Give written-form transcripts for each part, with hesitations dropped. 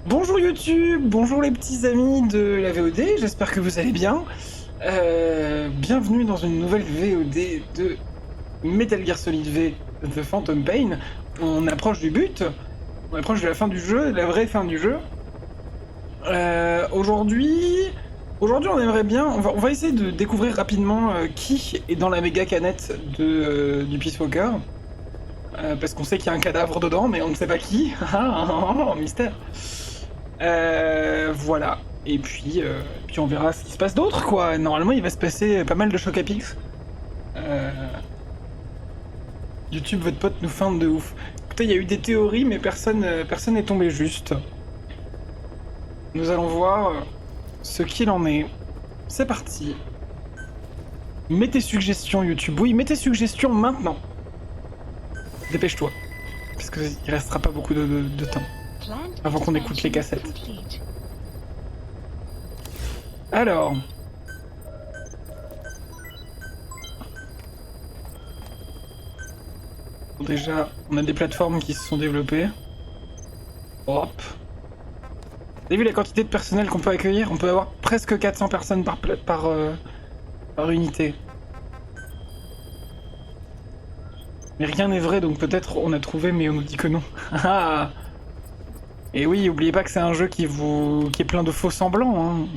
Bonjour YouTube, bonjour les petits amis de la VOD, j'espère que vous allez bien. Bienvenue dans une nouvelle VOD de Metal Gear Solid V The Phantom Pain. On approche du but, on approche de la fin du jeu, de la vraie fin du jeu. Aujourd'hui on aimerait bien, on va essayer de découvrir rapidement qui est dans la méga canette du Peace Walker. Parce qu'on sait qu'il y a un cadavre dedans, mais on ne sait pas qui. Mystère. Voilà. Et puis on verra ce qui se passe d'autre, quoi. Normalement, il va se passer pas mal de chocs à pics. YouTube, votre pote nous feinte de ouf. Écoutez, il y a eu des théories, mais personne n'est tombé juste. Nous allons voir ce qu'il en est. C'est parti. Mettez suggestions, YouTube. Oui, mettez suggestions maintenant. Dépêche-toi. Parce qu'il restera pas beaucoup de temps avant qu'on écoute les cassettes. Alors. Déjà, on a des plateformes qui se sont développées. Hop. Vous avez vu la quantité de personnel qu'on peut accueillir? On peut avoir presque 400 personnes par unité. Mais rien n'est vrai, donc peut-être on a trouvé, mais on nous dit que non. Et oui, oubliez pas que c'est un jeu qui est plein de faux semblants. Hein.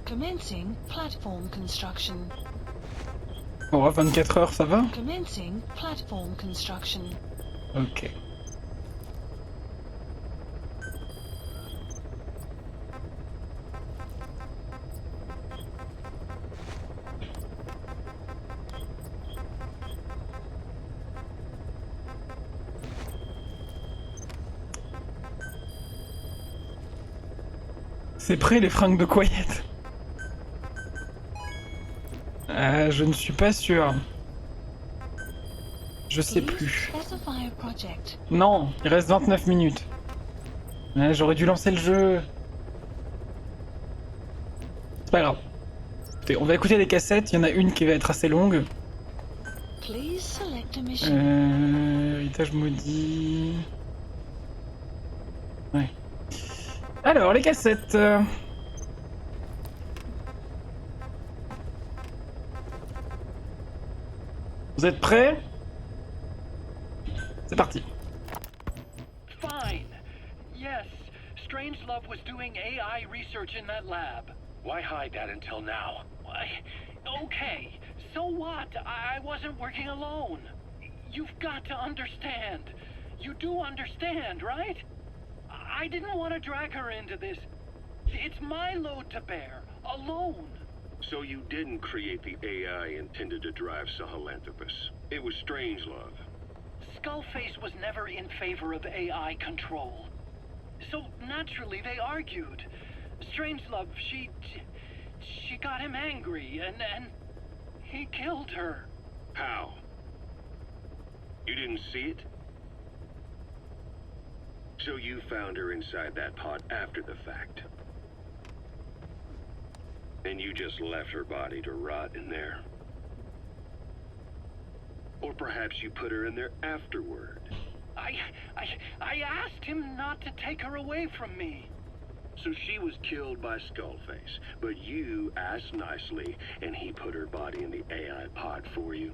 Commencing platform construction. Oh, 24 heures, ça va? Commencing platform construction. Ok. C'est prêt les fringues de Quiet? Je ne suis pas sûr. Je sais plus. Non, il reste 29 minutes. J'aurais dû lancer le jeu. C'est pas grave. Écoutez, on va écouter les cassettes, il y en a une qui va être assez longue. Héritage maudit... Ouais. Alors, les cassettes... Vous êtes prêts? C'est parti. Fine. Yes, Strangelove was doing AI research in that lab. Why hide that until now? Why? Okay, so what? I wasn't working alone. You've got to understand. You do understand, right? I didn't want to drag her into this. It's my load to bear, alone. So you didn't create the AI intended to drive Sahelanthropus. It was Strangelove. Skullface was never in favor of AI control. So naturally they argued. Strangelove, she got him angry and he killed her. How? You didn't see it? So you found her inside that pod after the fact. And you just left her body to rot in there. Or perhaps you put her in there afterward. I asked him not to take her away from me. So she was killed by Skullface, but you asked nicely, and he put her body in the AI pod for you?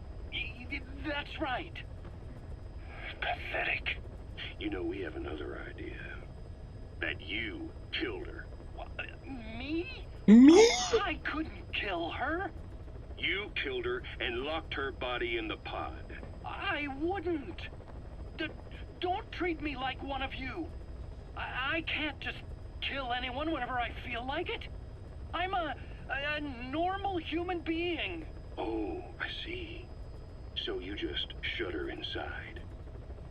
That's right. Pathetic. You know, we have another idea. That you killed her. What, me? Me? I couldn't kill her. You killed her and locked her body in the pod. I wouldn't. Don't treat me like one of you. I can't just kill anyone whenever I feel like it. I'm a normal human being. Oh, I see. So you just shut her inside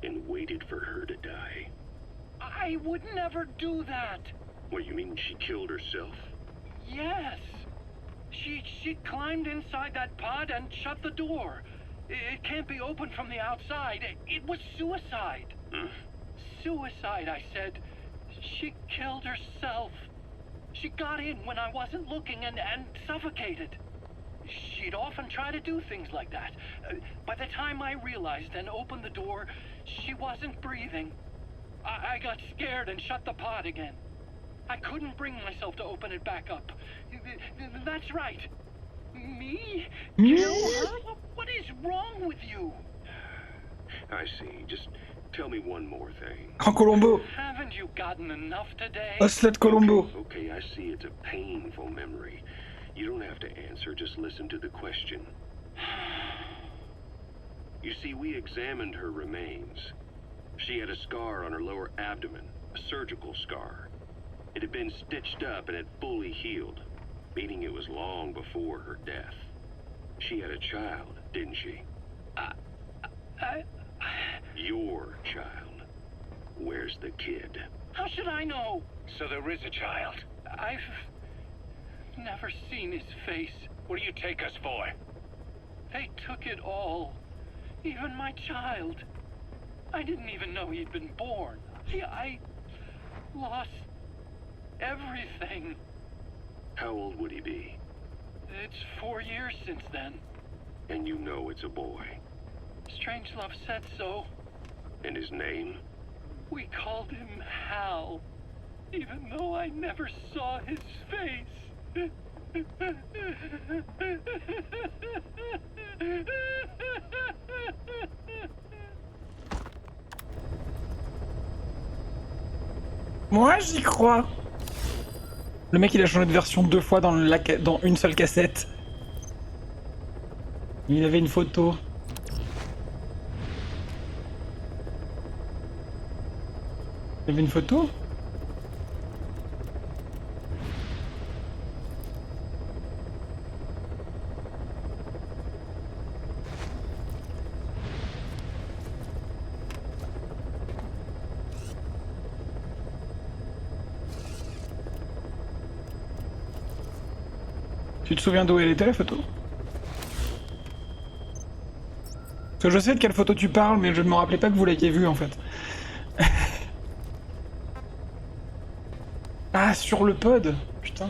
and waited for her to die. I would never do that. What, you mean she killed herself? Yes. She climbed inside that pod and shut the door. It can't be opened from the outside. It was suicide. Suicide, I said. She killed herself. She got in when I wasn't looking and suffocated. She'd often try to do things like that. By the time I realized and opened the door, she wasn't breathing. I got scared and shut the pod again. I couldn't bring myself to open it back up. That's right. Me? Kill her? What is wrong with you? I see. Just tell me one more thing. Grand Colombo. Haven't you gotten enough today? Ocelot Colombo. Okay, I see it's a painful memory. You don't have to answer, just listen to the question. You see, we examined her remains. She had a scar on her lower abdomen, a surgical scar. It had been stitched up and had fully healed, meaning it was long before her death. She had a child, didn't she? Your child. Where's the kid? How should I know? So there is a child. I've never seen his face. What do you take us for? They took it all. Even my child. I didn't even know he'd been born. I lost everything. How old would he be? It's 4 years since then. And you know it's a boy. Strangelove said so. And his name? We called him Hal, even though I never saw his face. Moi, j'y crois. Le mec, il a changé de version 2 fois dans une seule cassette. Il avait une photo. Il y avait une photo? Tu te souviens d'où elle était, la photo? Parce que je sais de quelle photo tu parles, mais je ne me rappelais pas que vous l'aviez vue en fait. Ah, sur le pod. Putain.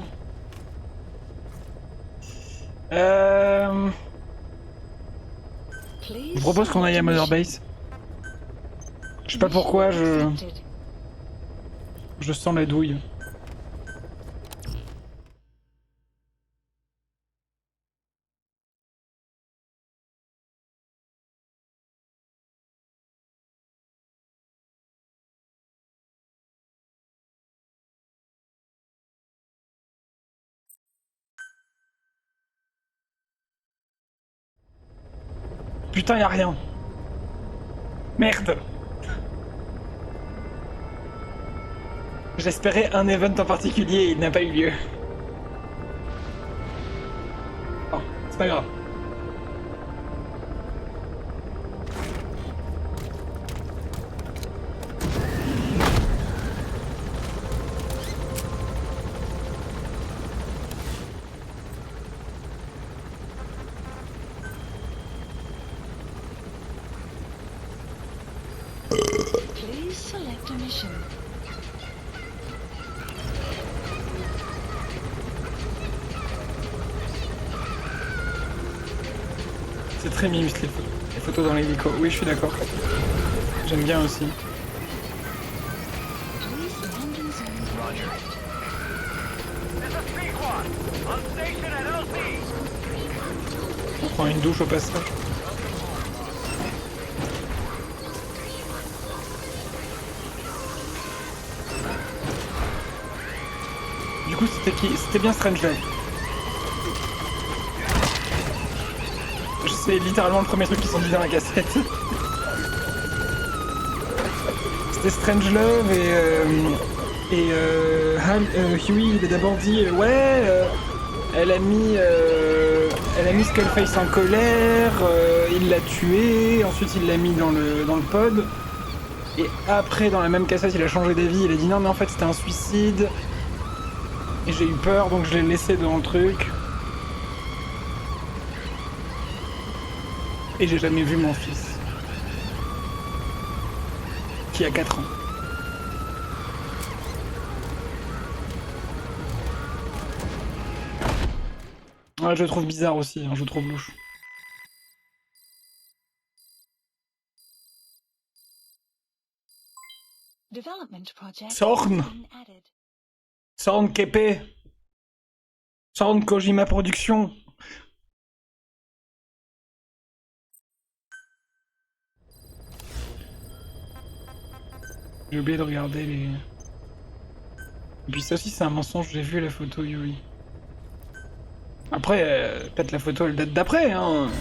Je propose qu'on aille à Mother Base. Je sais pas pourquoi, je sens la douille. Putain, y'a rien. Merde. J'espérais un event en particulier et il n'a pas eu lieu. Oh, c'est pas grave. Please select a mission. C'est très mimes les photos dans l'hélico. Oui, je suis d'accord. J'aime bien aussi. Please land in zone. Roger. This is Pequod. On station at LZ. On prend une douche au passage. Du coup, c'était qui? C'était bien Strangelove. C'est littéralement le premier truc qui sont dit dans la cassette. C'était Strangelove et Huey, il a d'abord dit ouais, elle a mis Skullface en colère, il l'a tué, ensuite il l'a mis dans le pod. Et après, dans la même cassette, il a changé d'avis, il a dit non mais en fait c'était un suicide. Et j'ai eu peur, donc je l'ai laissé dans le truc. Et j'ai jamais vu mon fils. Qui a 4 ans. Ouais, je le trouve bizarre aussi, hein, je le trouve louche. Development project Sorn. has been added. Sorn Kepe. Sorn Kojima Production. J'ai oublié de regarder les... Et puis ça aussi c'est un mensonge, j'ai vu la photo Yui. Après, peut-être la photo elle date d'après, hein.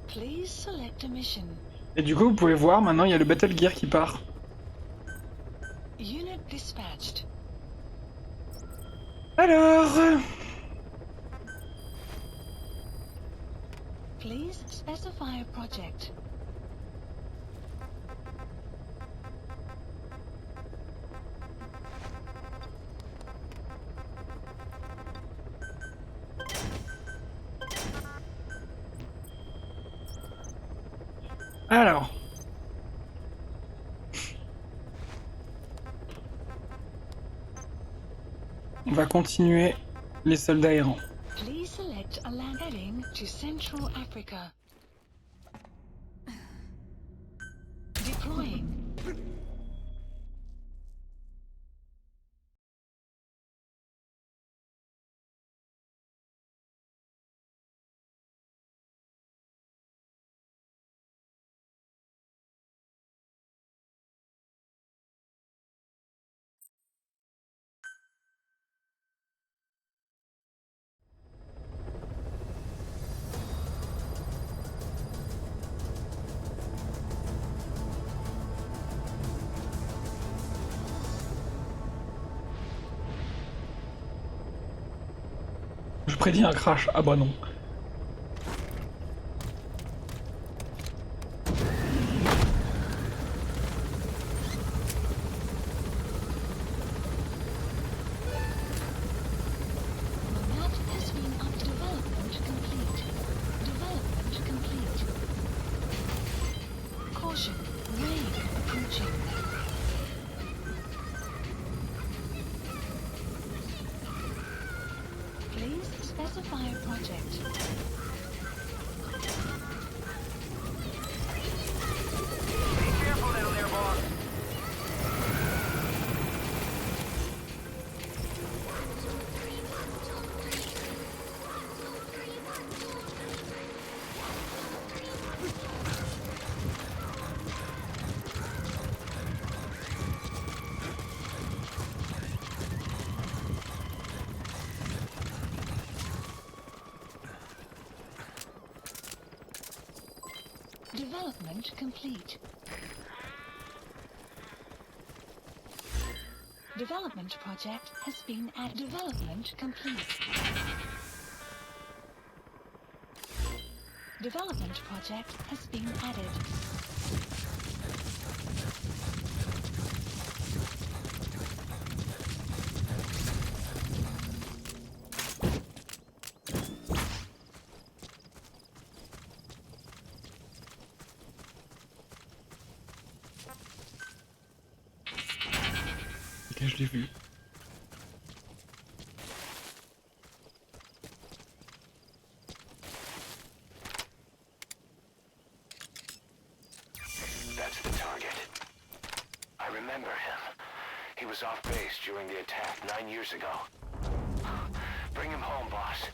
Please select a mission. Et du coup, vous pouvez voir, maintenant il y a le Battle Gear qui part. Unit dispatched. Alors... Please specify a project. Alors... On va continuer les soldats errants. Please select a land heading to Central Africa. Deploying. Je prédis un crash. Ah bah non. The map has been up. Development complete. Development complete. Caution. Rain approaching. Please specify a project. Be careful down there, boss. Development complete. Development project has been at development complete. Development project has been added. Ok, je l'ai vu. That's the target. I remember him. He was off base during the attack 9 years ago. Bring him home, boss.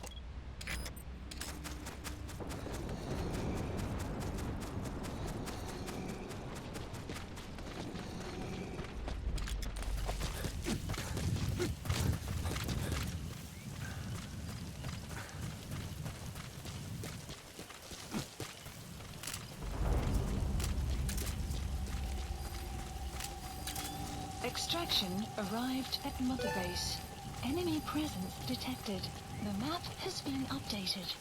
Extraction arrived at Mother Base. Enemy presence detected. The map has been updated.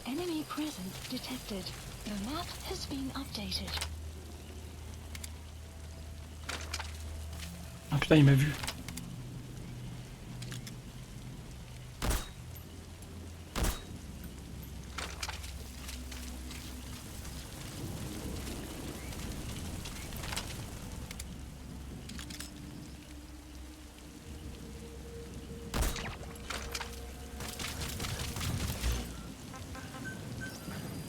Enemy presence detected. The map has been updated. Putain, il m'a vu.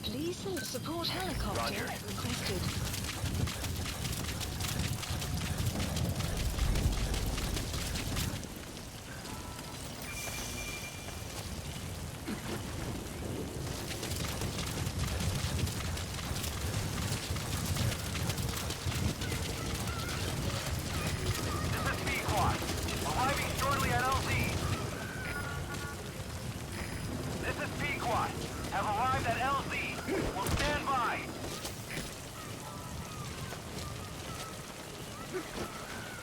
Please support helicopter requested. This is Pequot. Arriving shortly at LZ. This is Pequot. Have arrived at LZ. Will stand by.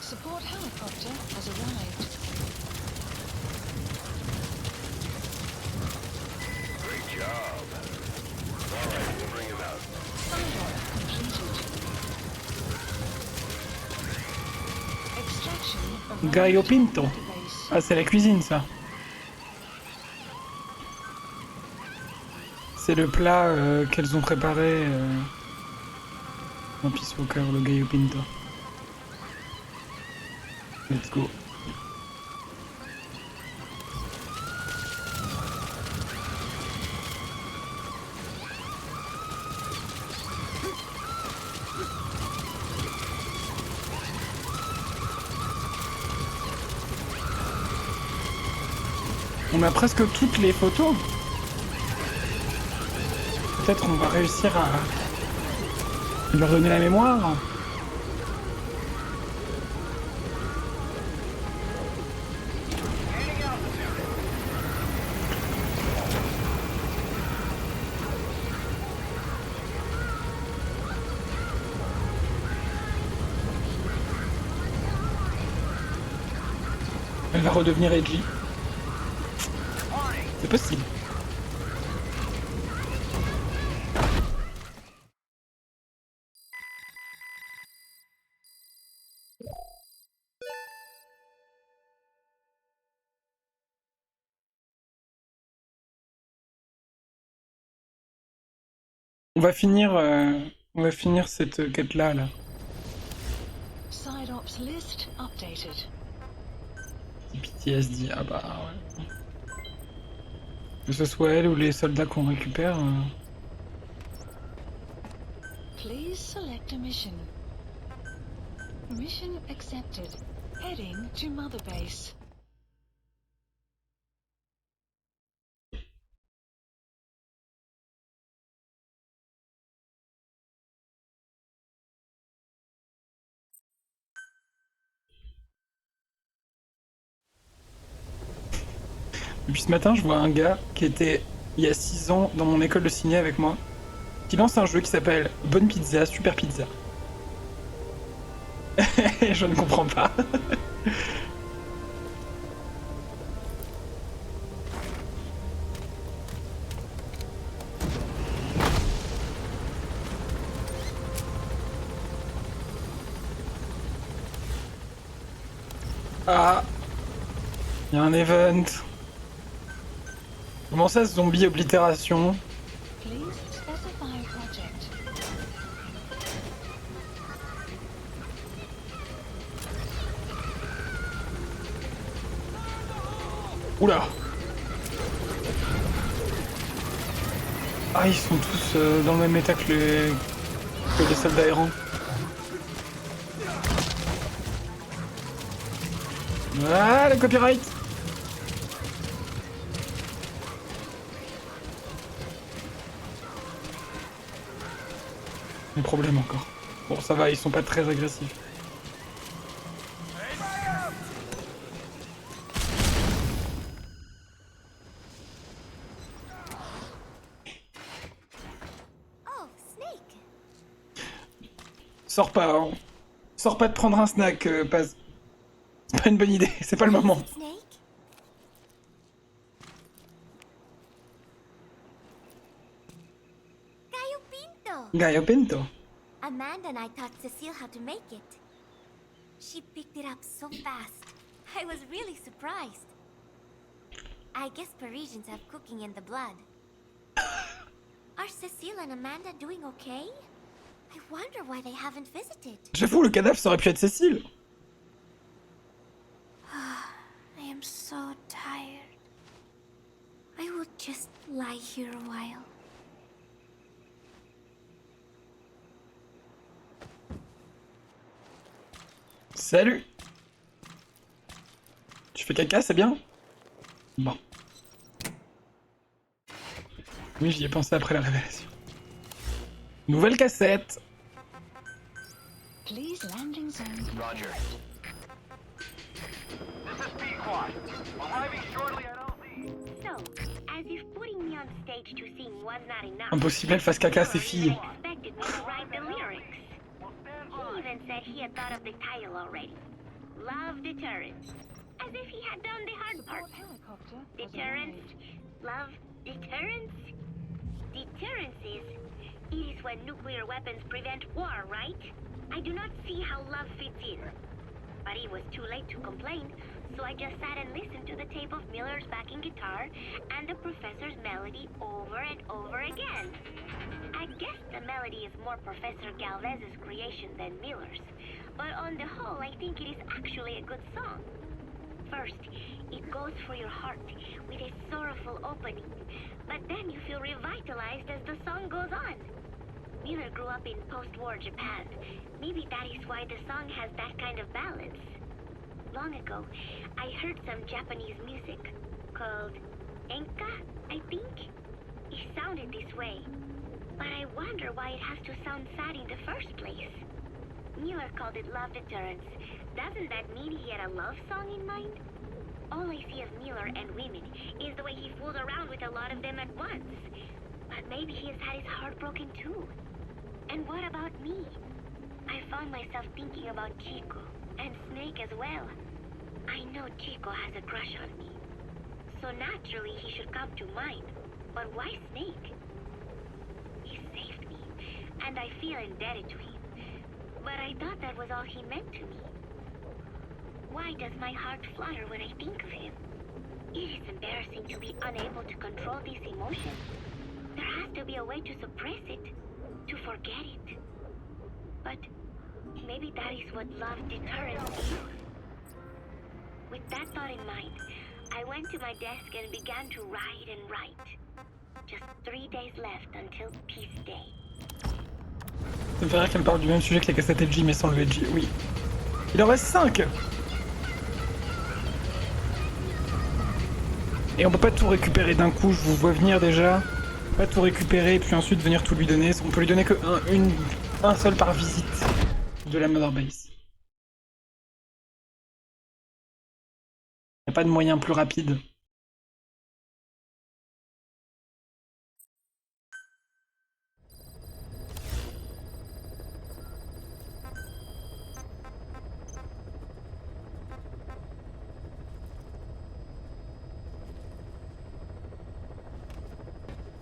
Support helicopter has arrived. Great job. All right, we'll bring him out. Silo completed. Extraction of Gallo Pinto. database. Ah, c'est la cuisine, ça. C'est le plat qu'elles ont préparé en Peace Walker, le Gallo Pinto. Let's go. On a presque toutes les photos. Peut-être on va réussir à leur donner la mémoire. Elle va redevenir edgy. C'est possible. On va finir cette quête-là, là. Side ops list updated. PTSD, ah bah ouais. Que ce soit elle ou les soldats qu'on récupère. Please select a mission. Mission accepted. Heading to Mother Base. Depuis ce matin, je vois un gars qui était il y a 6 ans dans mon école de ciné avec moi, qui lance un jeu qui s'appelle Bonne Pizza, Super Pizza. Je ne comprends pas. Ah, il y a un event. Comment ça, ce zombie oblitération? Please specify project. Oula. Ah, ils sont tous dans le même état que les soldats errants. Ah, le copyright. Des problèmes encore. Bon, ça va, ils sont pas très agressifs. Oh, Snake. Sors pas, hein. Sors pas de prendre un snack, Paz. C'est pas une bonne idée, c'est pas le moment. Snake? Gallo Pinto. Gallo Pinto. Amanda and I taught Cecile how to make it. She picked it up so fast. I was really surprised. I guess Parisians have cooking in the blood. Are Cecile and Amanda doing okay? I wonder why they haven't visited. J'avoue, le cadavre, ça aurait pu être Cécile. I am so tired. I will just lie here a while. Salut. Tu fais caca, c'est bien? Bon. Oui, j'y ai pensé après la révélation. Nouvelle cassette. Please landing zone Roger. This is Pequod. Arriving shortly at LZ. So, as if putting me on stage to sing was not enough, Impossible, elle fasse caca à ses filles. expected me to write the lyrics. Well, stand He by. even said he had thought of the title already. Love Deterrence. As if he had done the hard part. helicopter was Deterrence. arrived. Love Deterrence. Deterrence is... It is when nuclear weapons prevent war, right? I do not see how love fits in. But it was too late to complain, so I just sat and listened to the tape of Miller's backing guitar and the professor's melody over and over again. I guess the melody is more Professor Galvez's creation than Miller's, but on the whole I think it is actually a good song. First, it goes for your heart with a sorrowful opening, but then you feel revitalized as the song goes on. Miller grew up in post-war Japan. Maybe that is why the song has that kind of balance. Long ago, I heard some Japanese music called enka, I think. It sounded this way, but I wonder why it has to sound sad in the first place. Miller called it Love Deterrence. Doesn't that mean he had a love song in mind? All I see of Miller and women is the way he fools around with a lot of them at once. But maybe he has had his heart broken too. And what about me? I found myself thinking about Chico and Snake as well. I know Chico has a crush on me, so naturally he should come to mind. But why Snake? He saved me, and I feel indebted to him. But I thought that was all he meant to me. Why does my heart flutter when I think of him? It is embarrassing to be unable to control these emotions. There has to be a way to suppress it, to forget it. But maybe that is what love deterrence is. With that thought in mind, I went to my desk and began to write and write. Just 3 days left until Peace Day. Ça me fait rire qu'elle me parle du même sujet que les cassettes LG mais sans le LG, oui. Il en reste 5. Et on peut pas tout récupérer d'un coup, je vous vois venir déjà. Pas tout récupérer et puis ensuite venir tout lui donner. On peut lui donner que un seul par visite de la Mother Base. Y a pas de moyen plus rapide.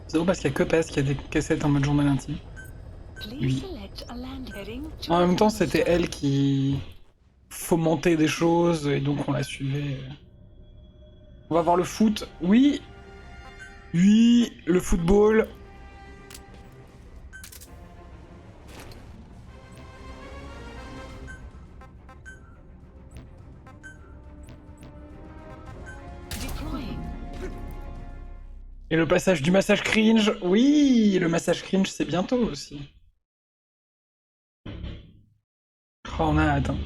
C'est drôle parce qu'il y a que Pest qui a des cassettes en mode journal intime. Please select a landing heading to En même temps, apprenant. c'était elle qui fomentait des choses et donc on la suivait. On va voir le foot. Oui. Oui, le football. Deploying. Et le passage du massage cringe. Oui, le massage cringe, c'est bientôt aussi. Oh, on a hâte. Hein.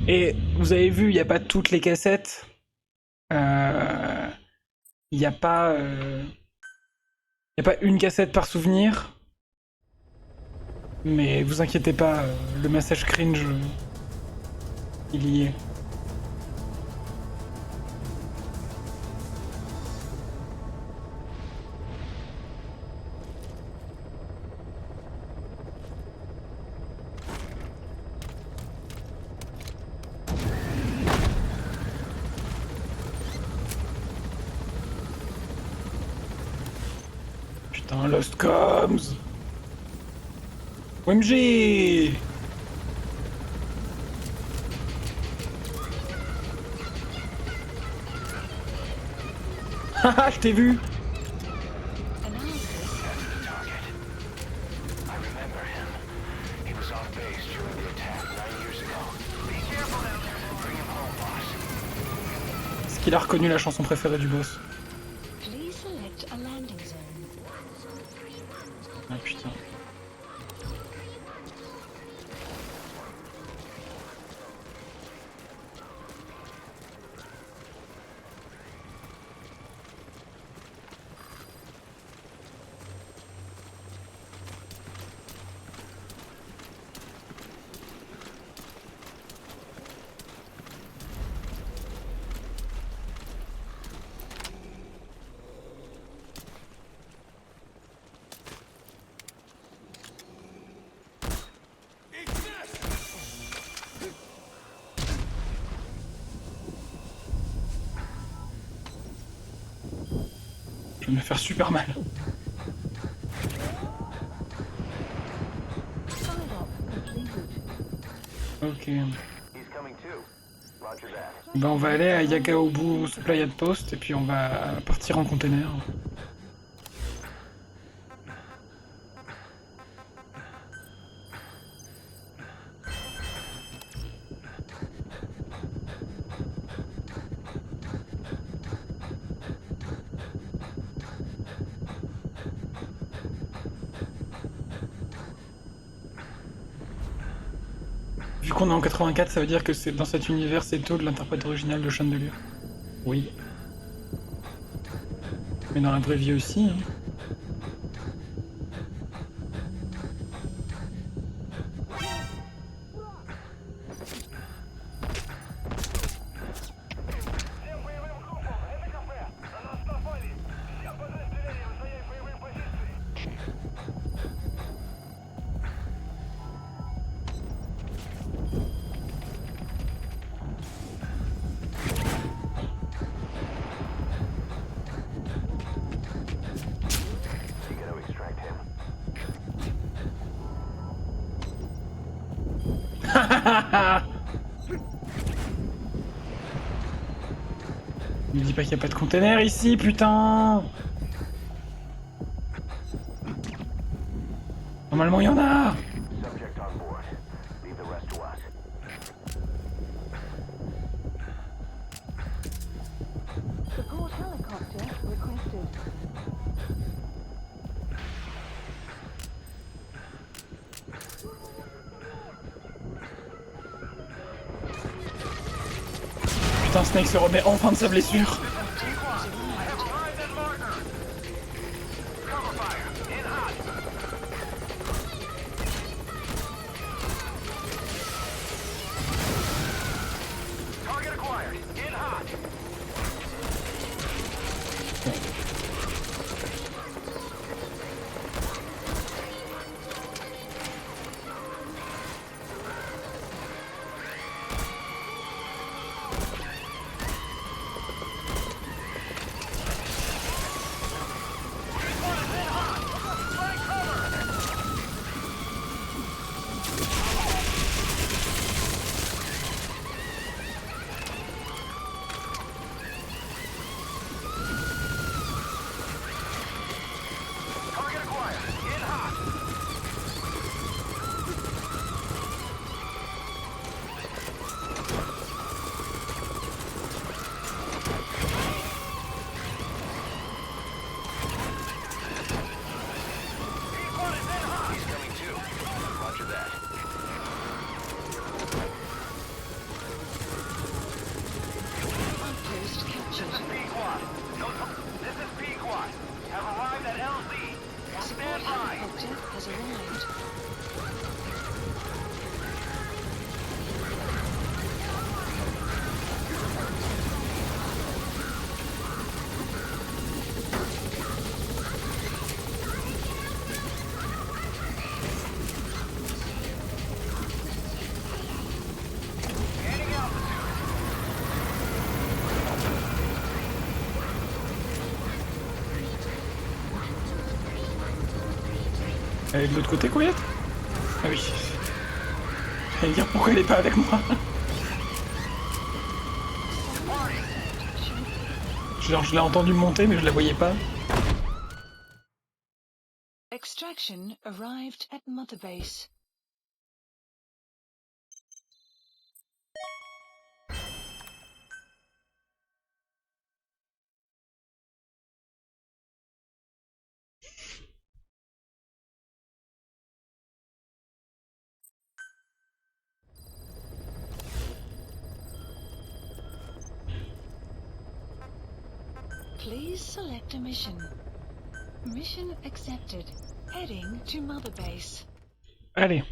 Et vous avez vu, il n'y a pas toutes les cassettes. Il n'y a pas... Il n'y a pas une cassette par souvenir. Mais vous inquiétez pas, le massage cringe, il y est. Putain, Lost Coms. OMG. Haha, je t'ai vu. Analysis. That's the target. I remember him. He was off base during the attack 9 years ago. Be careful now. Bring him home, boss. Est-ce qu'il a reconnu la chanson préférée du boss? Please select a landing zone. Ah putain. Je vais me faire super mal. Side op completed. Ok. He's coming too. Roger that. Bah on va aller à Yagaobu Supply Outpost et puis on va partir en container. Vu qu'on est en 84, ça veut dire que c'est dans cet univers c'est tôt de l'interprète original de Chandelier. Oui. Mais dans la vraie vie aussi. Hein. Всем боевым группам, это кафе. На нас напали. Все подразделения занять боевые позиции. You gotta extract him. Me dis pas qu'il n'y a pas de container ici, putain! Normalement il y en a! Subject on board. Leave the rest to us. Support helicopter requested. Putain, Snake se remet enfin de sa blessure! Have arrived at marker. Cover fire. In hot. Target acquired. In hot. Target acquired. In hot. P1 is in hot. He's coming too. Roger that. Outpost captured. P-Quad. This is P-Quad. Have arrived at LZ. Support Stand by. helicopter has arrived. Gaining altitude. Elle est de l'autre côté, Coyette? Ah oui. J'allais dire pourquoi elle est pas avec moi. Departing. Genre, je l'ai entendu monter, mais je la voyais pas. Extraction arrived at Mother Base. Please select a mission. Mission accepted. Heading to Mother Base. Allez.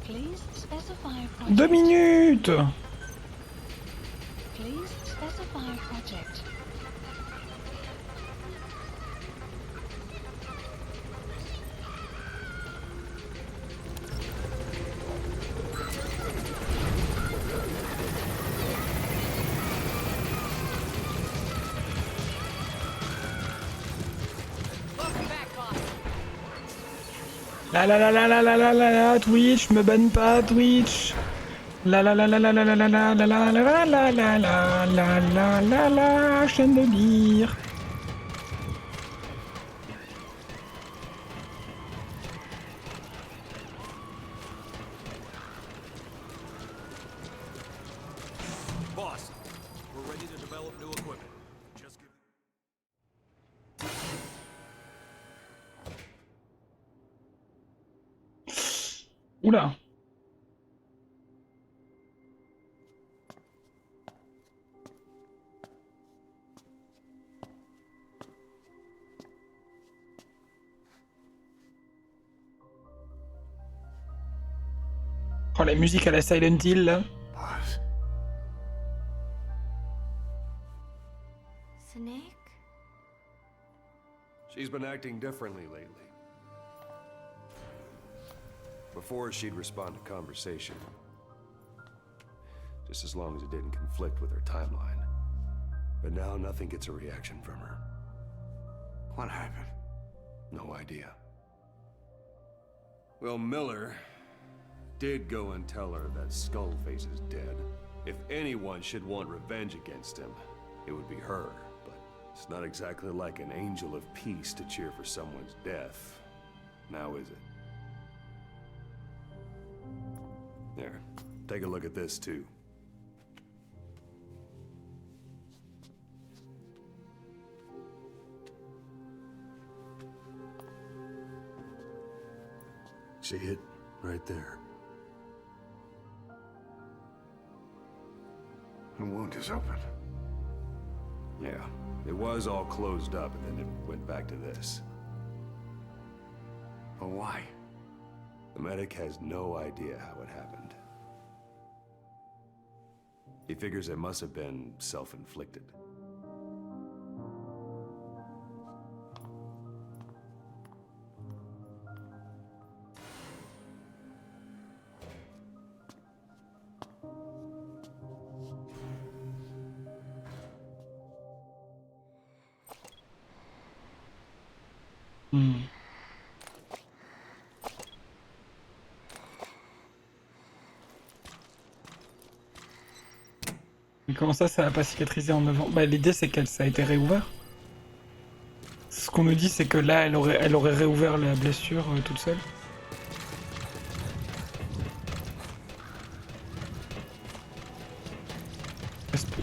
Please specify a project. 2 minutes. Please specify a project. La la la la la la la la la, Twitch, me banne pas, Twitch. La la la la la la la la la la la la la la la la la la la, chaîne de lire. Boss, we're ready to develop new equipment. Just give... Oula. Oh, la musique à la Silent Hill, là. Boss. Snake? She's been acting differently lately. Before, she'd respond to conversation. Just as long as it didn't conflict with her timeline. But now nothing gets a reaction from her. What happened? No idea. Well, Miller did go and tell her that Skullface is dead. If anyone should want revenge against him, it would be her. But it's not exactly like an angel of peace to cheer for someone's death. Now is it? There, take a look at this too. See it? Right there. The wound is open. Yeah, it was all closed up and then it went back to this. But why? The medic has no idea how it happened. He figures it must have been self-inflicted. Mais comment ça va pas cicatriser en 9 ans? Bah, l'idée, c'est qu'elle, ça a été réouvert. Ce qu'on nous dit, c'est que là, elle aurait réouvert la blessure toute seule.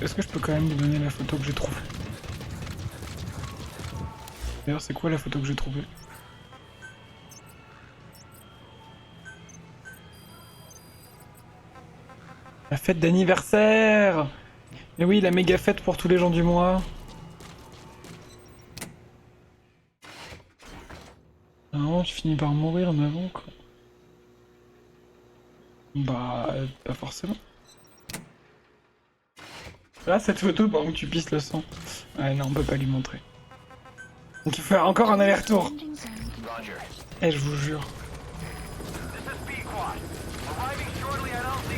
Est-ce que je peux quand même vous donner la photo que j'ai trouvée? D'ailleurs, c'est quoi la photo que j'ai trouvée? La fête d'anniversaire! Mais oui, la méga fête pour tous les gens du mois. Non, tu finis par mourir en avant, quoi. Bah, pas forcément. Là, cette photo, par où tu pisses le sang. Ouais, non, on peut pas lui montrer. Donc il faut faire encore un aller-retour. Roger. Eh, je vous jure. This is Pequod. Arriving shortly at LZ.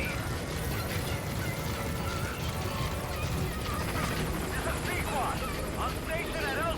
This is Pequod. On station at LZ.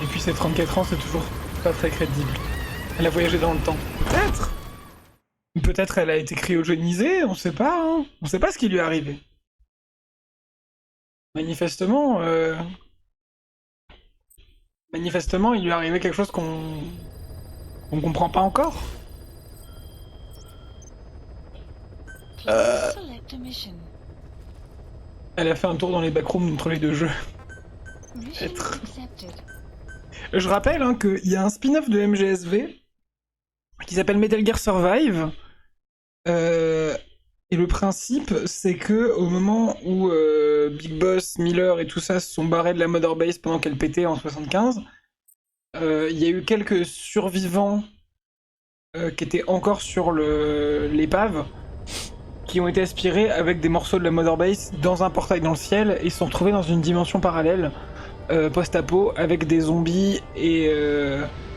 Et puis ses 34 ans, c'est toujours pas très crédible. Elle a voyagé dans le temps. Peut-être. Peut-être elle a été cryogénisée, on sait pas, hein. On sait pas ce qui lui est arrivé. Manifestement, Manifestement, il lui est arrivé quelque chose qu'on comprend pas encore. Please select a mission. Elle a fait un tour dans les backrooms entre les deux jeux. Mission Être. accepted. Je rappelle hein, qu'il y a un spin-off de MGSV qui s'appelle Metal Gear Survive. Et le principe, c'est que au moment où Big Boss, Miller et tout ça se sont barrés de la Mother Base pendant qu'elle pétait en 75, il y a eu quelques survivants qui étaient encore sur l'épave, qui ont été aspirés avec des morceaux de la Mother Base dans un portail dans le ciel et se sont retrouvés dans une dimension parallèle post-apo avec des zombies et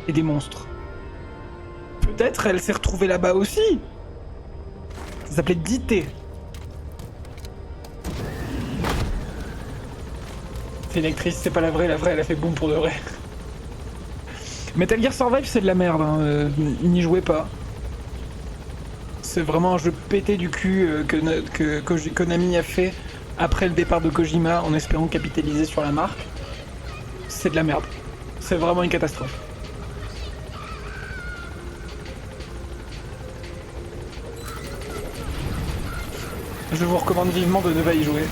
des monstres. Peut-être elle s'est retrouvée là-bas aussi. Ça s'appelait Dité. C'est une actrice, c'est pas la vraie elle a fait boum pour de vrai. Metal Gear Survive c'est de la merde, hein. N'y jouez pas. C'est vraiment un jeu pété du cul que Konami a fait après le départ de Kojima en espérant capitaliser sur la marque. C'est de la merde. C'est vraiment une catastrophe. Je vous recommande vivement de ne pas y jouer.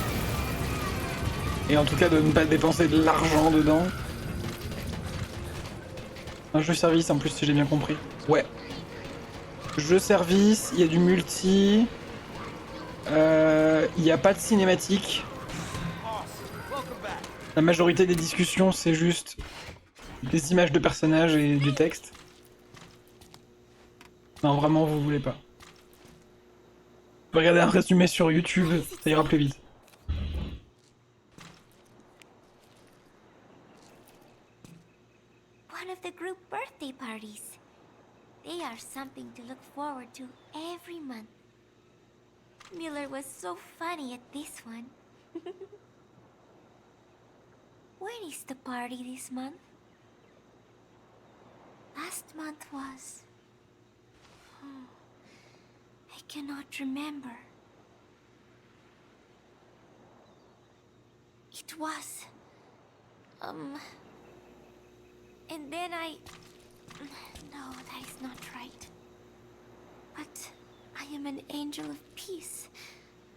Et en tout cas de ne pas dépenser de l'argent dedans. Un jeu service en plus si j'ai bien compris. Ouais. Jeu service, il y a du multi. Il n'y a pas de cinématique. La majorité des discussions c'est juste des images de personnages et du texte. Non vraiment vous voulez pas. Regardez un résumé sur YouTube, ça ira plus vite. One of the group birthday parties. They are something to look forward to every month. Miller was so funny at this one. When is the party this month? Last month was... I cannot remember. It was... And then No, that is not right. But I am an angel of peace.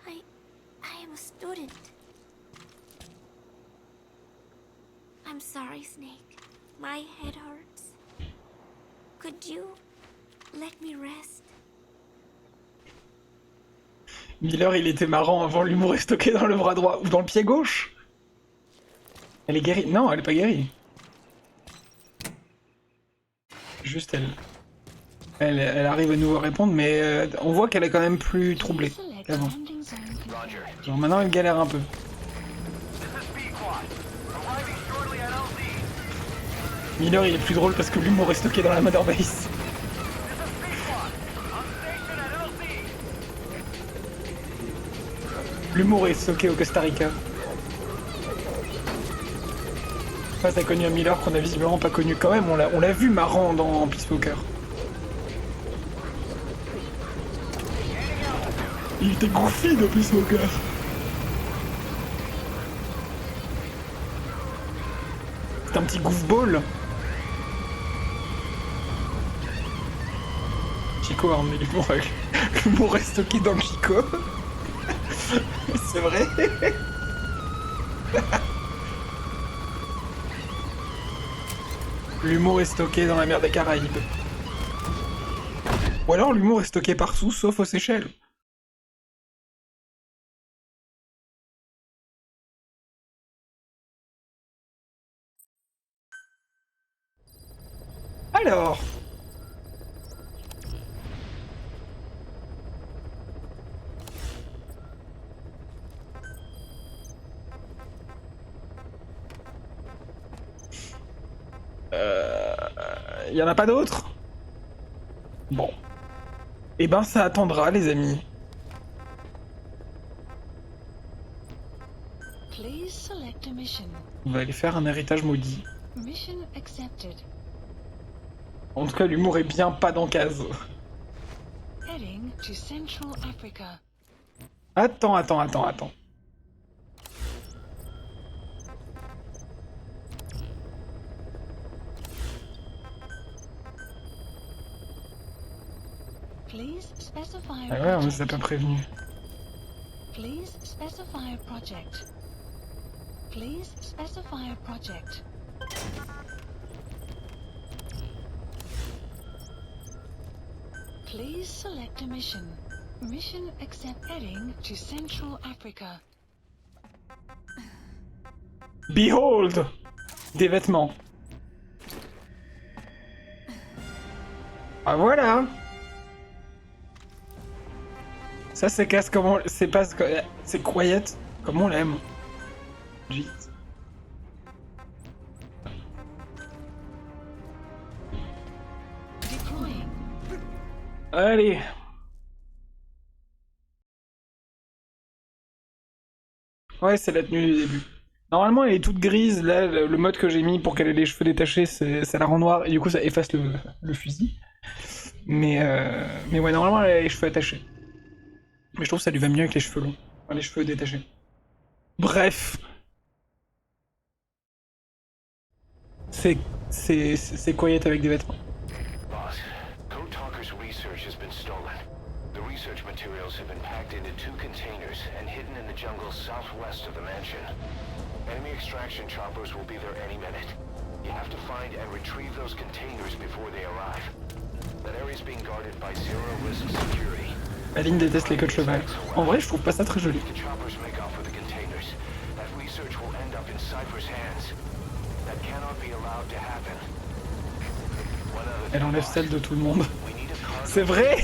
I am a student. I'm sorry, Snake. My head hurts. Could you let me rest? Miller, il était marrant avant, l'humour est stocké dans le bras droit ou dans le pied gauche. Elle est guérie. Non, elle est pas guérie. Juste elle. Elle arrive à nous répondre, mais on voit qu'elle est quand même plus troublée qu'avant. Genre maintenant elle galère un peu. Miller il est plus drôle parce que l'humour est stocké dans la Mother Base. L'humour est stocké au Costa Rica. Ouais, t'as connu un Miller qu'on a visiblement pas connu quand même, on l'a vu marrant dans Peace Walker. Il était goofy dans Peace Walker. C'est un petit goofball. Chico a emmené l'humour avec... L'humour est stocké dans le Chico. C'est vrai. L'humour est stocké dans la mer des Caraïbes. Ou alors l'humour est stocké partout sauf aux Seychelles. Alors... Y en a pas d'autres? Bon. Eh ben ça attendra les amis. Please select a mission. On va aller faire un héritage maudit. Mission accepted. En tout cas l'humour est bien pas dans case. Heading to Central Africa. Attends. Please specify Ah a ouais, on nous a project. pas prévenu. Please specify a project. Please specify a project. Please select a mission. Mission accept heading to Central Africa. Behold! Des vêtements. Ah voilà! Ça c'est casse comment... C'est pas... C'est quiet comme on l'aime. Vite. Deploying. Allez! Ouais, c'est la tenue du début. Normalement, elle est toute grise. Là, le mode que j'ai mis pour qu'elle ait les cheveux détachés, ça la rend noire. Et du coup, ça efface le fusil. Mais ouais, normalement, elle a les cheveux attachés. Mais je trouve que ça lui va mieux avec les cheveux longs. Enfin, les cheveux détachés. Bref. C'est quiet avec des vêtements. Boss, Code Talker's research has been stolen. The research materials have been packed into 2 containers and hidden in the jungle southwest of the mansion. Enemy extraction choppers will be there any minute. You have to find and retrieve those containers before they arrive. That area is being guarded by zero-risk security. Aline déteste les queues de cheval. En vrai, je trouve pas ça très joli. The choppers make off with the containers. That research will end up in Cypher's hands. That cannot be allowed to happen. Elle enlève celle de tout le monde. C'est vrai.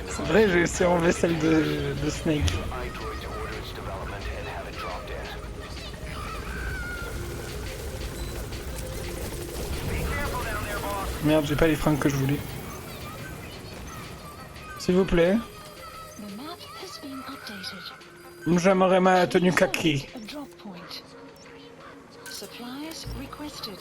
C'est vrai, j'ai aussi enlevé celle de Snake. Merde, j'ai pas les fringues que je voulais. S'il vous plaît. The map has been updated. J'aimerais ma tenue kaki. A drop point. Supplies requested.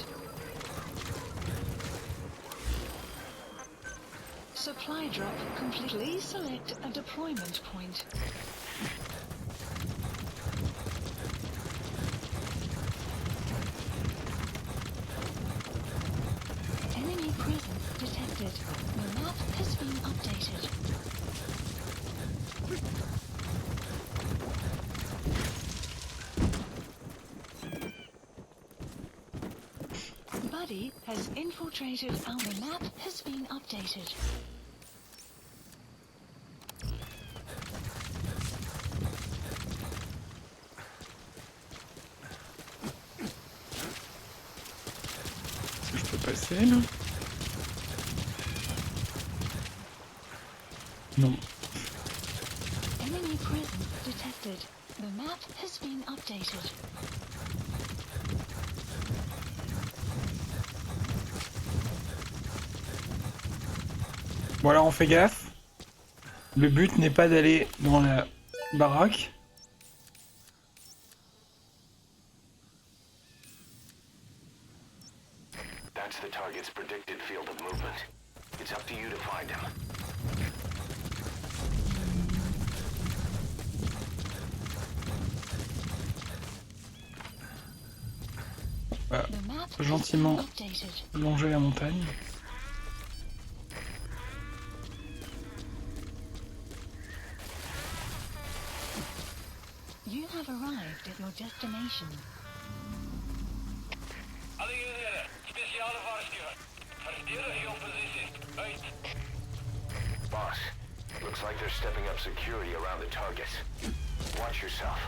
Supply drop complete. Please select a deployment point. Enemy presence detected. The map has been updated. Buddy has infiltrated our map has been updated. Est-ce que je peux passer là? Non. Enemy presence detected. The map has been updated. Bon alors on fait gaffe. Le but n'est pas d'aller dans la baraque. find him. Voilà. The map has been Gentiment updated. longer la montagne. You have arrived at your destination. Alle eenheden, speciale waarschuwing. Verdedig jouw positie. Uit. Boss, looks like they're stepping up security around the target. Watch yourself.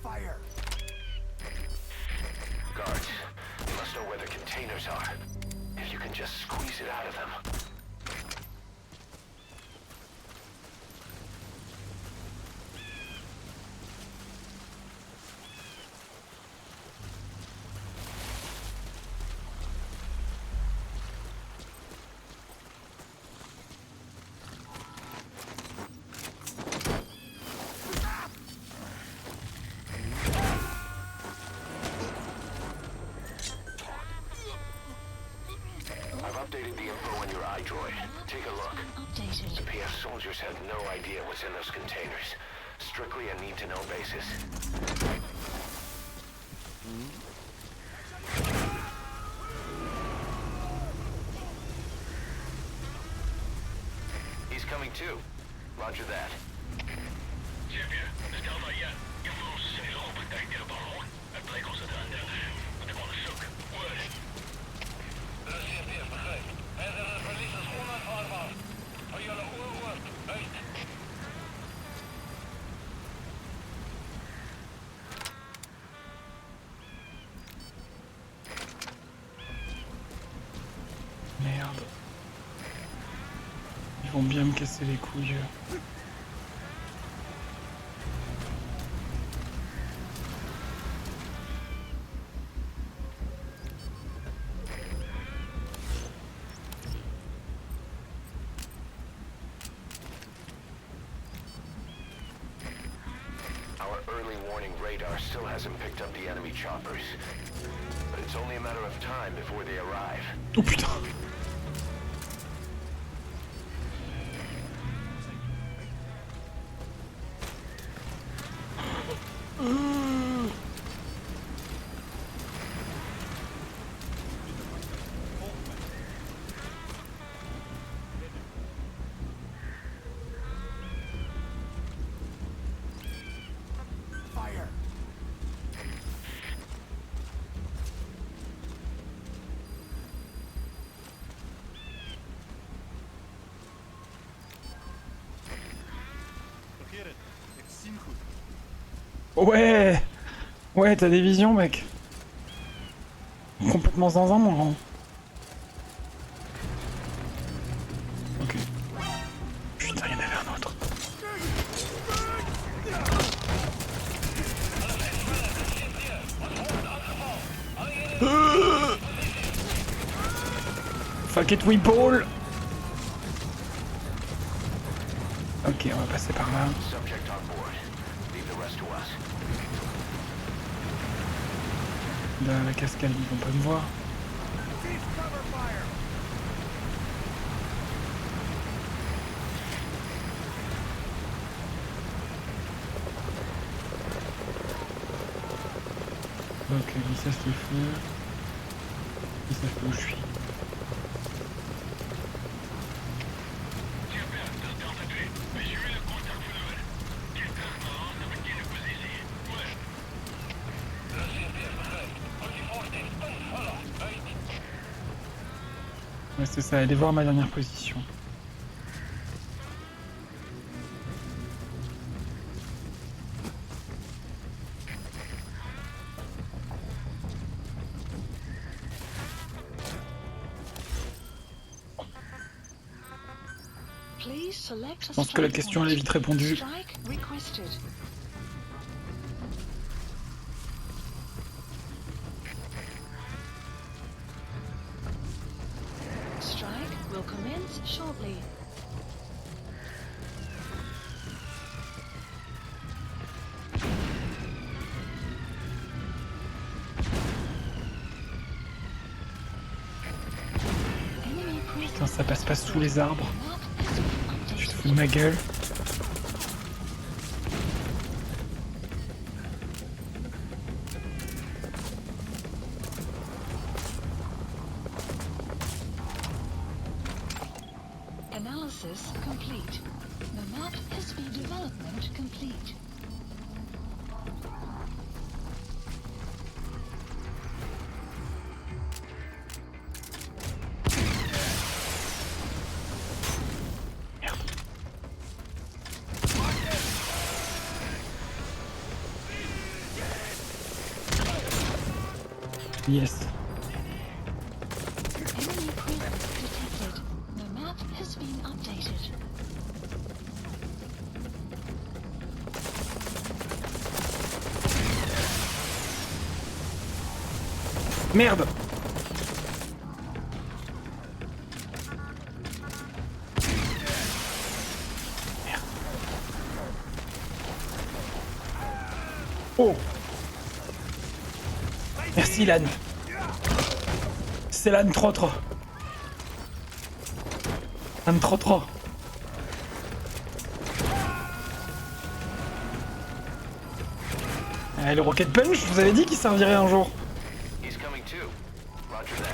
Fire. Guards, you must know where the containers are. If you can just squeeze it out of them. I've updated the info on your iDroid. Take a look. Updated. The PF soldiers have no idea what's in those containers. Strictly a need-to-know basis. He's coming too. Roger that. Champion, stel maar ja. Je voelt ze in lopen tijd in de ballon. Het bleek ons het aan de. Want ik word zoek. Word. De CPF begrijp. En de verlies is onaanvaardbaar. Hou jullie oor open. Uit. Merde. Ils vont bien me casser les couilles. Our early warning radar still hasn't picked up the enemy choppers. But it's only a matter of time before they arrive. Oh putain. Fire. Ouais. Ouais, t'as des visions, mec. Complètement zinzin, mon grand. Ok. Putain, il y en avait un autre. Fuck it, we ball. Ok, on va passer par là. Subject on board. Leave the rest to us. Là, la cascade, ils vont pas me voir. Cease cover fire. Ok, ils cessent le feu. Ils savent pas où je suis. Champion, dat is Delta 2. Visuele contact verloren. Keer terug naar land en begin de positie. Word. De CPF begrijpt. Hou die voorstel stom vallen. Uit. Ouais, c'est ça, allez voir ma dernière position. Please select a Je pense que la strike question point. elle est vite répondue. Strike requested. Strike will commence shortly. Putain, ça passe pas sous les arbres. Tu te fous de ma gueule. Analysis complete. The map has been development complete. Yes. Enemy presence detected. The map has been updated. Merde! Merde. Oh! Merci l'âne. C'est l'âne trop. L'âne trop. Le Rocket Punch, je vous avais dit qu'il servirait un jour. He's coming too. Roger that.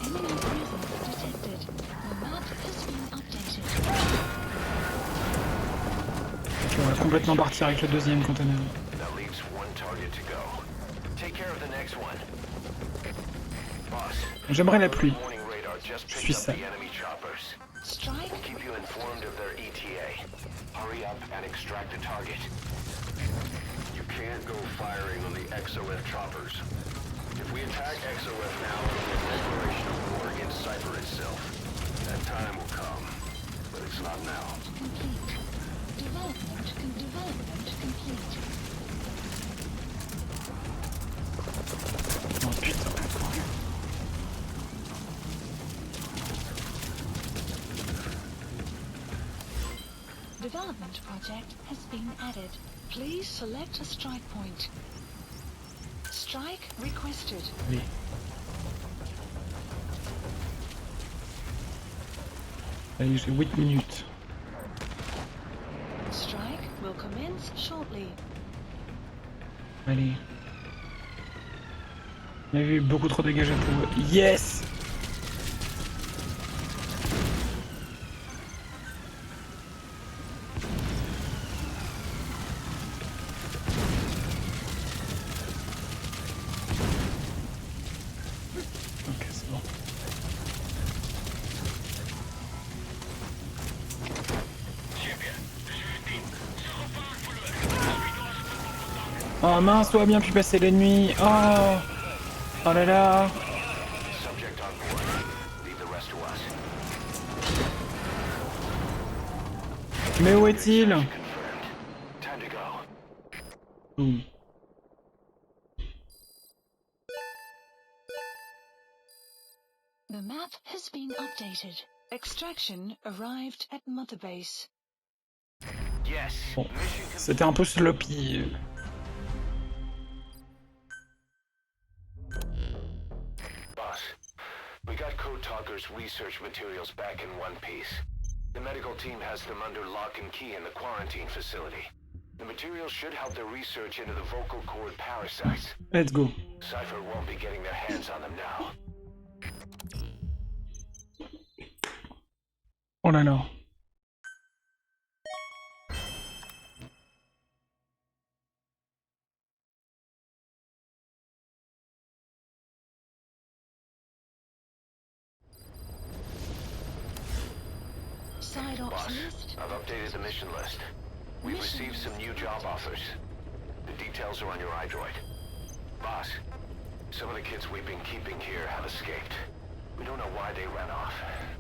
Enemy presence detected. The map has been updated. Ok, on va complètement partir avec le deuxième conteneur. That leaves one target to go. Take care of the next one. Boss. J'aimerais la pluie. Morning radar just Je picked suis up ça. the enemy choppers. Strike. We'll keep you informed of their ETA. Hurry up and extract the target. You can't go firing on the XOF choppers. If we attack XOF now, it'll be a declaration of war against Cypher itself. That time will come, but it's not now. Complete. Development complete. Oh putain. Development project has been added. Please select a strike point. Strike requested. Allez. Allez, j'ai 8 minutes. Strike will commence shortly. Allez. On a vu beaucoup trop dégagé pour eux. Yes! Ok, c'est bon. Oh mince, on a bien pu passer la nuit. Oh! Oh là là! Subject on board. Leave the rest to us. Mais où est-il? Confirmed. Time to go. Ouh. The map has been updated. Extraction arrived at Mother Base. Yes. Bon, Mission c'était un peu sloppy. Boss, we got Code Talker's research materials back in one piece. The medical team has them under lock and key in the quarantine facility. The materials should help their research into the vocal cord parasites. Let's go. Cypher won't be getting their hands on them now. Oh là là. Side ops Boss, list. I've updated the mission list. We've received some new job offers. The details are on your iDroid. Boss, some of the kids we've been keeping here have escaped. We don't know why they ran off,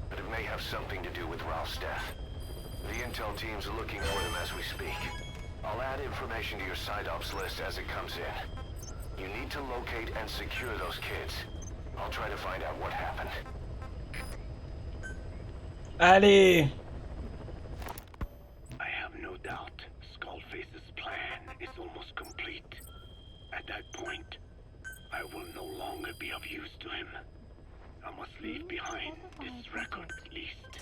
but it may have something to do with Ralph's death. The intel team's looking for them as we speak. I'll add information to your side ops list as it comes in. You need to locate and secure those kids. I'll try to find out what happened. Allez! I have no doubt Skullface's plan is almost complete. At that point, I will no longer be of use to him. I must leave behind this record at least.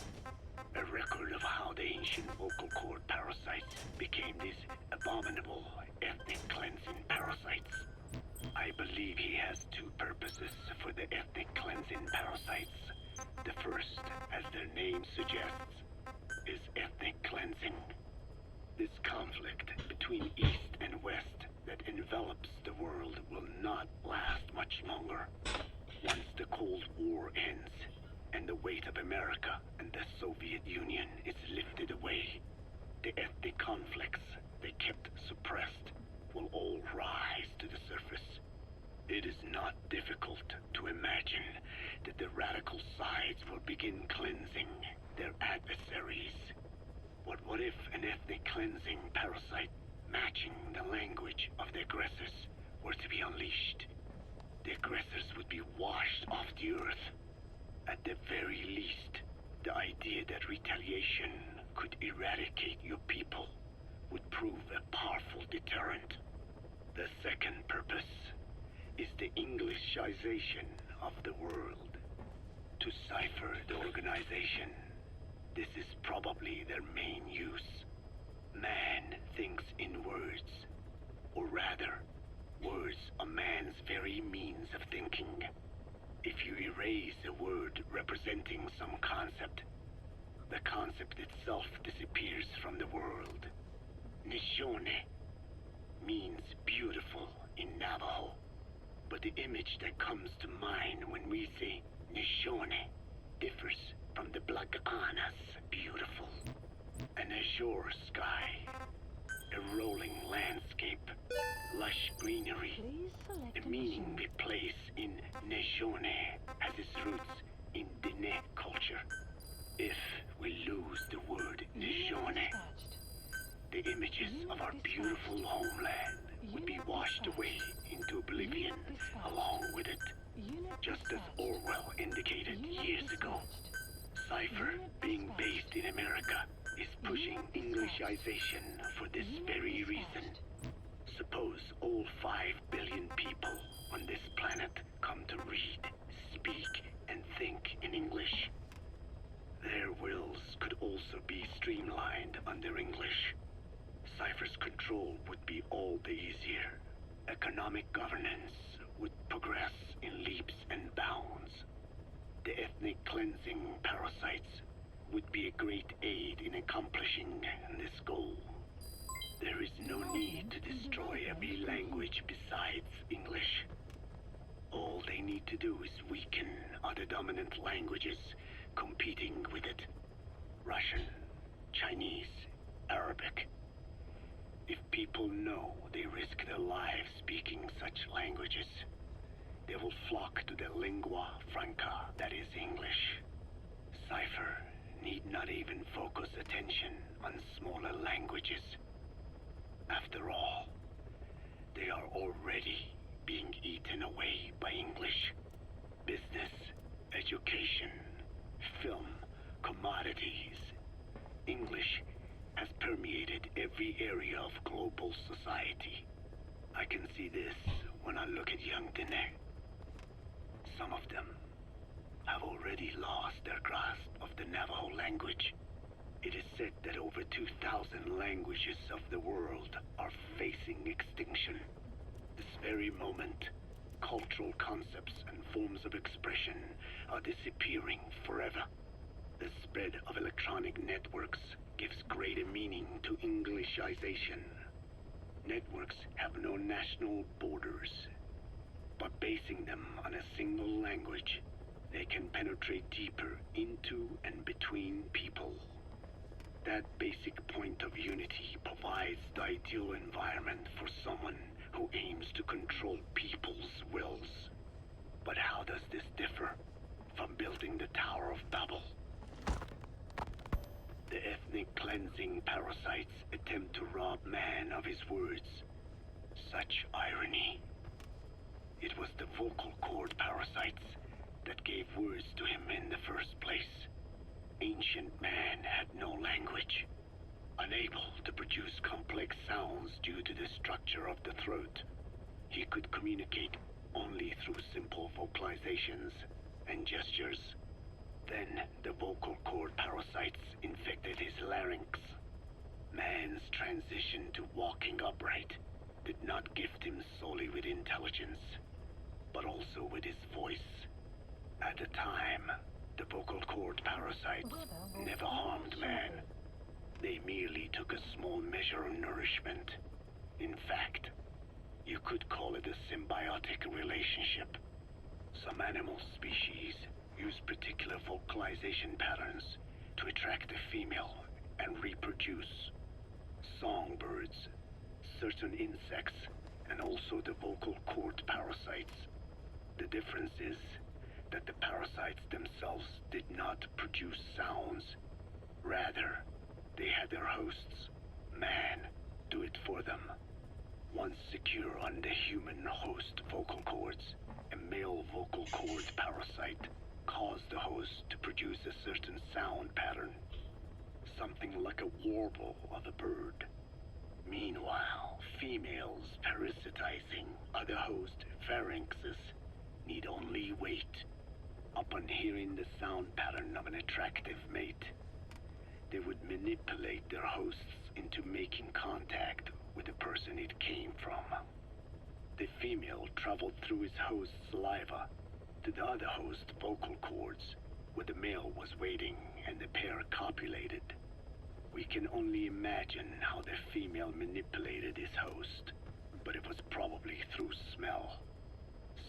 A record of how the ancient vocal cord parasites became these abominable ethnic cleansing parasites. I believe he has two purposes for the ethnic cleansing parasites. The first, as their name suggests, is ethnic cleansing. This conflict between East and West that envelops the world will not last much longer. Once the Cold War ends, and the weight of America and the Soviet Union is lifted away, the ethnic conflicts they kept suppressed will all rise to the surface. It is not difficult to imagine that the radical sides will begin cleansing their adversaries. But what if an ethnic cleansing parasite matching the language of the aggressors were to be unleashed? The aggressors would be washed off the earth. At the very least, the idea that retaliation could eradicate your people would prove a powerful deterrent. The second purpose is the Englishization of the world. To cipher the organization, this is probably their main use. Man thinks in words, or rather, words are man's very means of thinking. If you erase a word representing some concept, the concept itself disappears from the world. Nishone means beautiful in Navajo, but the image that comes to mind when we say Nishone differs from the Blagana's beautiful. An azure sky, a rolling landscape, lush greenery. Please select The a meaning machine. we place in Neshone has its roots in Dene culture. If we lose the word Neshone, Dispatched. the images of our beautiful homeland would be washed away into oblivion along with it, Unit just as dispatched. Orwell indicated Unit years ago. dispatched. Cipher, being based in America, is pushing Englishization for this very reason. Suppose all 5 billion people on this planet come to read, speak, and think in English. Their wills could also be streamlined under English. Cipher's control would be all the easier. Economic governance would progress in leaps and bounds. The ethnic cleansing parasites would be a great aid in accomplishing this goal. There is no need to destroy every language besides English. All they need to do is weaken other dominant languages competing with it. Russian, Chinese, Arabic. If people know they risk their lives speaking such languages, they will flock to the lingua franca that is English. Cipher need not even focus attention on smaller languages. After all, they are already being eaten away by English. Business, education, film, commodities. English has permeated every area of global society. I can see this when I look at young Dene. Some of them have already lost their grasp of the Navajo language. It is said that over 2,000 languages of the world are facing extinction. This very moment, cultural concepts and forms of expression are disappearing forever. The spread of electronic networks gives greater meaning to Englishization. Networks have no national borders. By basing them on a single language, they can penetrate deeper into and between people. That basic point of unity provides the ideal environment for someone who aims to control people's wills. But how does this differ from building the Tower of Babel? The ethnic cleansing parasites attempt to rob man of his words. Such irony. It was the vocal cord parasites that gave words to him in the first place. Ancient man had no language, unable to produce complex sounds due to the structure of the throat. He could communicate only through simple vocalizations and gestures. Then the vocal cord parasites infected his larynx. Man's transition to walking upright did not gift him solely with intelligence, but also with his voice. At the time, the vocal cord parasites never harmed man. They merely took a small measure of nourishment. In fact, you could call it a symbiotic relationship. Some animal species use particular vocalization patterns to attract a female and reproduce. Songbirds, certain insects, and also the vocal cord parasites. The difference is that the parasites themselves did not produce sounds. Rather, they had their hosts, man, do it for them. Once secure on the human host vocal cords, a male vocal cord parasite caused the host to produce a certain sound pattern, something like a warble of a bird. Meanwhile, females parasitizing other host pharynxes need only wait. Upon hearing the sound pattern of an attractive mate, they would manipulate their hosts into making contact with the person it came from. The female traveled through his host's saliva to the other host's vocal cords, where the male was waiting and the pair copulated. We can only imagine how the female manipulated his host, but it was probably through smell.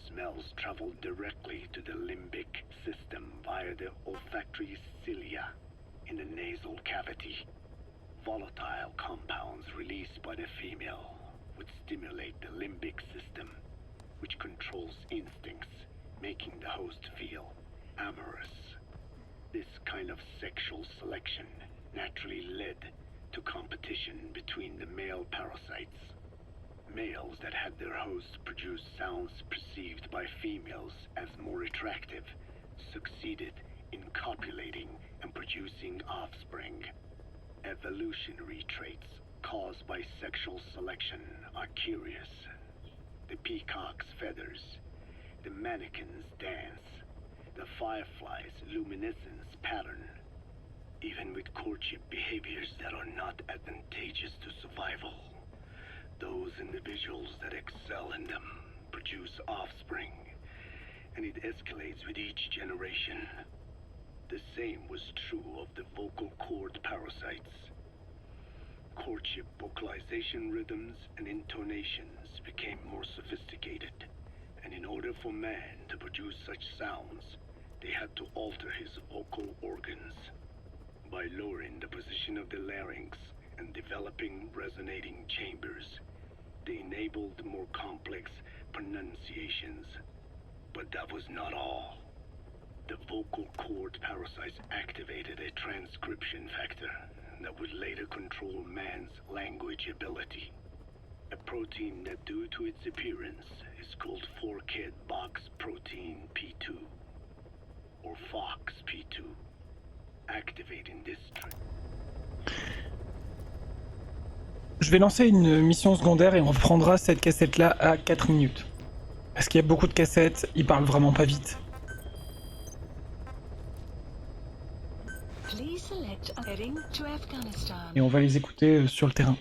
Smells traveled directly to the limbic system via the olfactory cilia in the nasal cavity. Volatile compounds released by the female would stimulate the limbic system, which controls instincts, making the host feel amorous. This kind of sexual selection naturally led to competition between the male parasites. Males that had their hosts produce sounds perceived by females as more attractive succeeded in copulating and producing offspring. Evolutionary traits caused by sexual selection are curious. The peacock's feathers, the mannequin's dance, the firefly's luminescence pattern. Even with courtship behaviors that are not advantageous to survival, those individuals that excel in them produce offspring, and it escalates with each generation. The same was true of the vocal cord parasites. Courtship vocalization rhythms and intonations became more sophisticated, and in order for man to produce such sounds, they had to alter his vocal organs. By lowering the position of the larynx and developing resonating chambers, they enabled more complex pronunciations. But that was not all. The vocal cord parasites activated a transcription factor that would later control man's language ability. A protein that, due to its appearance, is called forkhead box protein P2, or FOXP2. Activating this Je vais lancer une mission secondaire et on reprendra cette cassette-là à 4 minutes. Parce qu'il y a beaucoup de cassettes, ils parlent vraiment pas vite. Et on va les écouter sur le terrain.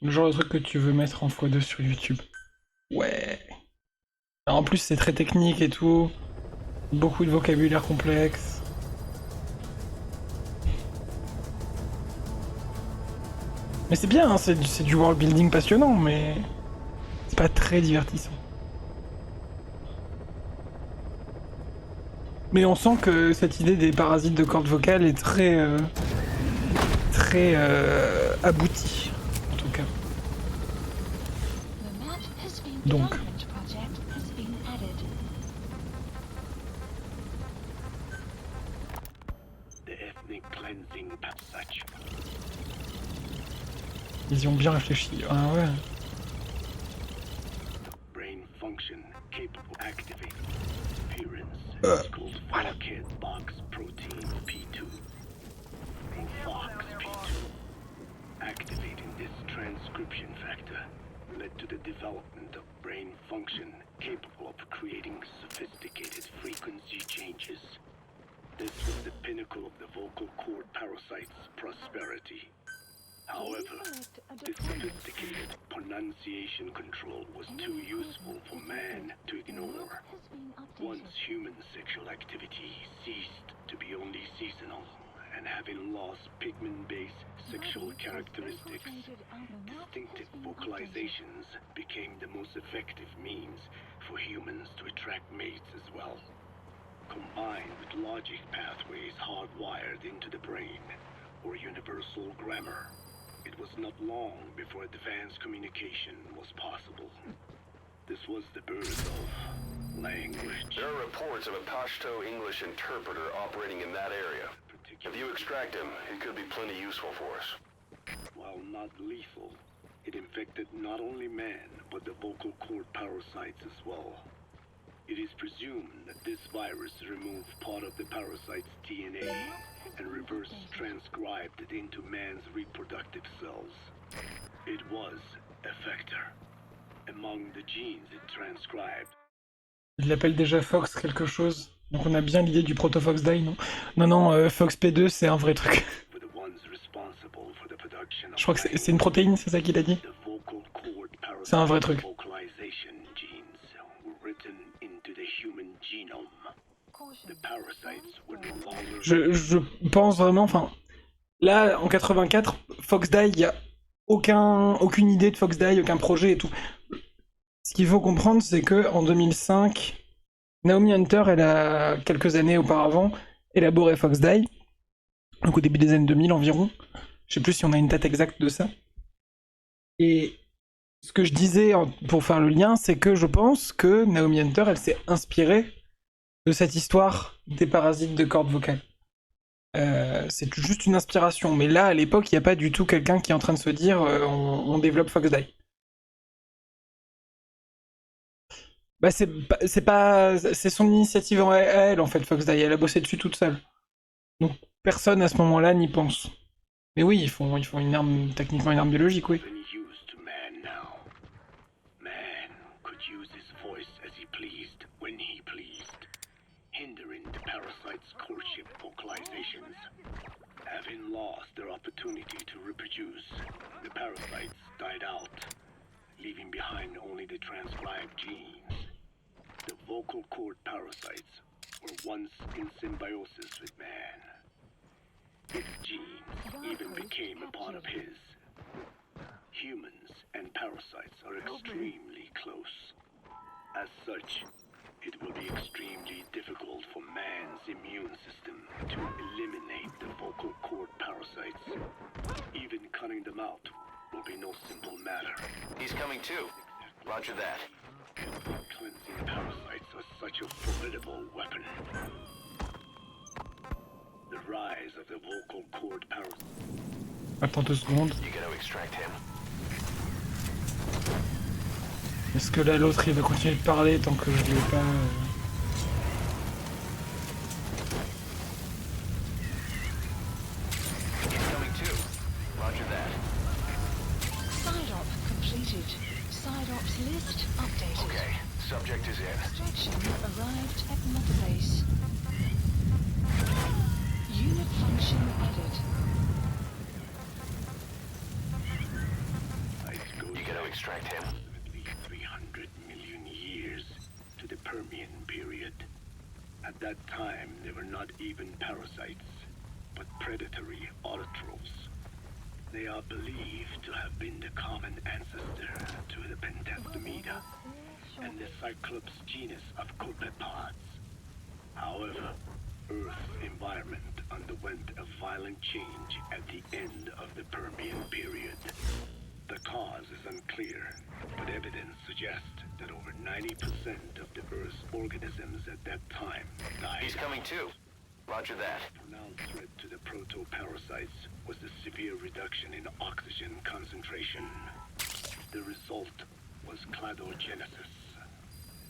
Le genre de truc que tu veux mettre en x2 sur YouTube. Ouais. En plus c'est très technique et tout. Beaucoup de vocabulaire complexe. Mais c'est bien, hein, c'est du world building passionnant, mais c'est pas très divertissant. Mais on sent que cette idée des parasites de cordes vocales est très aboutie. Donc. The ethnic cleansing such. Ils y ont bien réfléchi. Ah ouais. Brain function capable activate. Appearance is called Four-Kid Box Protein P2. Or Fox P2. Activating this transcription factor led to the development of brain function capable of creating sophisticated frequency changes. This was the pinnacle of the vocal cord parasite's prosperity. However, this sophisticated pronunciation control was too useful for man to ignore. Once human sexual activity ceased to be only seasonal, and having lost pigment-based sexual characteristics, distinctive vocalizations became the most effective means for humans to attract mates as well. Combined with logic pathways hardwired into the brain, or universal grammar, it was not long before advanced communication was possible. This was the birth of language. There are reports of a Pashto English interpreter operating in that area. If you extract him, it could be plenty useful for us. While not lethal, it infected not only man, but the vocal cord parasites as well. It is presumed that this virus removed part of the parasite's DNA and reverse transcribed it into man's reproductive cells. It was a vector. Among the genes it transcribed. Il l'appelle déjà Fox quelque chose. Donc on a bien l'idée du proto-Fox Die, non? Non, Fox P2 c'est un vrai truc. Je crois que c'est une protéine, c'est ça qu'il a dit? C'est un vrai truc. Je pense vraiment, enfin... Là, en 84, Fox Die, il n'y a aucune idée de Fox Die, aucun projet et tout. Ce qu'il faut comprendre, c'est que en 2005, Naomi Hunter, elle a, quelques années auparavant, élaboré Fox Die, donc au début des années 2000 environ. Je sais plus si on a une date exacte de ça. Et ce que je disais pour faire le lien, c'est que je pense que Naomi Hunter, elle s'est inspirée de cette histoire des parasites de cordes vocales. C'est juste une inspiration, mais là, à l'époque, il n'y a pas du tout quelqu'un qui est en train de se dire on développe Fox Die. Bah c'est son initiative à elle en fait, Fox Die. Elle a bossé dessus toute seule. Donc personne à ce moment-là n'y pense. Mais oui, ils font une arme, techniquement une arme biologique, oui. Having lost their opportunity to reproduce, the parasites died out, leaving behind only the transcribed genes. The vocal cord parasites were once in symbiosis with man. Its genes even became a part of his. Humans and parasites are extremely close. As such, it will be extremely difficult for man's immune system to eliminate the vocal cord parasites. Even cutting them out will be no simple matter. He's coming too. Roger that. Cleansing parasites are such a formidable weapon. The rise of the vocal cord parasites. Attends 2 secondes. You gotta extract him. Est-ce que là l'autre il va continuer de parler tant que je ne l'ai pas... Subject is in. Extraction arrived at mother base. Unit function added. You gotta extract him. 300 million years to the Permian period. At that time, they were not even parasites, but predatory autotrophs. They are believed to have been the common ancestor to the Pentastomida and the Cyclops genus of copepods. However, Earth's environment underwent a violent change at the end of the Permian period. The cause is unclear, but evidence suggests that over 90% of the Earth's organisms at that time died. He's coming too. Roger that. Pronounced threat to the proto-parasites was the severe reduction in oxygen concentration. The result was cladogenesis,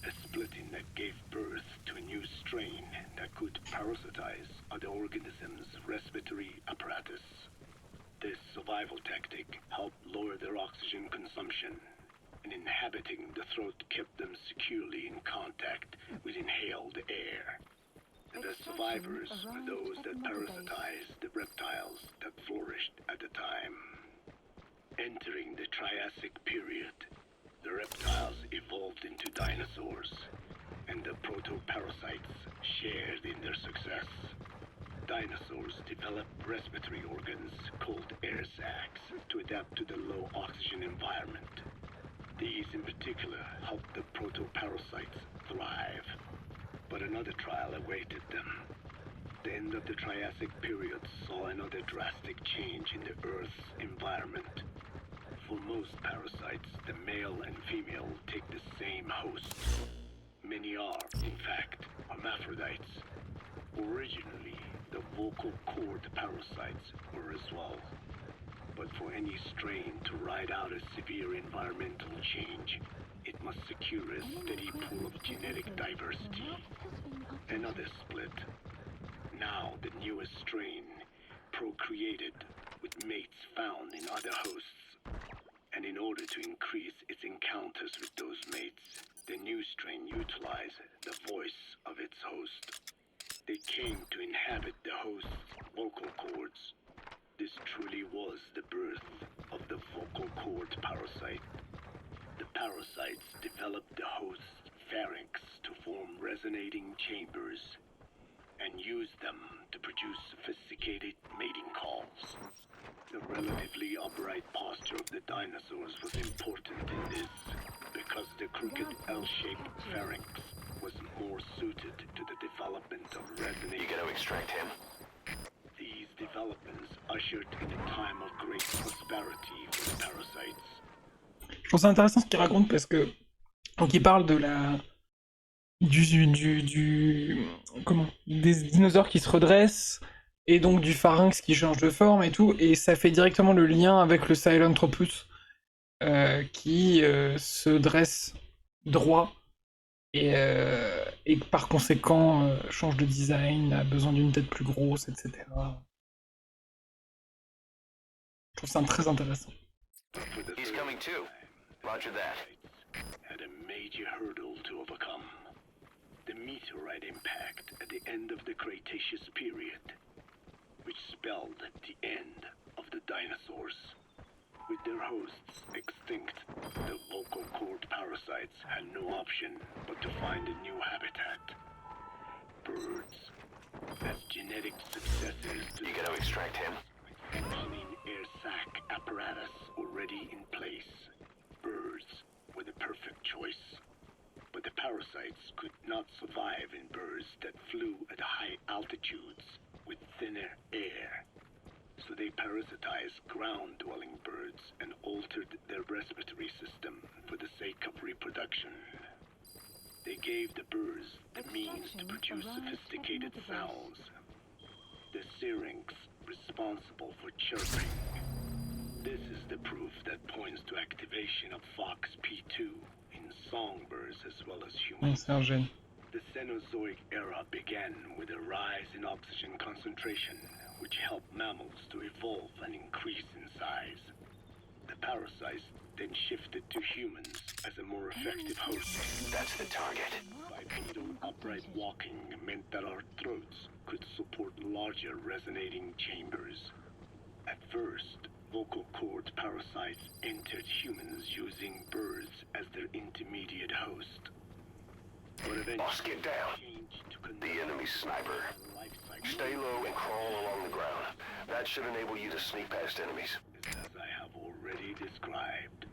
a splitting that gave birth to a new strain that could parasitize other organisms' respiratory apparatus. This survival tactic helped lower their oxygen consumption, and inhabiting the throat kept them securely in contact with inhaled air. And the survivors were those that parasitized the reptiles that flourished at the time. Entering the Triassic period, the reptiles evolved into dinosaurs, and the proto-parasites shared in their success. Dinosaurs developed respiratory organs called air sacs to adapt to the low oxygen environment. These in particular helped the proto-parasites thrive. But another trial awaited them. The end of the Triassic period saw another drastic change in the Earth's environment. For most parasites, the male and female take the same host. Many are, in fact, hermaphrodites. Originally, the vocal cord parasites were as well. But for any strain to ride out a severe environmental change, it must secure a steady pool of genetic diversity. Another split. Now the newest strain procreated with mates found in other hosts. And in order to increase its encounters with those mates, the new strain utilized the voice of its host. They came to inhabit the host's vocal cords. This truly was the birth of the vocal cord parasite. The parasites developed the host's pharynx to form resonating chambers and used them to produce sophisticated mating calls. The relatively upright posture of the dinosaurs was important in this, because the crooked L-shaped pharynx was more suited to the development of resonating. You gonna extract him? These developments ushered in a time of great prosperity for the parasites. Je trouve ça intéressant ce qu'il raconte parce que donc il parle de la comment des dinosaures qui se redressent et donc du pharynx qui change de forme et tout, et ça fait directement le lien avec le Sahelanthropus qui se dresse droit et par conséquent change de design, a besoin d'une tête plus grosse, etc. Je trouve ça très intéressant. He's coming too. Roger that. Had a major hurdle to overcome. The meteorite impact at the end of the Cretaceous period, which spelled the end of the dinosaurs. With their hosts extinct, the vocal cord parasites had no option but to find a new habitat. Birds, as genetic successors to You gonna extract him? functioning air sac apparatus already in place. Birds were the perfect choice. But the parasites could not survive in birds that flew at high altitudes with thinner air. So they parasitized ground-dwelling birds and altered their respiratory system for the sake of reproduction. They gave the birds the means to produce sophisticated sounds. The syrinx responsible for chirping. This is the proof that points to activation of FOXP2 in songbirds as well as humans. C'est un gène. The Cenozoic era began with a rise in oxygen concentration, which helped mammals to evolve and increase in size. The parasites then shifted to humans as a more effective host. That's the target. Bipedal upright walking meant that our throats could support larger resonating chambers. At first, vocal cord parasites entered humans using birds as their intermediate host. But eventually, Boss, get down. changed to The enemy sniper. life cycle. Stay low and crawl along the ground. That should enable you to sneak past enemies. As I have already described,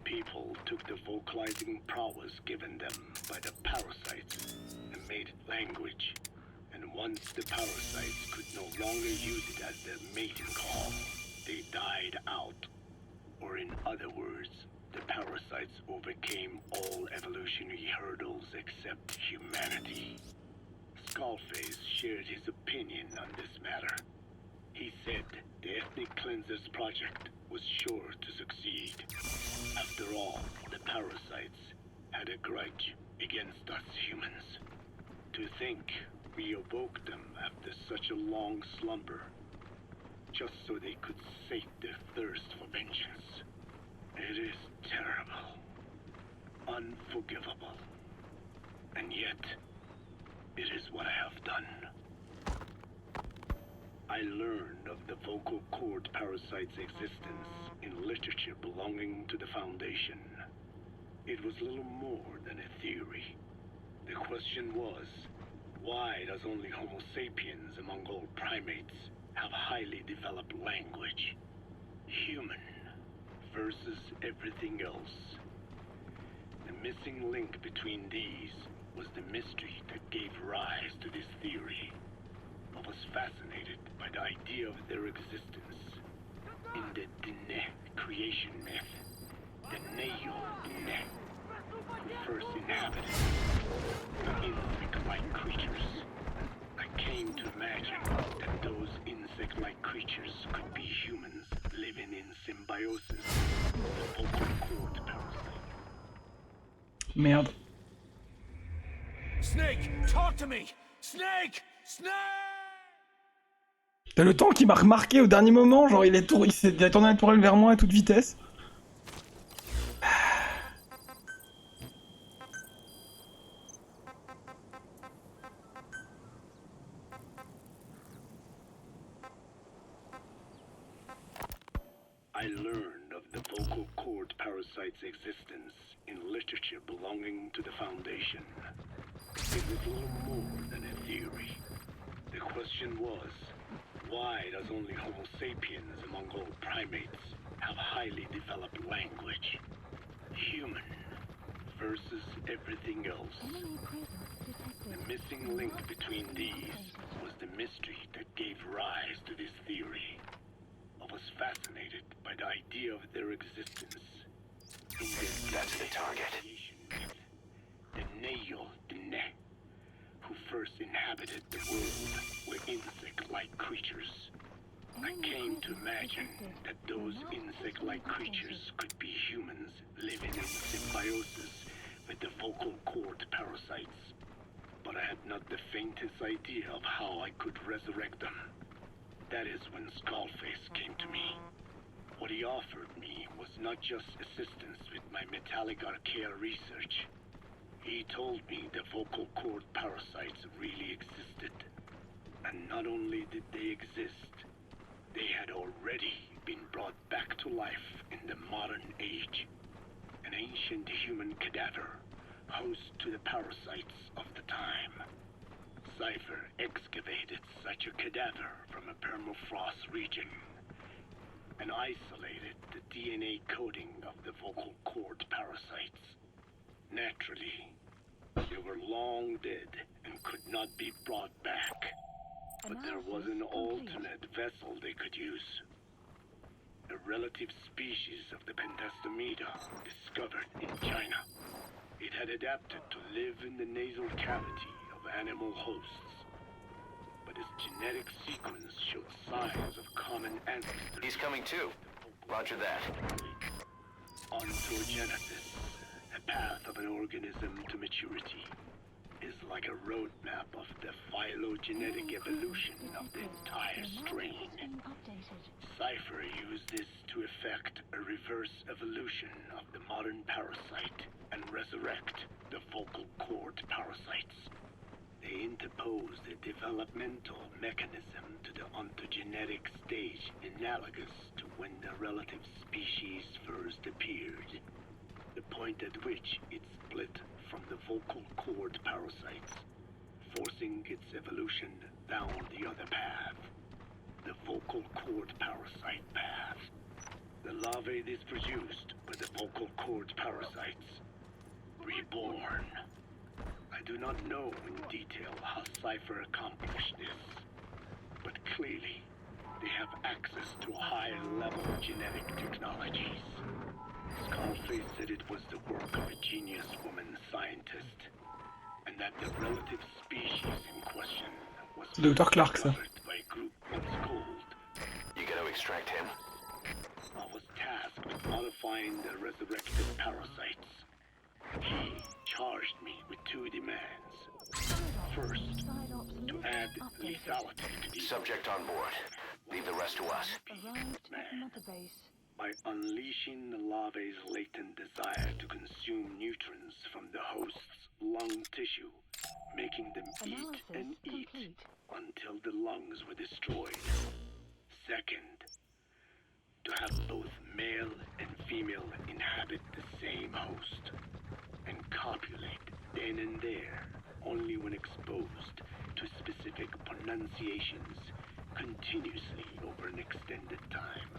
people took the vocalizing prowess given them by the parasites and made it language. And once the parasites could no longer use it as their mating call, they died out. Or in other words, the parasites overcame all evolutionary hurdles except humanity. Skullface shared his opinion on this matter. He said the Ethnic Cleansers Project was sure to succeed. After all, the parasites had a grudge against us humans. To think we awoke them after such a long slumber, just so they could sate their thirst for vengeance. It is terrible, unforgivable, and yet, it is what I have done. I learned of the vocal cord parasite's existence in literature belonging to the Foundation. It was little more than a theory. The question was, why does only Homo sapiens among all primates have highly developed language? Human versus everything else. The missing link between these was the mystery that gave rise to this theory. I was fascinated by the idea of their existence. In the Dine creation myth, the Neo Dine, who first inhabited the insect-like creatures. I came to imagine that those insect-like creatures could be humans living in symbiosis with the vocal cord parasite. Merde. Snake, talk to me! Snake! Snake! T'as le temps qui m'a remarqué au dernier moment, genre il s'est tourné la tourelle vers moi à toute vitesse. I learned of the vocal cord parasite's existence in literature belonging to the Foundation. It was little more than a theory. The question was, why does only Homo sapiens among all primates have highly developed language? Human versus everything else. The missing link between these was the mystery that gave rise to this theory. I was fascinated by the idea of their existence. In the That's the target. creation myth, the Neo Dine, who first inhabited the world, were insect-like creatures. I came to imagine that those insect-like creatures could be humans living in symbiosis with the vocal cord parasites. But I had not the faintest idea of how I could resurrect them. That is when Skullface came to me. What he offered me was not just assistance with my metallic archaea research. He told me the vocal cord parasites really existed. And not only did they exist, they had already been brought back to life in the modern age. An ancient human cadaver, host to the parasites of the time. Cypher excavated such a cadaver from a permafrost region and isolated the DNA coding of the vocal cord parasites. Naturally, they were long dead and could not be brought back. But there was an alternate vessel they could use. A relative species of the Pentastomida discovered in China. It had adapted to live in the nasal cavity of animal hosts. But its genetic sequence showed signs of common ancestors. He's coming too. Roger that. Ontogenesis, a path of an organism to maturity, is like a roadmap of the phylogenetic evolution of the entire strain. Cypher used this to effect a reverse evolution of the modern parasite and resurrect the vocal cord parasites. They interposed a developmental mechanism to the ontogenetic stage analogous to when the relative species first appeared. The point at which it split from the vocal cord parasites, forcing its evolution down the other path, the vocal cord parasite path. The larvae this produced were the vocal cord parasites, reborn. I do not know in detail how Cypher accomplished this, but clearly they have access to high-level genetic technologies. Skullface said it was the work of a genius woman scientist. and that the relative species in question was C'est Dr. Clark, ça. discovered by a group once called. You gonna extract him? I was tasked with modifying the resurrected parasites. He charged me with two demands. First, to add lethality to these Subject on board. Leave the rest to us. Arrived at Mother Base. by unleashing the larvae's latent desire to consume nutrients from the host's lung tissue, making them eat and Analysis eat complete. until the lungs were destroyed. Second, to have both male and female inhabit the same host and copulate then and there only when exposed to specific pronunciations continuously over an extended time.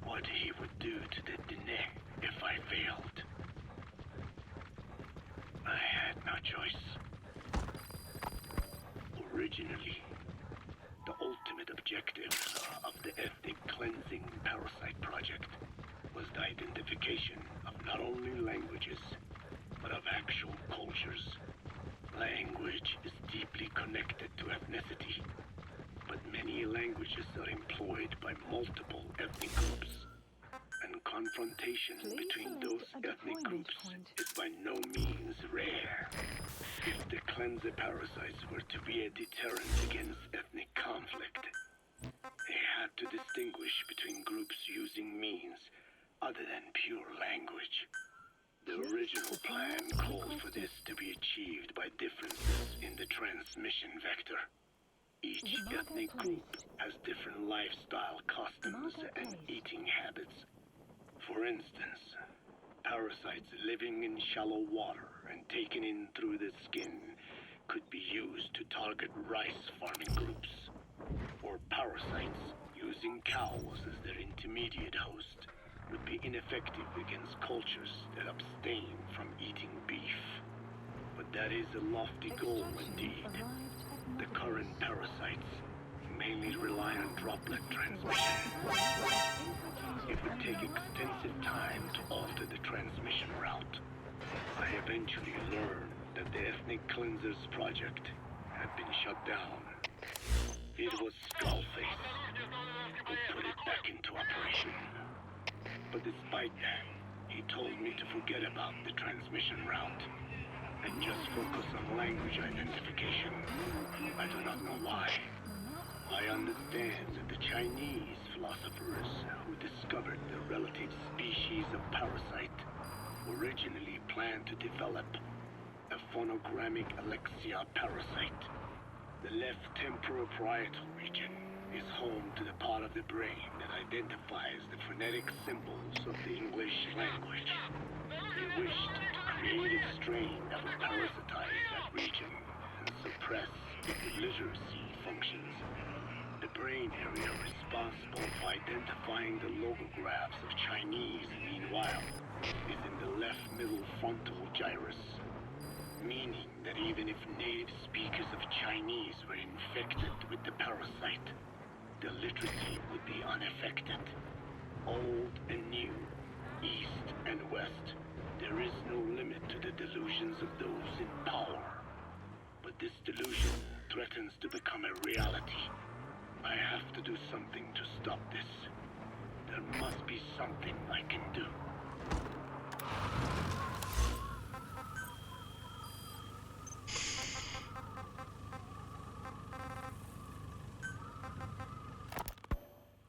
What he would do to the Diné if I failed. I had no choice. Originally, the ultimate objective of the ethnic cleansing parasite project was the identification of not only languages, but of actual cultures. Language is deeply connected to ethnicity, but many languages are employed by multiple ethnic groups, and confrontation between those ethnic groups is by no means rare. If the cleanser parasites were to be a deterrent against ethnic conflict, they had to distinguish between groups using means other than pure language. The original plan called for this to be achieved by differences in the transmission vector. Each ethnic group has different lifestyle customs and eating habits. For instance, parasites living in shallow water and taken in through the skin could be used to target rice farming groups, or parasites using cows as their intermediate host would be ineffective against cultures that abstain from eating beef. But that is a lofty goal indeed. The current parasites mainly rely on droplet transmission. It would take extensive time to alter the transmission route. I eventually learned that the Ethnic Cleansers project had been shut down. It was Skullface who put it back into operation. But despite that, he told me to forget about the transmission route and just focus on language identification. I do not know why. I understand that the Chinese philosophers who discovered the relative species of parasite originally planned to develop a phonogrammic Alexia parasite. The left temporal parietal region is home to the part of the brain that identifies the phonetic symbols of the English language. They wished to create a strain that would parasitize that region and suppress its literacy functions. The brain area responsible for identifying the logographs of Chinese, meanwhile, is in the left middle frontal gyrus, meaning that even if native speakers of Chinese were infected with the parasite, the literacy would be unaffected. Old and new, east and west, there is no limit to the delusions of those in power. But this delusion threatens to become a reality. I have to do something to stop this. There must be something I can do.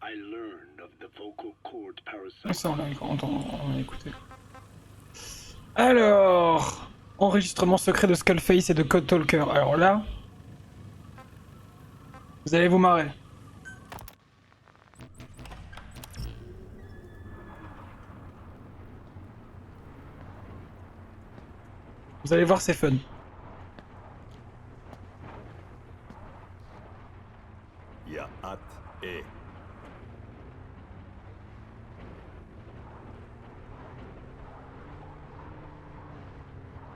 I learned of the vocal cord parasite. Ça, on a écouté. Alors, enregistrement secret de Skullface et de Code Talker. Alors là, vous allez vous marrer. Vous allez voir, c'est fun. Ya at e.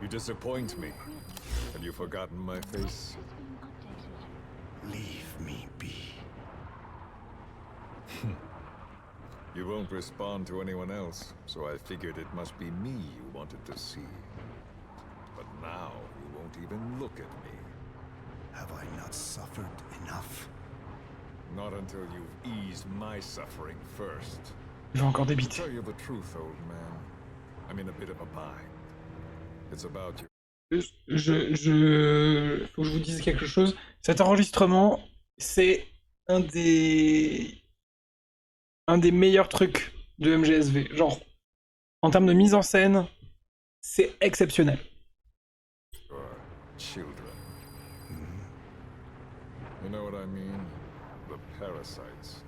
You disappoint me. Have you forgotten my face? Leave me be. You won't respond to anyone else, so I figured it must be me you wanted to see. But now you won't won't even look at me. Have I not suffered enough? Not until you've eased my suffering first. Il va encore To débiter. tell you the truth, old man, I'm in a bit of a bind. It's about you. Faut que je vous dise quelque chose. Cet enregistrement, c'est un des meilleurs trucs de MGSV. Genre, en termes de mise en scène, c'est exceptionnel. Your children. You know what I mean? The parasites.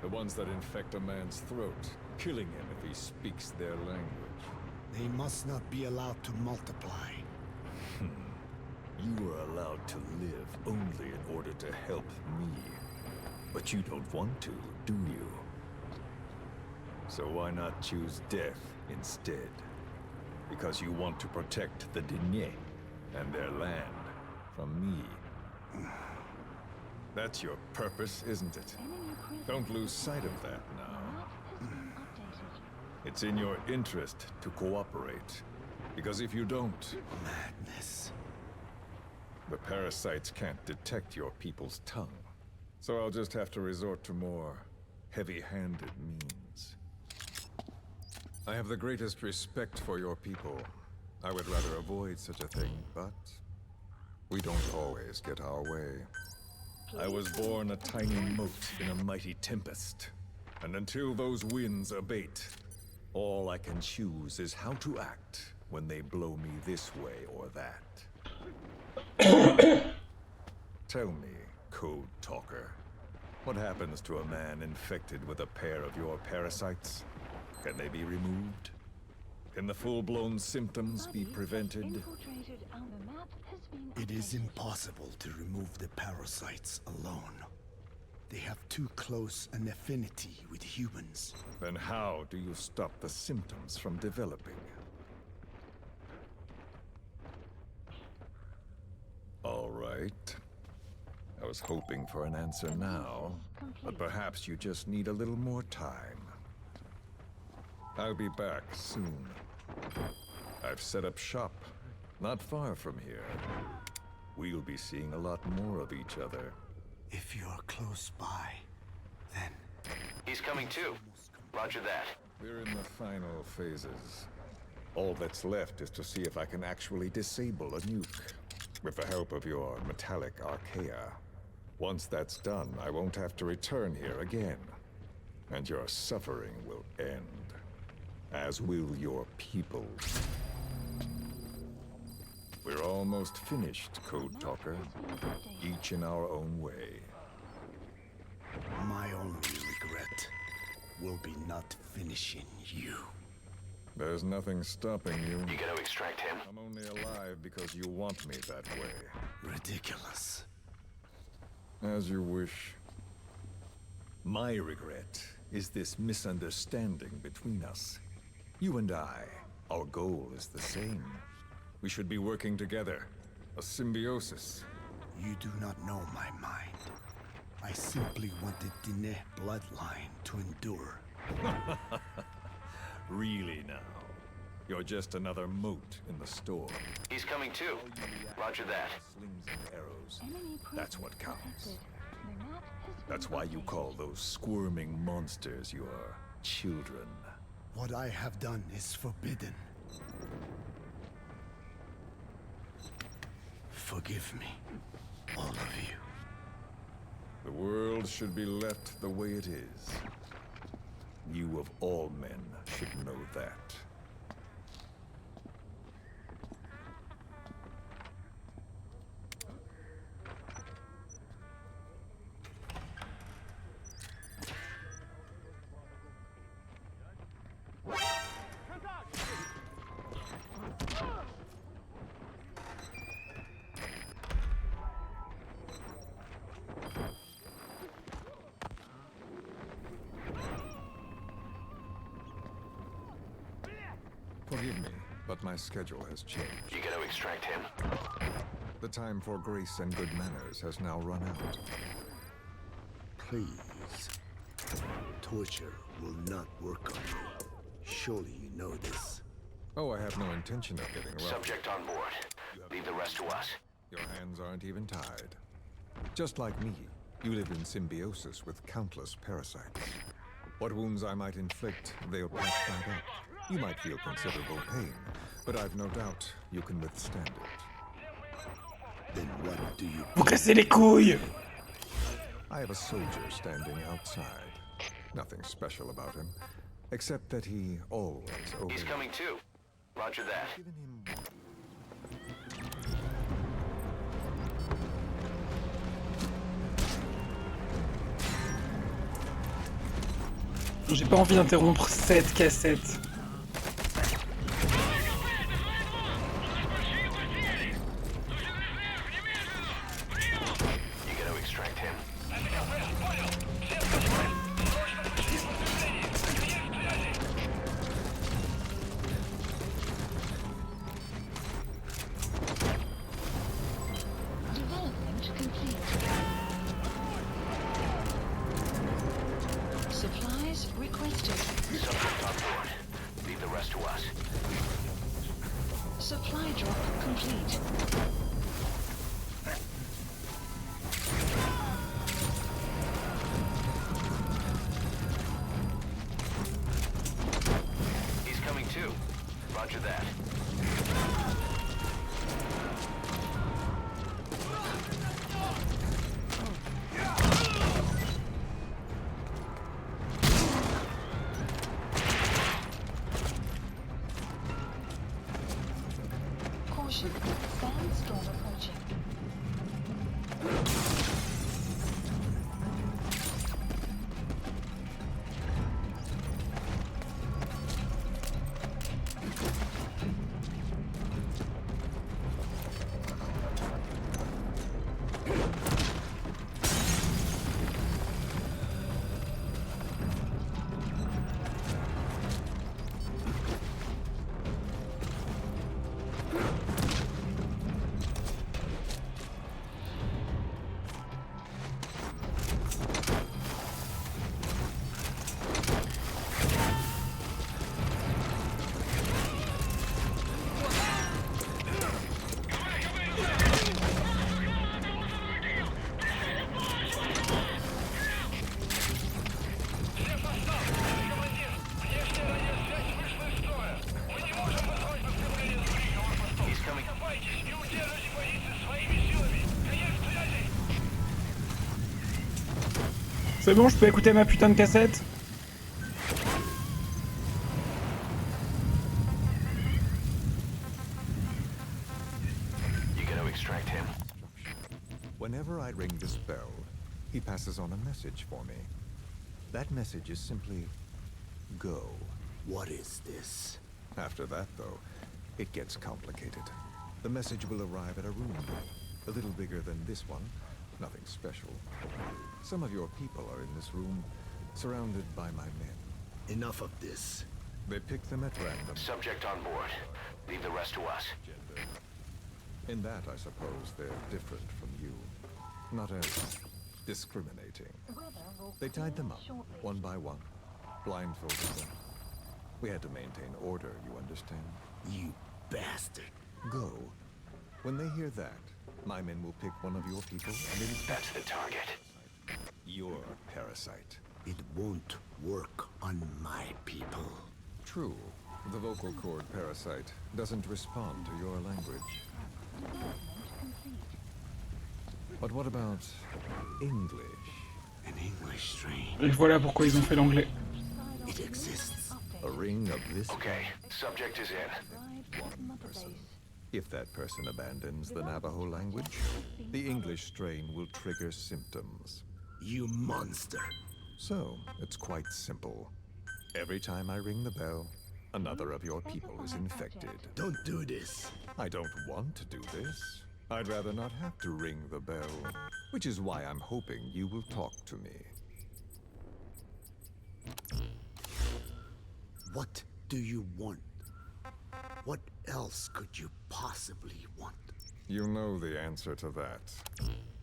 The ones that infect a man's throat, killing him if he speaks their language. They must not be allowed to multiply. You are allowed to live only in order to help me. But you don't want to, do you? So why not choose death instead? Because you want to protect the Diné and their land from me. That's your purpose, isn't it? Don't lose sight of that now. It's in your interest to cooperate. Because if you don't, Madness. the parasites can't detect your people's tongue. So I'll just have to resort to more heavy-handed means. I have the greatest respect for your people. I would rather avoid such a thing, but we don't always get our way. I was born a tiny mote in a mighty tempest, and until those winds abate, all I can choose is how to act when they blow me this way or that. Tell me, Code Talker, what happens to a man infected with a pair of your parasites? Can they be removed? Can the full-blown symptoms be prevented? It is impossible to remove the parasites alone. They have too close an affinity with humans. Then how do you stop the symptoms from developing? All right. I was hoping for an answer now, but perhaps you just need a little more time. I'll be back soon. I've set up shop, not far from here. We'll be seeing a lot more of each other. If you're close by, then... He's coming too. Roger that. We're in the final phases. All that's left is to see if I can actually disable a nuke, with the help of your metallic archaea. Once that's done, I won't have to return here again, and your suffering will end, as will your people. We're almost finished, Code Talker, each in our own way. My only regret will be not finishing you. There's nothing stopping you. You gotta extract him. I'm only alive because you want me that way. Ridiculous. As you wish. My regret is this misunderstanding between us. You and I, our goal is the same. We should be working together. A symbiosis. You do not know my mind. I simply want the Diné bloodline to endure. Really now? You're just another mote in the storm. He's coming too. Roger that. Slings and arrows. That's what counts. That's why you call those squirming monsters your children. What I have done is forbidden. Forgive me, all of you. The world should be left the way it is. You of all men should know that. Forgive me, but my schedule has changed. You gotta extract him. The time for grace and good manners has now run out. Please. Torture will not work on you. Surely you know this. Oh, I have no intention of getting rough. Subject on board. Leave the rest to us. Your hands aren't even tied. Just like me, you live in symbiosis with countless parasites. What wounds I might inflict, they'll patch right up. You might feel considerable pain, but I've no doubt you can withstand it. Then what do you... Vous cassez les couilles! I have a soldier standing outside. Nothing special about him, except that he always obeys. He's coming too. Roger that. Given him... J'ai pas envie d'interrompre cette cassette. You gotta extract him. Development complete. Supplies requested. Subject on board. Leave the rest to us. Supply drop complete. He's coming too. Roger that. Caution, sandstorm approaching. He's coming. C'est bon, je peux écouter ma putain de cassette? You gotta extract him. Whenever I ring this bell, he passes on a message for me. That message is simply, go. What is this? After that, though, it gets complicated. The message will arrive at a room, a little bigger than this one, nothing special. Some of your people are in this room, surrounded by my men. Enough of this. They pick them at random. Subject on board. Leave the rest to us. Gender. In that, I suppose, they're different from you. Not as discriminating. They tied them up, one by one, blindfolded them. We had to maintain order, you understand? You bastard. Go. When they hear that, my men will pick one of your people and infect That's the target. your parasite. It won't work on my people. True. The vocal cord parasite doesn't respond to your language. But what about English? An English strain. Et voilà pourquoi ils ont fait l'anglais. It exists. A ring of this Okay, subject is in. one person. If that person abandons the Navajo language, the English strain will trigger symptoms. You monster. So, it's quite simple. Every time I ring the bell, another of your people is infected. Don't do this. I don't want to do this. I'd rather not have to ring the bell, which is why I'm hoping you will talk to me. What do you want? What else could you possibly want? You know the answer to that.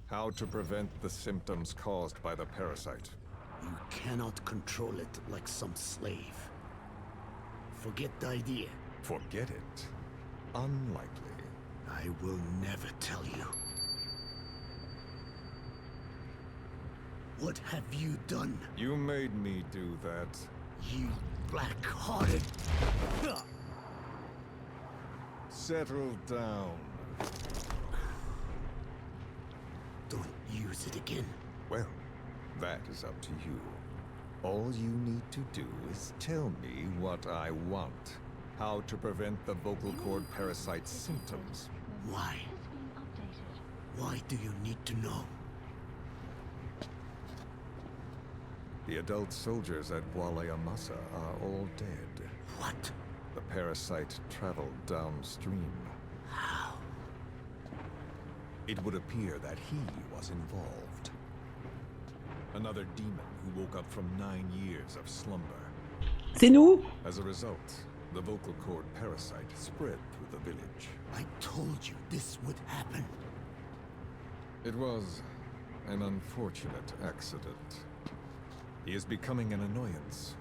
How to prevent the symptoms caused by the parasite. You cannot control it like some slave. Forget the idea. Forget it. Unlikely. I will never tell you. What have you done? You made me do that. You black-hearted... Settle down. Don't use it again. Well, that is up to you. All you need to do is tell me what I want. How to prevent the vocal cord parasite symptoms. Why? Why do you need to know? The adult soldiers at Walayamasa are all dead. What? The parasite traveled downstream. How? It would appear that he was involved. Another demon who woke up from 9 years of slumber. C'est nous. As a result, the vocal cord parasite spread through the village. I told you this would happen. It was an unfortunate accident. He is becoming an annoyance.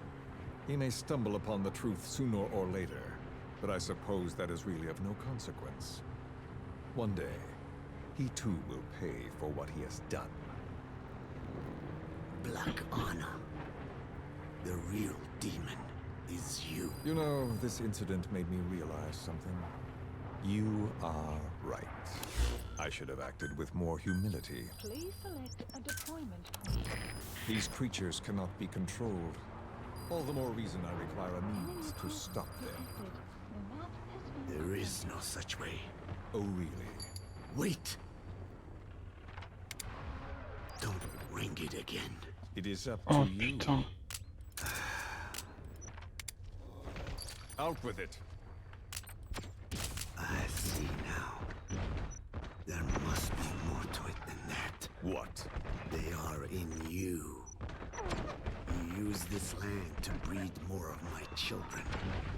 He may stumble upon the truth sooner or later, but I suppose that is really of no consequence. One day, he too will pay for what he has done. Black Anna. The real demon is you. You know, this incident made me realize something. You are right. I should have acted with more humility. Please select a deployment point. These creatures cannot be controlled. All the more reason I require a means to stop them. There is no such way. Oh, really? Wait! Don't ring it again. It is up Oh to you. putain. Out with it. I see now. There must be more to it than that. What? They are in you. You use this land to breed more of my children.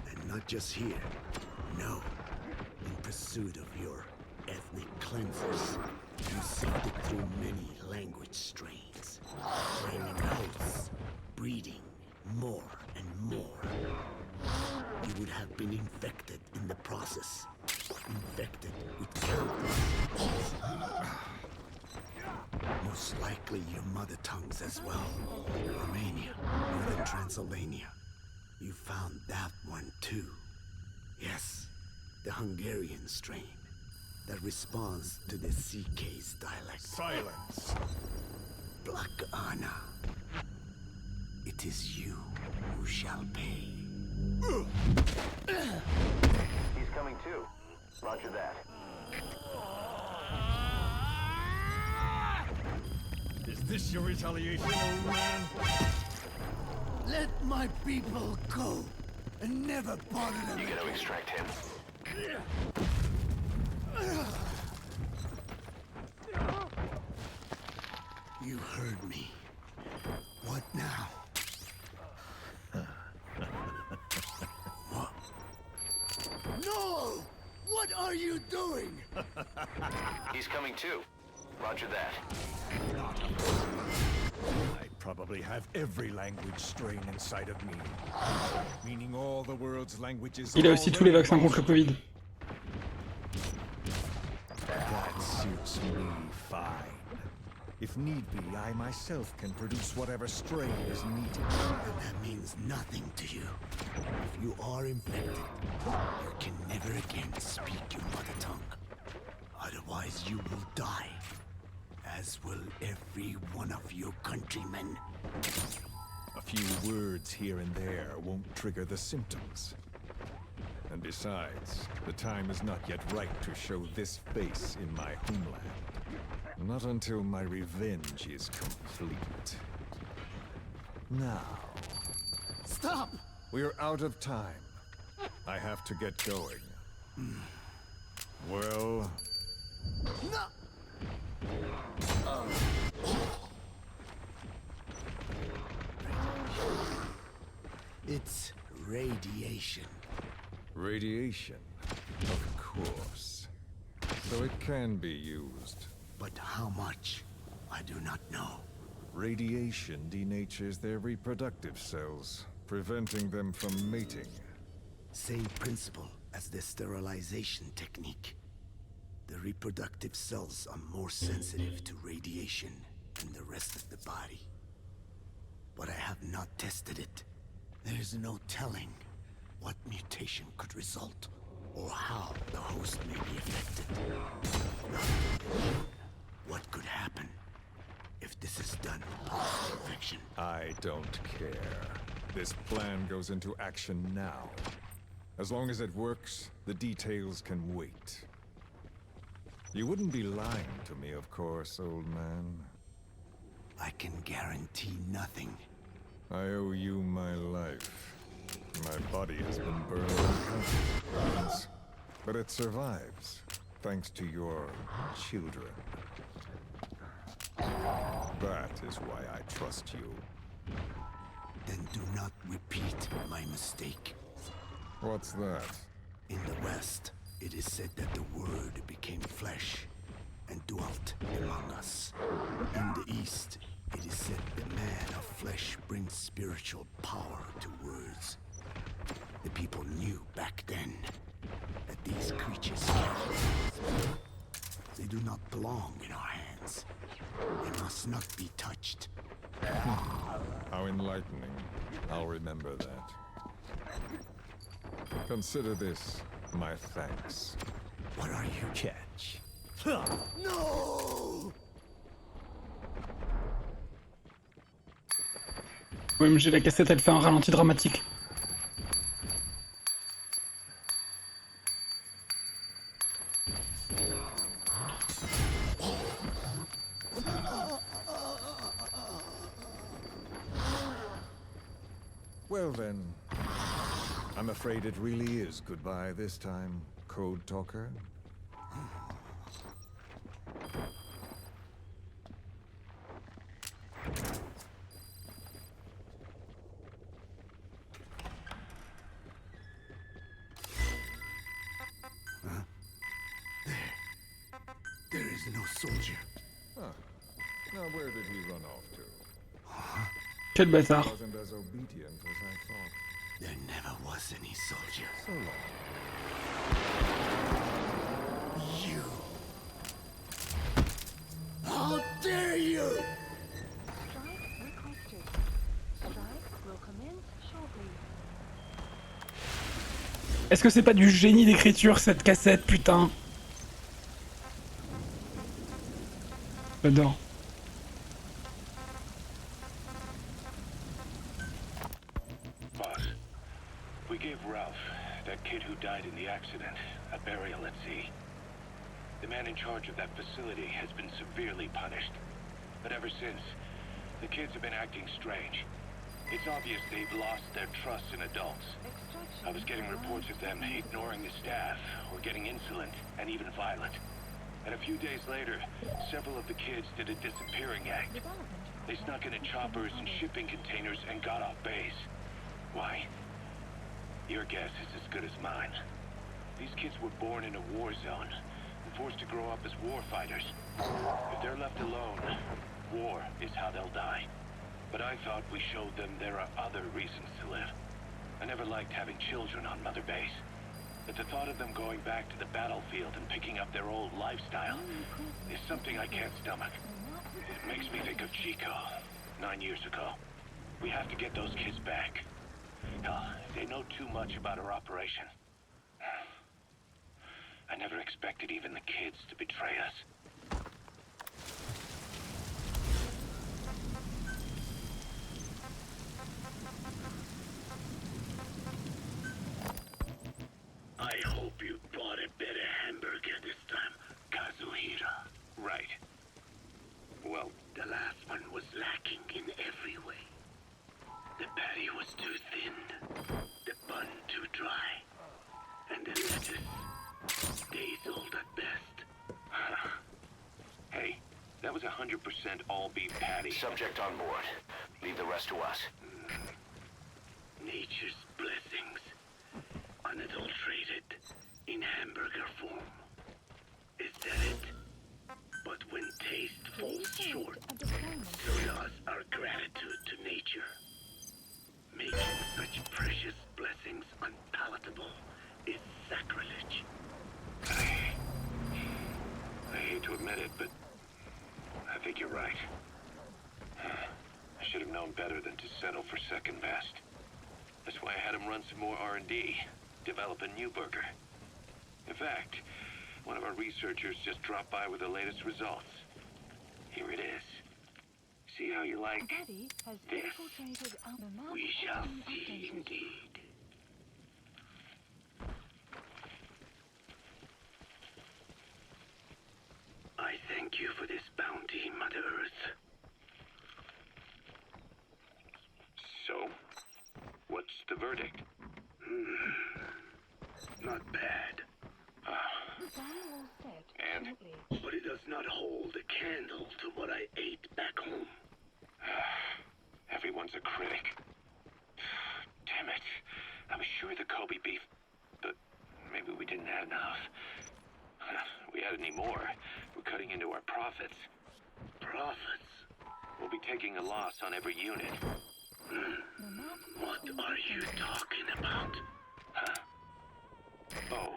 And not just here. No. In pursuit of your ethnic cleansers, you sifted through many language strains. Training oaths, breeding more and more. You would have been infected in the process. Infected with countless. Most likely your mother tongues as well. Romania, Northern Transylvania. You found that one too. Yes, the Hungarian strain that responds to the CK's dialect. Silence! Black Anna. It is you who shall pay. He's coming too. Roger that. Is this your retaliation, old man? Let my people go and never bother them. You gotta extract him. You heard me. What now? What? No! What are you doing? He's coming too. Roger that. I probably have every language strain inside of me. Meaning all the world's languages. Il a aussi tous les vaccins contre le Covid. That suits me fine. If need be, I myself can produce whatever strain is needed. And that means nothing to you. If you are infected, you can never again speak your mother tongue. Otherwise, you will die. As will every one of your countrymen. A few words here and there won't trigger the symptoms. And besides, the time is not yet right to show this face in my homeland. Not until my revenge is complete. Now... Stop! We're out of time. I have to get going. Well... No! It's radiation. Radiation, of course. So it can be used. But how much? I do not know. Radiation denatures their reproductive cells, preventing them from mating. Same principle as the sterilization technique. The reproductive cells are more sensitive to radiation than the rest of the body. But I have not tested it. There is no telling what mutation could result, or how the host may be affected. What could happen if this is done post-infection? I don't care. This plan goes into action now. As long as it works, the details can wait. You wouldn't be lying to me, of course, old man. I can guarantee nothing. I owe you my life. My body has been burned countless times, but it survives, thanks to your children. That is why I trust you. Then do not repeat my mistake. What's that? In the West, it is said that the Word became flesh and dwelt among us. In the East, it is said the man of flesh brings spiritual power to words. The people knew back then that these creatures carry. They do not belong in our hands. They must not be touched. How enlightening. I'll remember that. Consider this my thanks. What are you? Catch. No! OMG, la cassette, elle fait un ralenti dramatique. Well then, I'm afraid it really is goodbye this time, Code Talker. There is no soldier. Huh. Now where did he run off to? Quel bâtard. Wasn't as obedient as I thought. There never was any soldier. So long. You! How dare you! Strike requested. Strike will commence shortly. Est-ce que c'est pas du génie d'écriture cette cassette, putain? J'adore. Boss, we gave Ralph, that kid who died in the accident, a burial at sea. The man in charge of that facility has been severely punished. But ever since, the kids have been acting strange. It's obvious they've lost their trust in adults. I was getting reports of them ignoring the staff, or getting insolent, and even violent. And a few days later, several of the kids did a disappearing act. They snuck into choppers and shipping containers and got off base. Why? Your guess is as good as mine. These kids were born in a war zone and forced to grow up as war fighters. If they're left alone, war is how they'll die. But I thought we showed them there are other reasons to live. I never liked having children on Mother Base. But the thought of them going back to the battlefield and picking up their old lifestyle is something I can't stomach. It makes me think of Chico, 9 years ago. We have to get those kids back. Hell, they know too much about our operation. I never expected even the kids to betray us. I hope you bought a better hamburger this time, Kazuhira. Right. Well, The last one was lacking in every way. The patty was too thin, the bun too dry, and the lettuce days old at best. hey, that was 100% all beef patty. Subject on board. Leave the rest to us. Nature's blessings, unadulterated, in hamburger form. Is that it? But when taste falls short, so does our gratitude to nature. Making such precious blessings unpalatable is sacrilege. known better than to settle for second best. That's why I had him run some more R&D, develop a new burger. In fact, one of our researchers just dropped by with the latest results. Here it is. See how you like Daddy has this? infiltrated the map. We shall has been see updated. indeed. I thank you for this bounty, Mother Earth. So, what's the verdict? Not bad, Sun will set And? shortly. but it does not hold a candle to what I ate back home. Everyone's a critic. Damn it. I'm sure the Kobe beef, but maybe we didn't have enough. If we had any more, we're cutting into our profits. Profits? We'll be taking a loss on every unit. The map What are you talking about? Oh,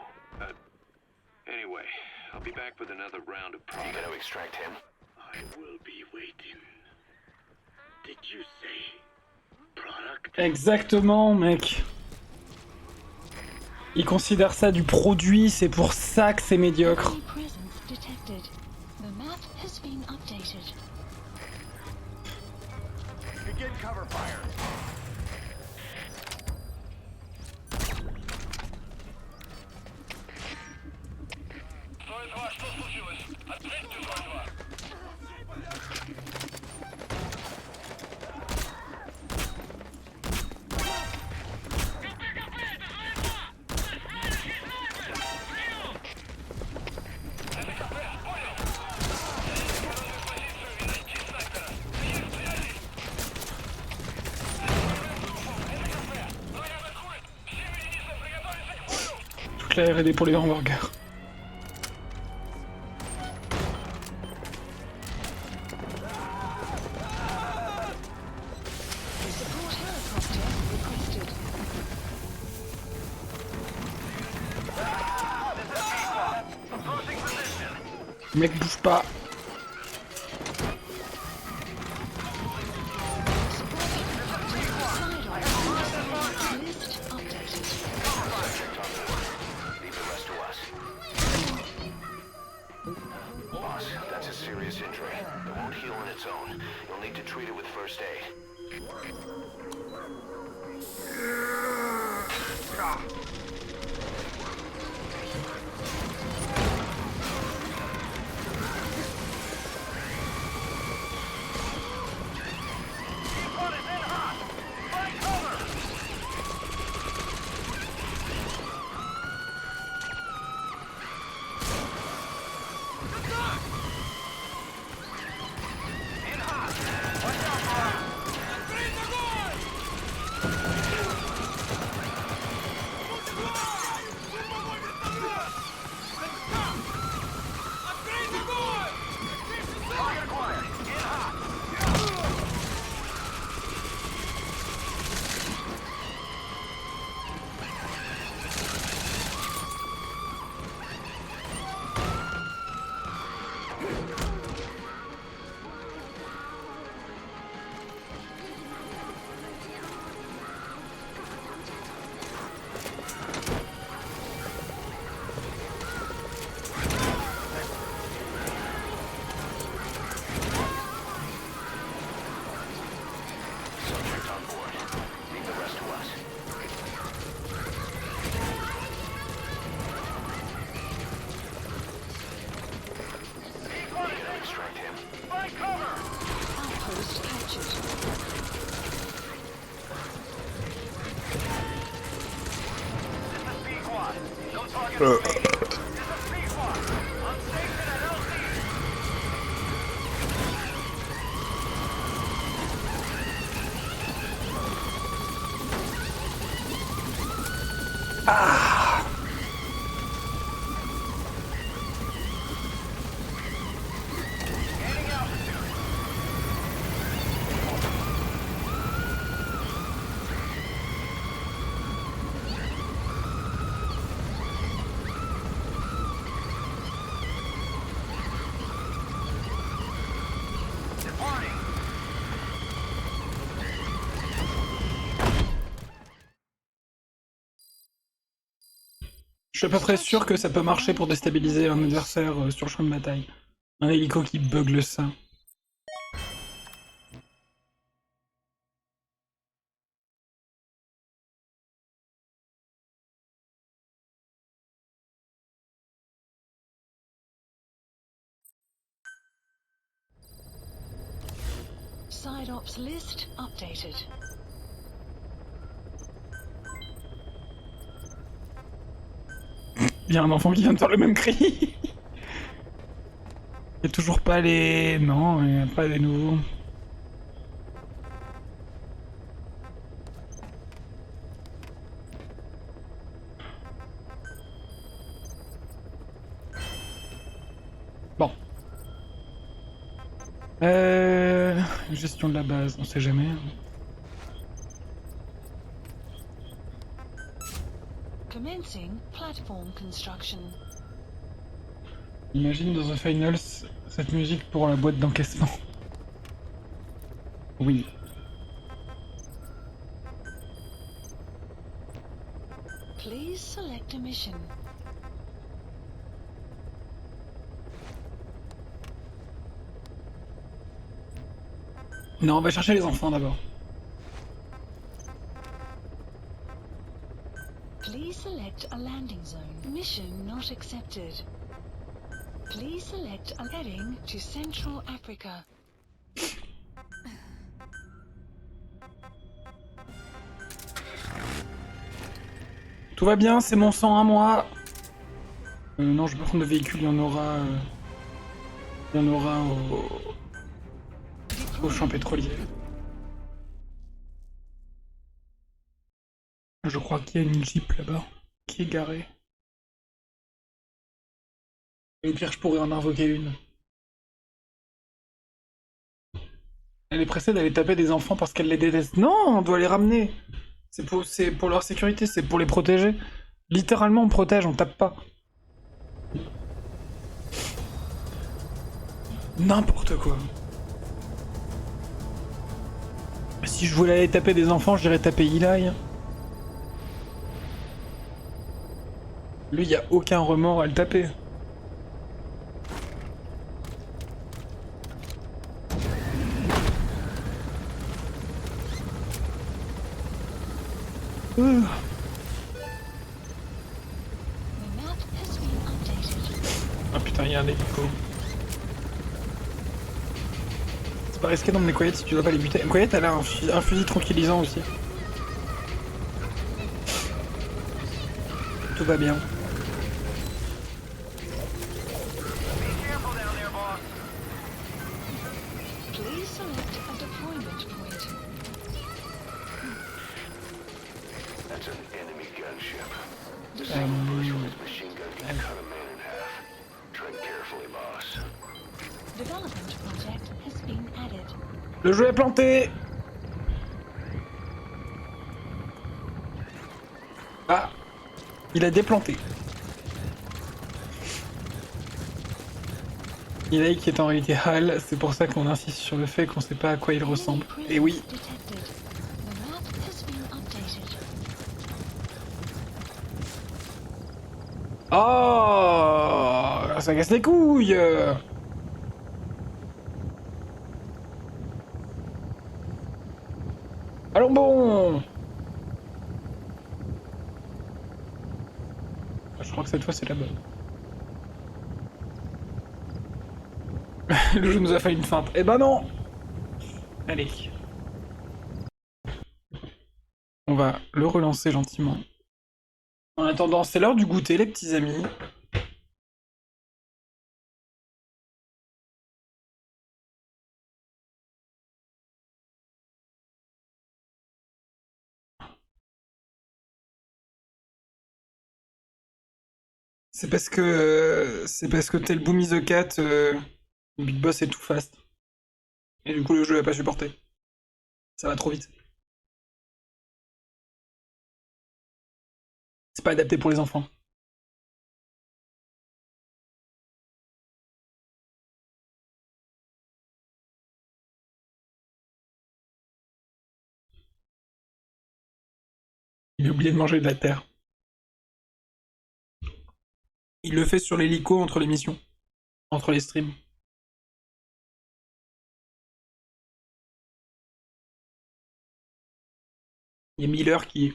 anyway, I'll be back with another round of You product. gonna extract him? I will be waiting. Did you say product? Exactement, mec. Ils considèrent ça du produit, c'est pour ça que c'est médiocre. Enemy presence detected. The map has been updated. Begin cover fire. Строит что случилось? Ответьте, Вольва. Toute la R&D pour les hamburgers. Support helicopter requested. Mec, bouge pas. List updated. Leave the rest to us. Boss, that's a serious injury. It won't heal on its own. You'll need to treat it with first aid. Subject on board. Leave the rest to us. You gonna extract him? Outpost captured. suis à peu près sûr que ça peut marcher pour déstabiliser un adversaire sur le champ de bataille. Un hélico qui bug le sein. Side ops list updated. Il y a un enfant qui vient de faire le même cri. Il y a toujours pas les... Non, il n'y a pas les nouveaux. Bon. Gestion de la base, on sait jamais. Commencing platform construction. Imagine dans The Finals cette musique pour la boîte d'encaissement. Oui. Please select a mission. Non, on va chercher les enfants d'abord. Please select a landing zone. Mission not accepted. Please select a heading to Central Africa. Tout va bien, c'est mon sang à moi. Non, je vais prendre de véhicule, il y en aura... Il y en aura au champ pétrolier. Je crois qu'il y a une Jeep là-bas, qui est garée. Et au pire, je pourrais en invoquer une. Elle est pressée d'aller taper des enfants parce qu'elle les déteste. Non, on doit les ramener. C'est pour leur sécurité, c'est pour les protéger. Littéralement, on protège, on tape pas. N'importe quoi. Si je voulais aller taper des enfants, j'irais taper Eli. Lui, y a aucun remords à le taper. Ah putain, y'a un hélico. C'est pas risqué d'emmener Quiet si tu dois pas les buter. Quiet, elle a un fusil tranquillisant aussi. Tout va bien. Please select a deployment point. That's an enemy gunship. The single bush with his machine gun can cut a man in half. Tread carefully, boss. Development project has been added. Le jeu est planté. Ah, il a déplanté. Eli qui est en réalité Hal, c'est pour ça qu'on insiste sur le fait qu'on sait pas à quoi il ressemble. Et oui. Oh, ça casse les couilles. Allons bon. Je crois que cette fois c'est la bonne. Le jeu nous a fait une feinte. Eh ben non. Allez. On va le relancer gentiment. En attendant, c'est l'heure du goûter, les petits amis. C'est parce que t'es le Boomy the Cat, le Big Boss est tout fast. Et du coup le jeu va pas supporter. Ça va trop vite. C'est pas adapté pour les enfants. Il a oublié de manger de la terre. Il le fait sur l'hélico entre les missions. Entre les streams. Il y a Miller qui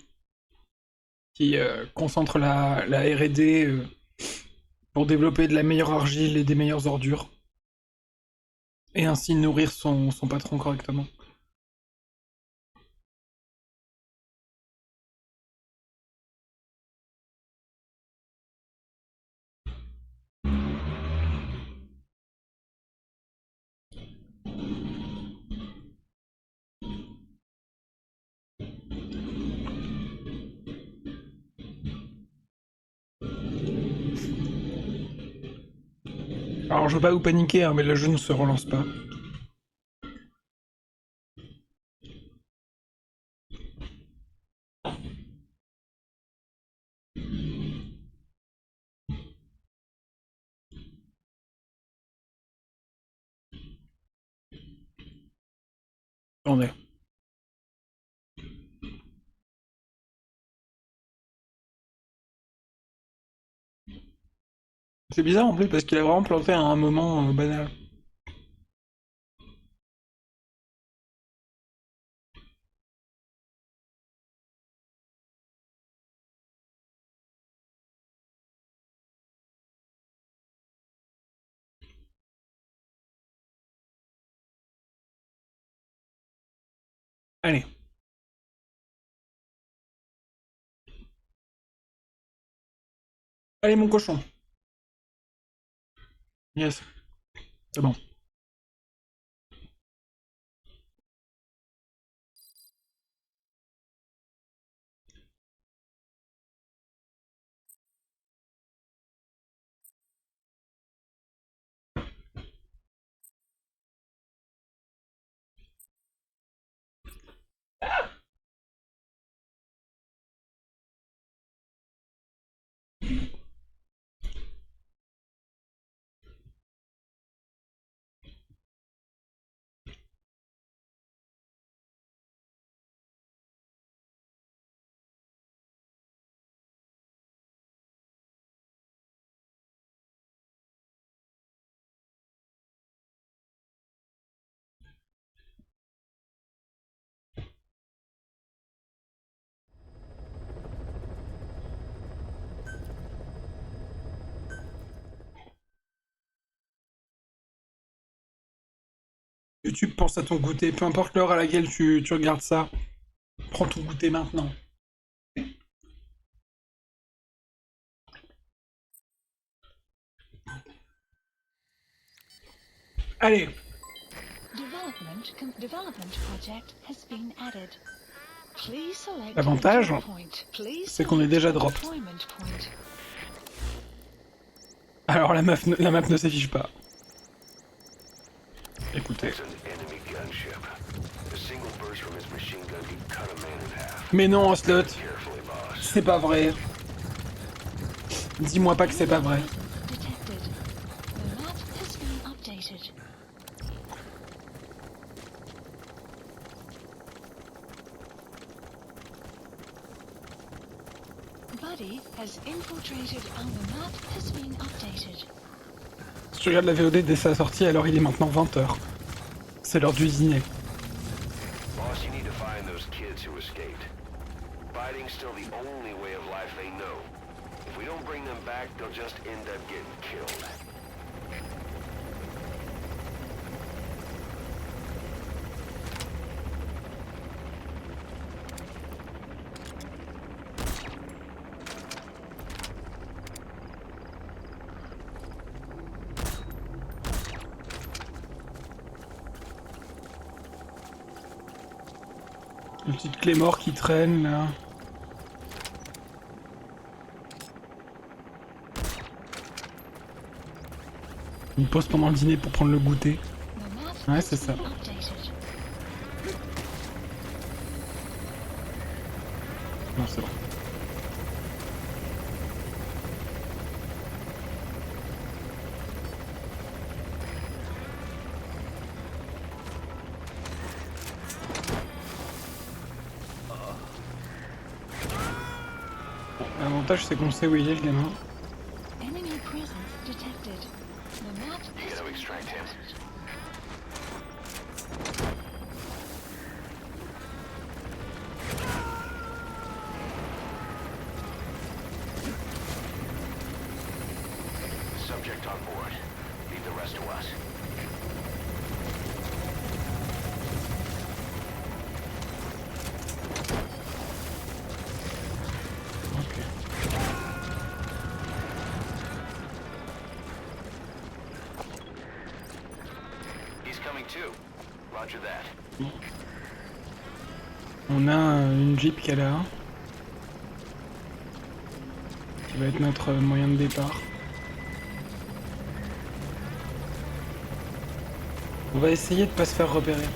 concentre la R&D pour développer de la meilleure argile et des meilleures ordures. Et ainsi nourrir son patron correctement. Alors je veux pas vous paniquer, hein, mais le jeu ne se relance pas. Attendez. C'est bizarre en plus parce qu'il a vraiment planté à un moment banal. Allez. Allez mon cochon. Yes. C'est bon. YouTube, pense à ton goûter, peu importe l'heure à laquelle tu regardes ça. Prends ton goûter maintenant. Allez. L'avantage, c'est qu'on est déjà drop. Alors la map ne s'affiche pas. Écoutez. Mais non, Slot. C'est pas vrai. Dis-moi pas que c'est pas vrai. Si tu regardes la VOD dès sa sortie, alors il est maintenant 20h. C'est l'heure du dîner. Boss, you need to find those kids who escaped. Fighting's still the only way of life they know. If we don't bring them back, they'll just end up getting killed. Une petite clé mort qui traîne là. Une pause pendant le dîner pour prendre le goûter. Ouais, c'est ça. Non, c'est bon. L'avantage c'est qu'on sait où il est le gamin. detected. The map You gotta extract him. Subject on board. Leave the rest to us. Ok. He's coming too. Roger that. On a une Jeep qui est là. Qui va être notre moyen de départ. On va essayer de pas se faire repérer.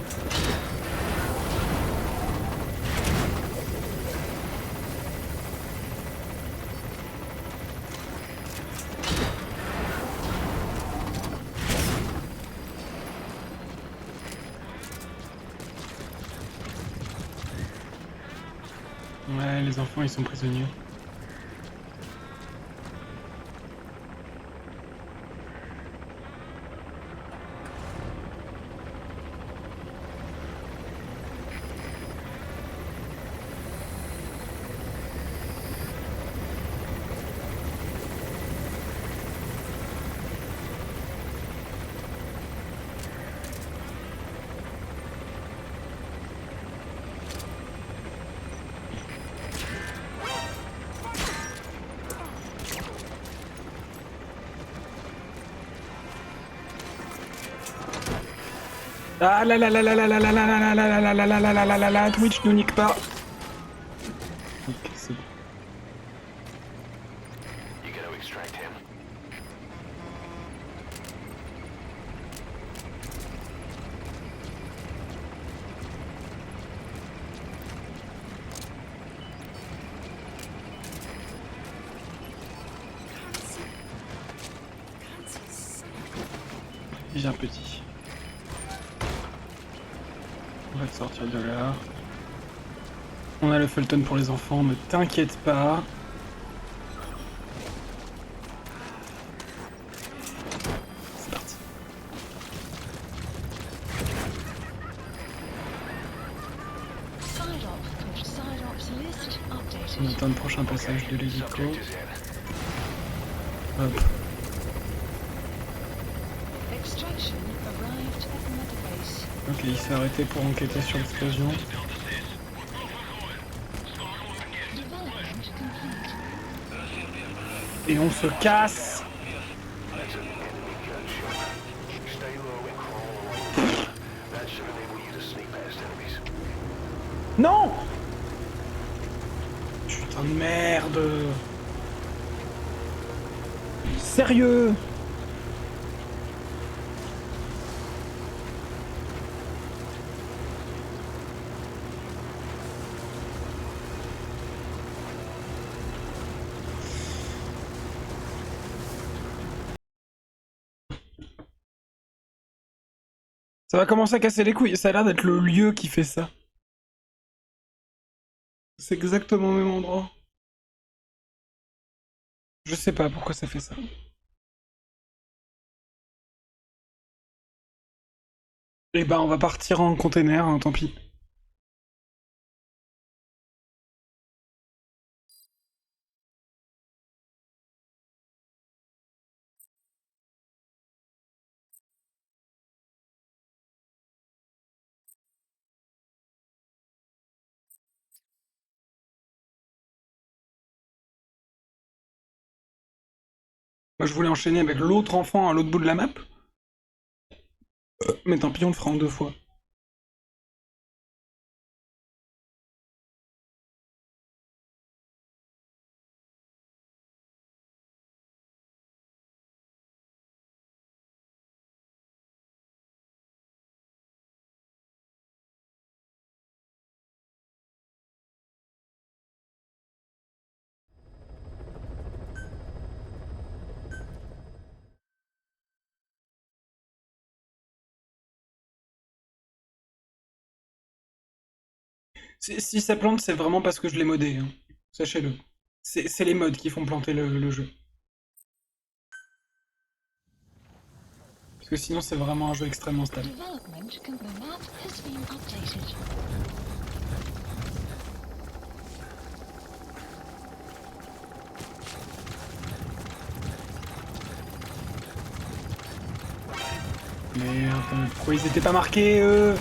Ouais, les enfants ils sont prisonniers. Ah là là là là là là là là là là là là là là là là là là là, Twitch nous nique pas. Ok, c'est bon. You gotta extract him. Viens petit. On va te sortir de là. On a le Fulton pour les enfants, ne t'inquiète pas. C'est parti. On attend le prochain passage de l'hélico. Subject is in. Hop. Extraction arrived at Mother Base. Ok, il s'est arrêté pour enquêter sur l'explosion. Development complete. Et on se casse. That's an enemy gunship. Stay low and crawl along. That should enable you to sneak past enemies. Non! Putain de merde! Sérieux? Ça va commencer à casser les couilles. Ça a l'air d'être le lieu qui fait ça. C'est exactement au même endroit. Je sais pas pourquoi ça fait ça. Eh ben, on va partir en container, hein, tant pis. Moi, je voulais enchaîner avec l'autre enfant à l'autre bout de la map. Mais tant pis, on le fera en 2 fois. Si ça plante, c'est vraiment parce que je l'ai modé, hein. Sachez-le. C'est les mods qui font planter le jeu. que sinon c'est vraiment un jeu extrêmement stable. Development the map has been updated. Merde, pourquoi ils étaient pas marqués eux?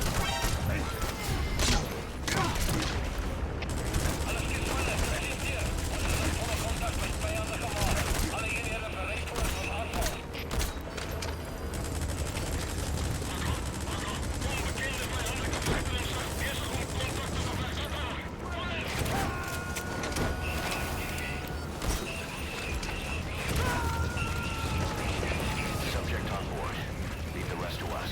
Subject on board. Leave the rest to us.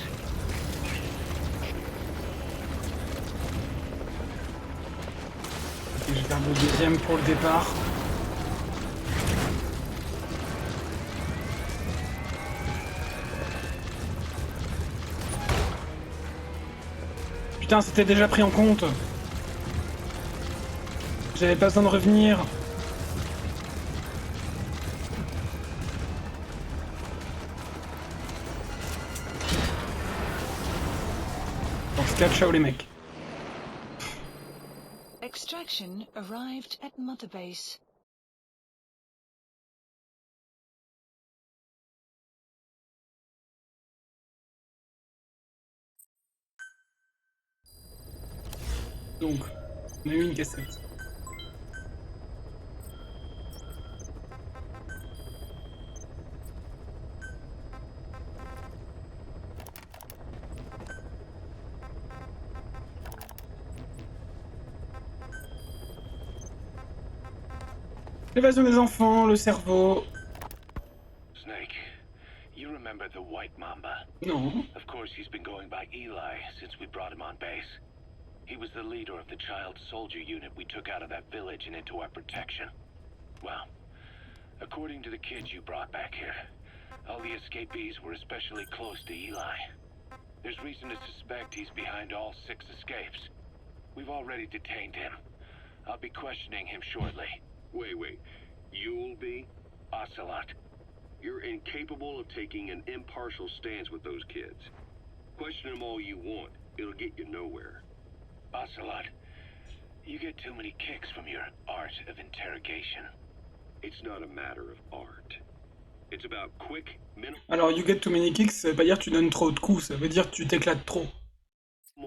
Et je garde le deuxième pour le départ. Putain, c'était déjà pris en compte. J'avais pas besoin de revenir. Dans ce cas, ciao les mecs. Extraction arrived at Mother Base. Donc, on a eu une cassette. L'évasion des enfants, le cerveau. Snake, you remember the White Mamba? Non. Of course, he's been going by Eli since we brought him on base. He was the leader of the child soldier unit we took out of that village and into our protection. Well, according to the kids you brought back here, all the escapees were especially close to Eli. There's reason to suspect he's behind all 6 escapes. We've already detained him. I'll be questioning him shortly. Wait. You'll be? Ocelot. You're incapable of taking an impartial stance with those kids. Question them all you want. It'll get you nowhere. Ocelot, you get too many kicks from your art of interrogation. It's not a matter of art. It's about quick, Alors, you get too many kicks, ça veut pas dire que tu donnes trop de coups, ça veut dire que tu t'éclates trop.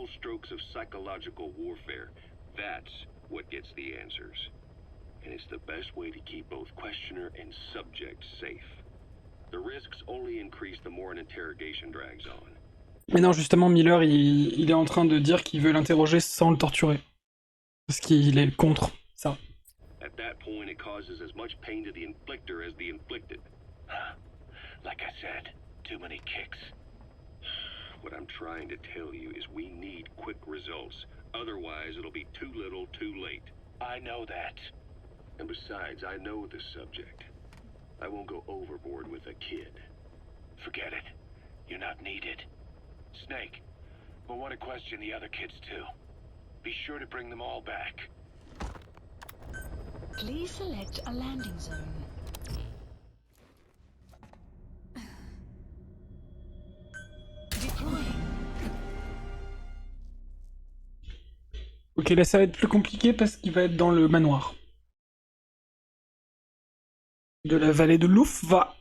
minimal strokes of psychological warfare. That's what gets the answers. And it's the best way to keep both questioner and subject safe. The risks only increase the more an interrogation drags on. Mais non, justement, Miller, il est en train de dire qu'il veut l'interroger sans le torturer. Parce qu'il est contre ça. At that point, it causes as much pain to the inflictor as the inflicted. Like I said, too many kicks. What I'm trying to tell you is we need quick results. Otherwise, it'll be too little, too late. I know that. And besides, I know the subject. I won't go overboard with a kid. Forget it. You're not needed. Snake, we'll want to question the other kids too. Be sure to bring them all back. Please select a landing zone. Deploying. Ok, là ça va être plus compliqué parce qu'il va être dans le manoir. De la vallée de Loufva.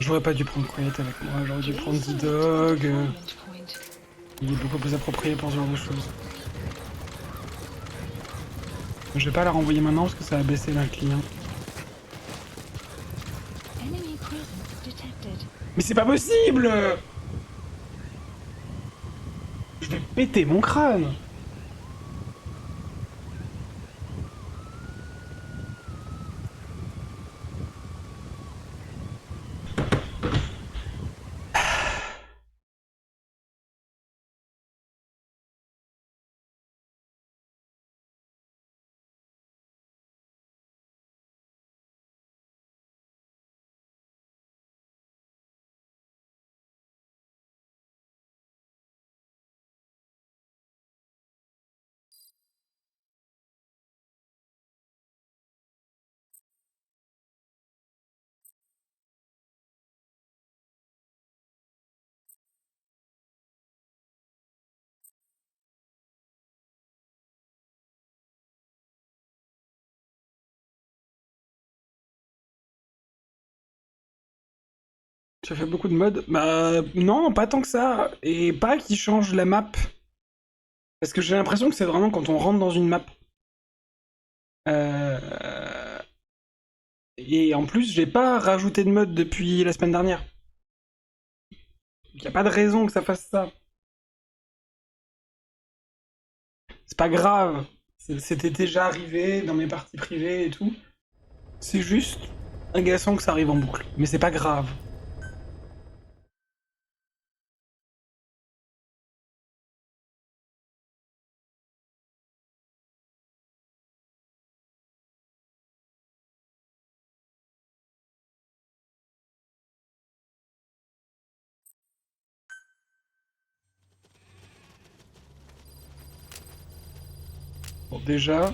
J'aurais pas dû prendre Quiet avec moi, j'aurais dû prendre D-Dog. Il est beaucoup plus approprié pour ce genre de choses. Je vais pas la renvoyer maintenant parce que ça va baisser la client. Mais c'est pas possible! Je vais péter mon crâne! Tu as fait beaucoup de modes? Bah non, pas tant que ça. Et pas qui change la map. Parce que j'ai l'impression que c'est vraiment quand on rentre dans une map. Et en plus, j'ai pas rajouté de mode depuis la semaine dernière. Il n'y a pas de raison que ça fasse ça. C'est pas grave. C'était déjà arrivé dans mes parties privées et tout. C'est juste agaçant que ça arrive en boucle. Mais c'est pas grave. Bon, déjà...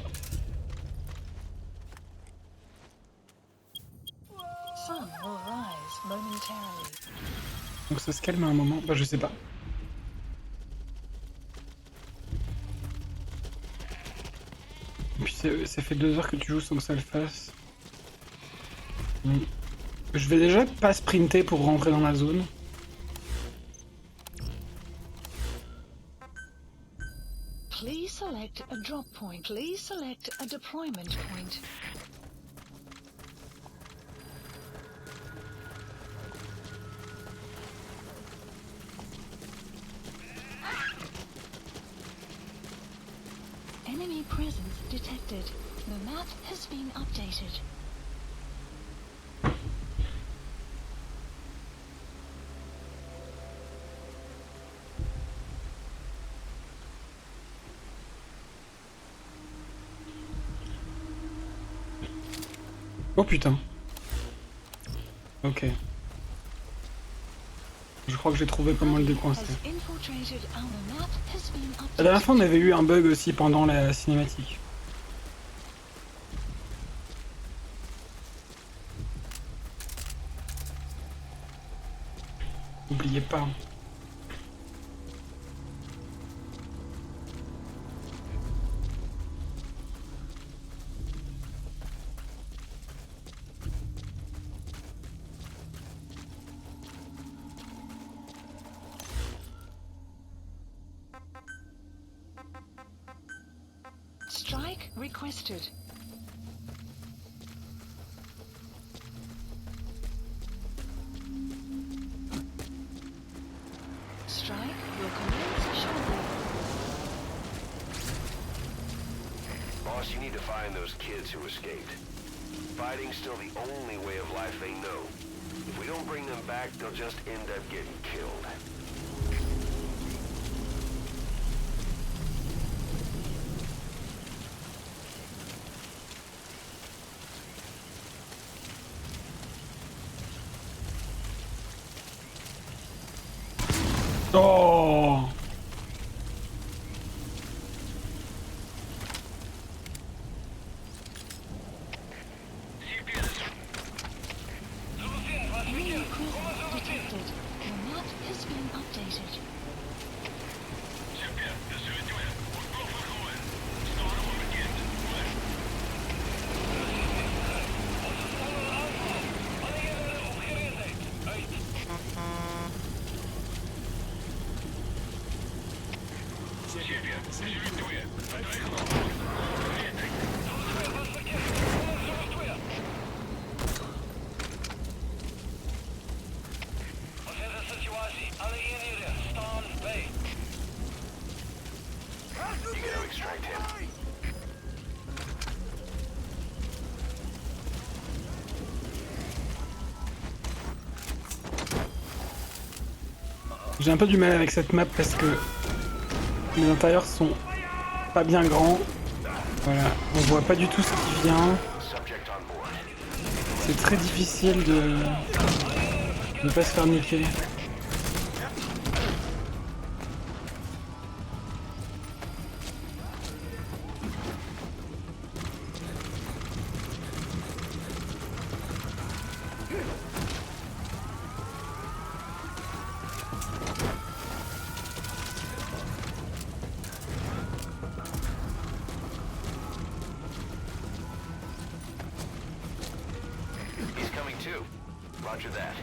Donc ça se calme à un moment. Bah je sais pas. Et puis ça fait 2 heures que tu joues sans que ça le fasse. Je vais déjà pas sprinter pour rentrer dans la zone. Please select a drop point. Please select a deployment point. Enemy presence detected. The map has been updated. Oh putain. Ok. Je crois que j'ai trouvé comment le décoincer. La dernière fois on avait eu un bug aussi pendant la cinématique. N'oubliez pas. Strike requested. Strike will commence shortly. Boss, you need to find those kids who escaped. Fighting's still the only way of life they know. If we don't bring them back, they'll just end up getting killed. Oh! Enemy presence detected. The map has been You gotta extract him. J'ai un peu du mal avec cette map parce que les intérieurs sont pas bien grands. Voilà, on voit pas du tout ce qui vient. C'est très difficile de ne pas se faire niquer. He's coming too. Roger that.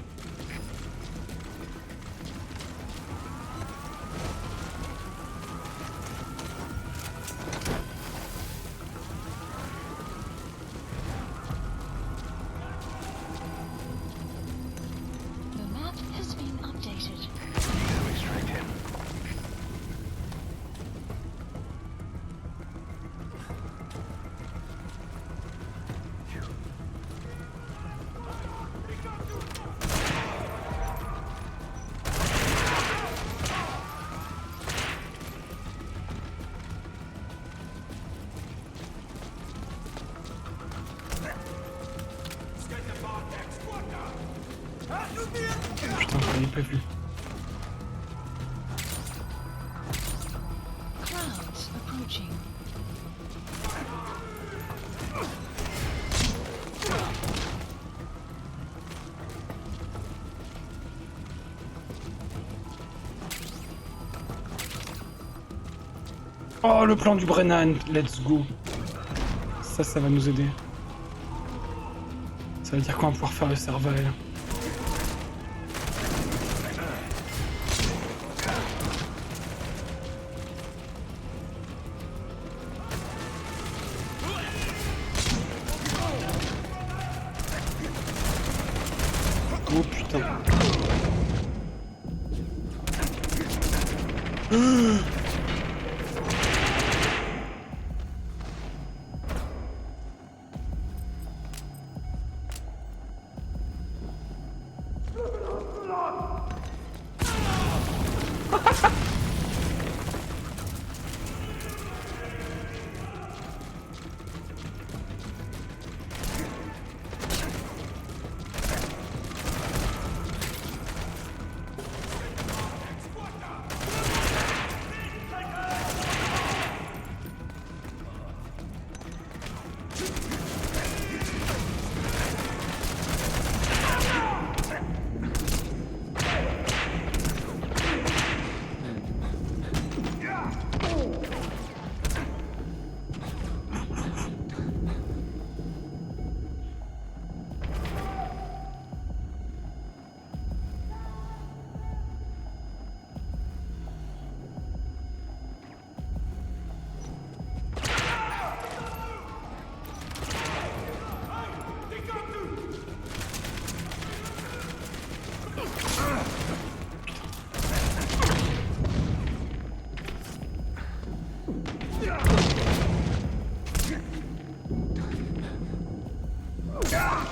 The map has been updated. You gotta extract him. Putain, je l'avais pas vu. Clouds approaching. Oh, le plan du Brennan, let's go. Ça va nous aider. Ça veut dire qu'on va pouvoir faire le cervelle. Oh putain.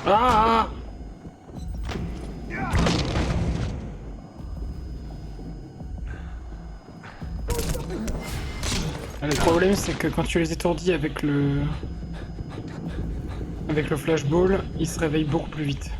Ah! Le problème c'est que quand tu les étourdis avec le flashball, ils se réveillent beaucoup plus vite.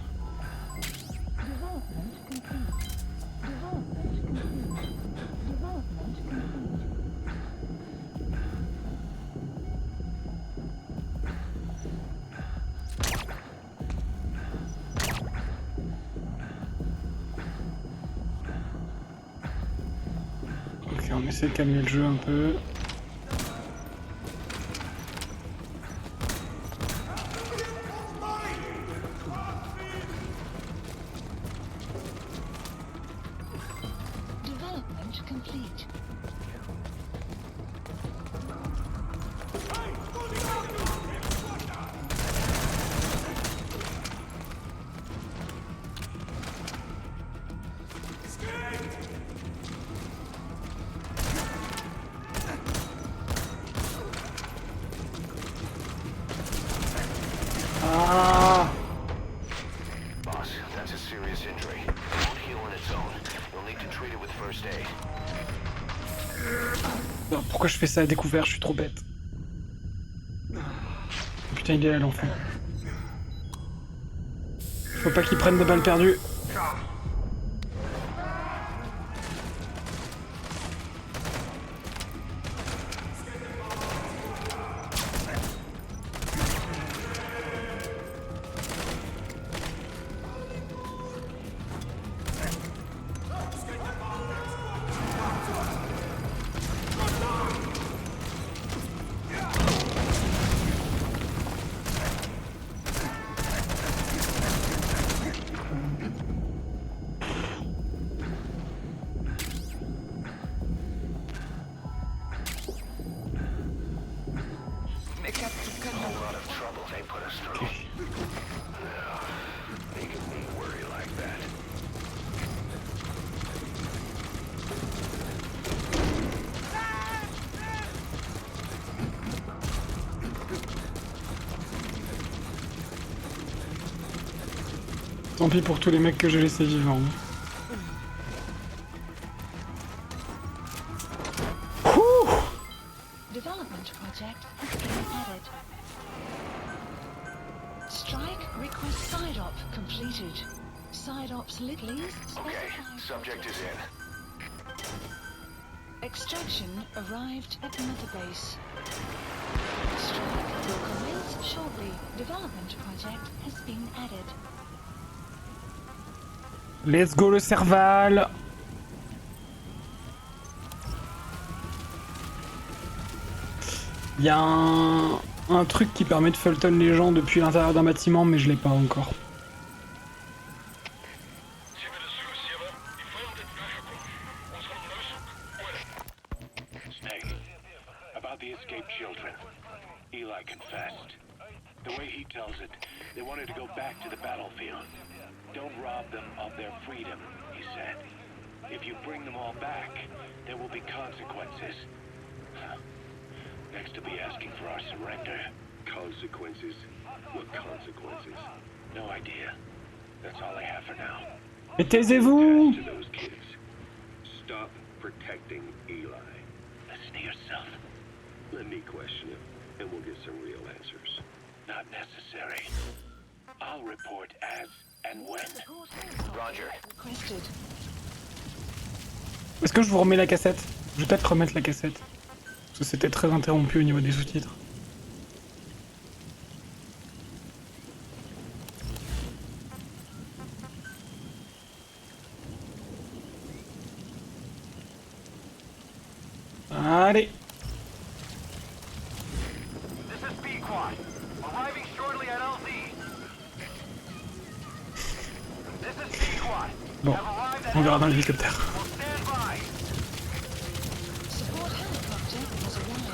Ok, on essaie de calmer le jeu un peu. Development complete. Ah. Boss, that's a serious injury. It won't heal on its own. You'll need to treat it with first aid. Non, pourquoi je fais ça à découvert? Je suis trop bête. Putain, il est là l'enfant. Faut pas qu'il prenne des balles perdues. Tant pis pour tous les mecs que j'ai laissés vivants. Development project has been added. Strike request side op completed. Side ops please Okay, specify. subject is in. Extraction arrived at Mother Base. Strike will commence shortly. Development project has been added. Let's go le Serval. Il y a un truc qui permet de Fulton les gens depuis l'intérieur d'un bâtiment, mais je l'ai pas encore. Snake, about the escaped children. Eli confessed. The way he tells it, they wanted to go back to the battlefield. Don't rob them of their freedom, he said. If you bring them all back, there will be consequences. Next to be asking for our surrender. Consequences? What consequences? No idea. That's all I have for now. Mais taisez-vous! To those kids. Stop protecting Eli. Listen to yourself. Let me question him, and we'll get some real answers. Not necessary. I'll report as and when. Roger. Requested. Est-ce que je vous remets la cassette? Je vais peut-être remettre la cassette. Parce que c'était très interrompu au niveau des sous-titres. Allez. This is B-Quad. Arriving shortly at LZ. This is B-Quad. Bon, on verra dans l'hélicoptère. Stand by. Support helicopter has arrived.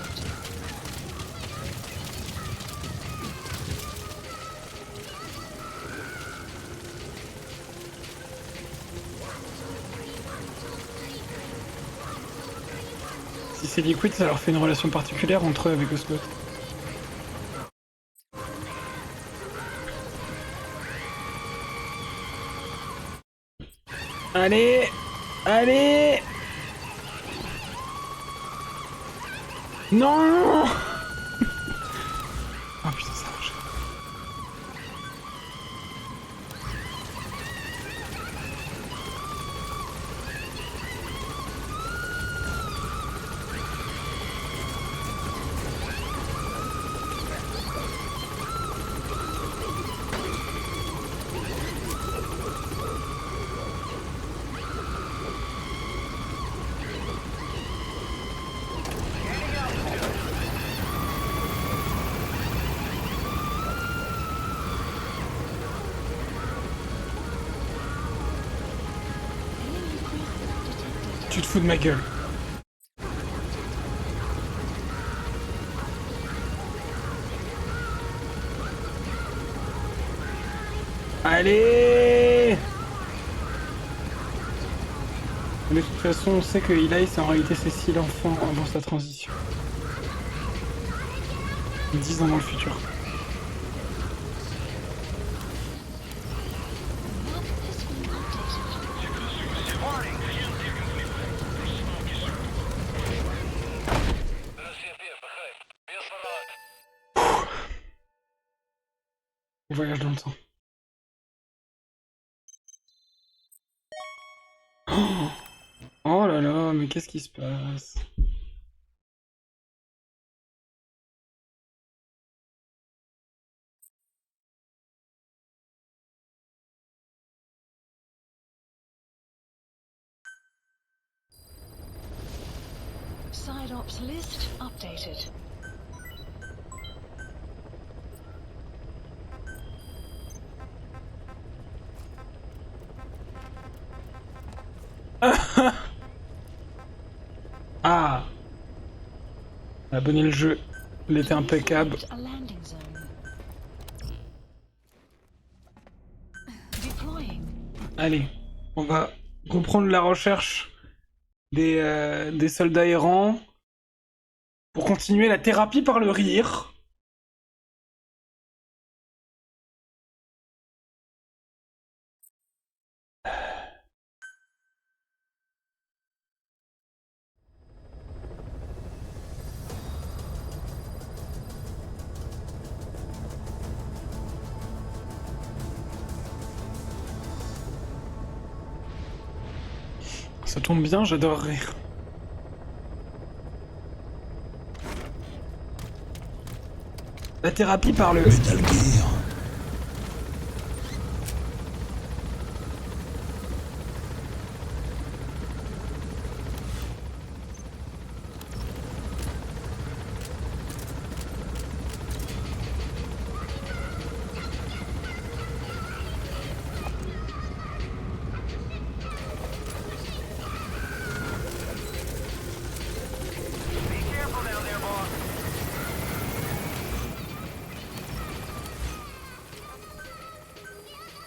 Si c'est liquide, ça leur fait une relation particulière entre eux avec Oslo. Allez! Allez! Non! Oh putain, ça marche. Enemy presence detected. Tu te fous de ma gueule. Allez! De toute façon, on sait que Eli, c'est en réalité Cécile enfant avant sa transition. 10 ans dans le futur. On voyage dans le temps. Oh là là, mais qu'est-ce qui se passe? Side ops list updated. Ah! Abonner le jeu. Il était impeccable. A landing zone. Deploying. Allez, on va reprendre la recherche des soldats errants pour continuer la thérapie par le rire. Ça tombe bien, j'adore rire. La thérapie par le... Metal Gear.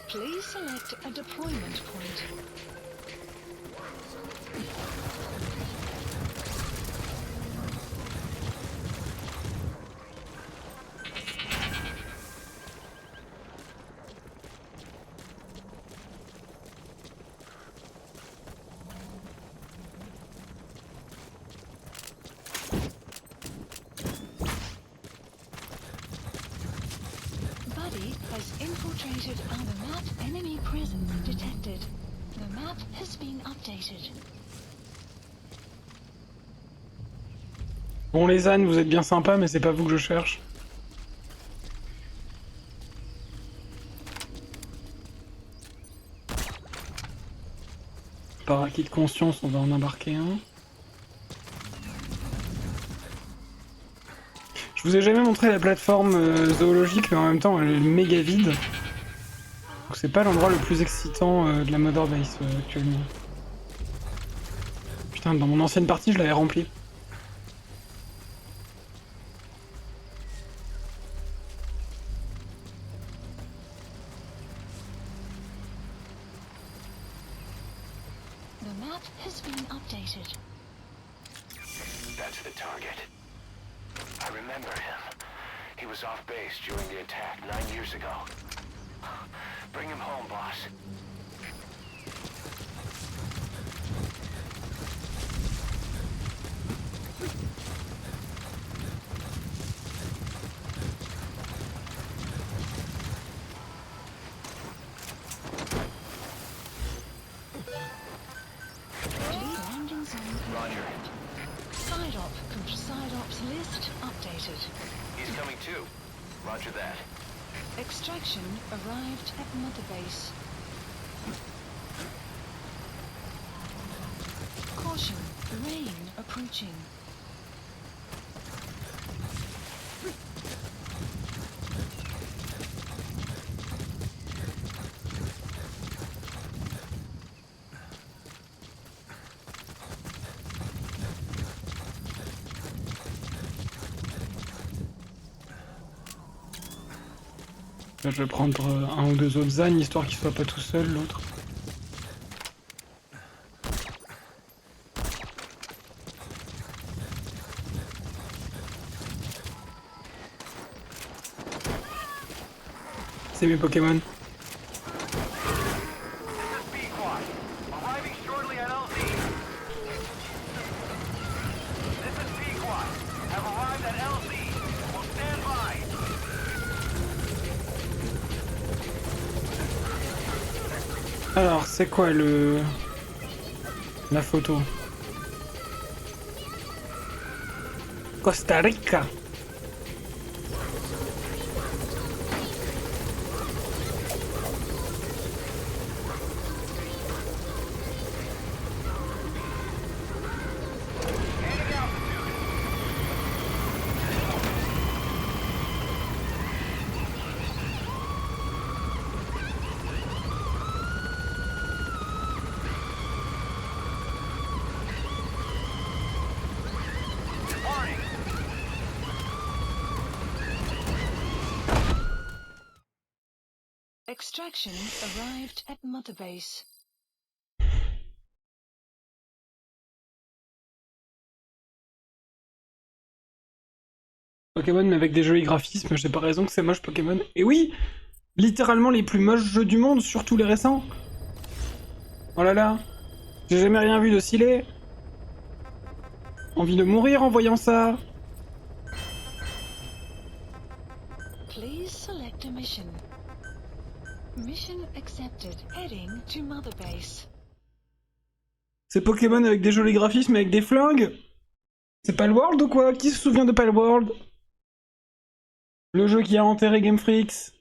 Please select a deployment point. Has infiltrated the map. Enemy presence detected. The map has been updated. Bon les ânes, vous êtes bien sympas, mais c'est pas vous que je cherche. Par acquis de conscience, on va en embarquer un. Je vous ai jamais montré la plateforme zoologique, mais en même temps elle est méga vide. Donc c'est pas l'endroit le plus excitant de la Mother Base actuellement. Putain, dans mon ancienne partie je l'avais rempli. The map has been updated. That's the target. I remember him. He was off base during the attack 9 years ago. Bring him home, boss. Landing zone. Roger. Side ops list updated. He's coming too. Roger that. Extraction arrived at Mother Base. Caution, rain approaching. Je vais prendre un ou deux autres ânes, histoire qu'il soit pas tout seul, l'autre. C'est mes Pokémon. Alors, c'est quoi la photo? Costa Rica. Extraction arrived at Mother Base. Pokémon mais avec des jolis graphismes, j'ai pas raison que c'est moche Pokémon. Et oui, littéralement les plus moches jeux du monde, surtout les récents. Oh là là, j'ai jamais rien vu de stylé. Envie de mourir en voyant ça. Please select a mission. Mission accepted. Heading to Mother Base. C'est Pokémon avec des jolis graphismes avec des flingues. C'est Palworld ou quoi? Qui se souvient de Palworld? Le jeu qui a enterré Game Freaks.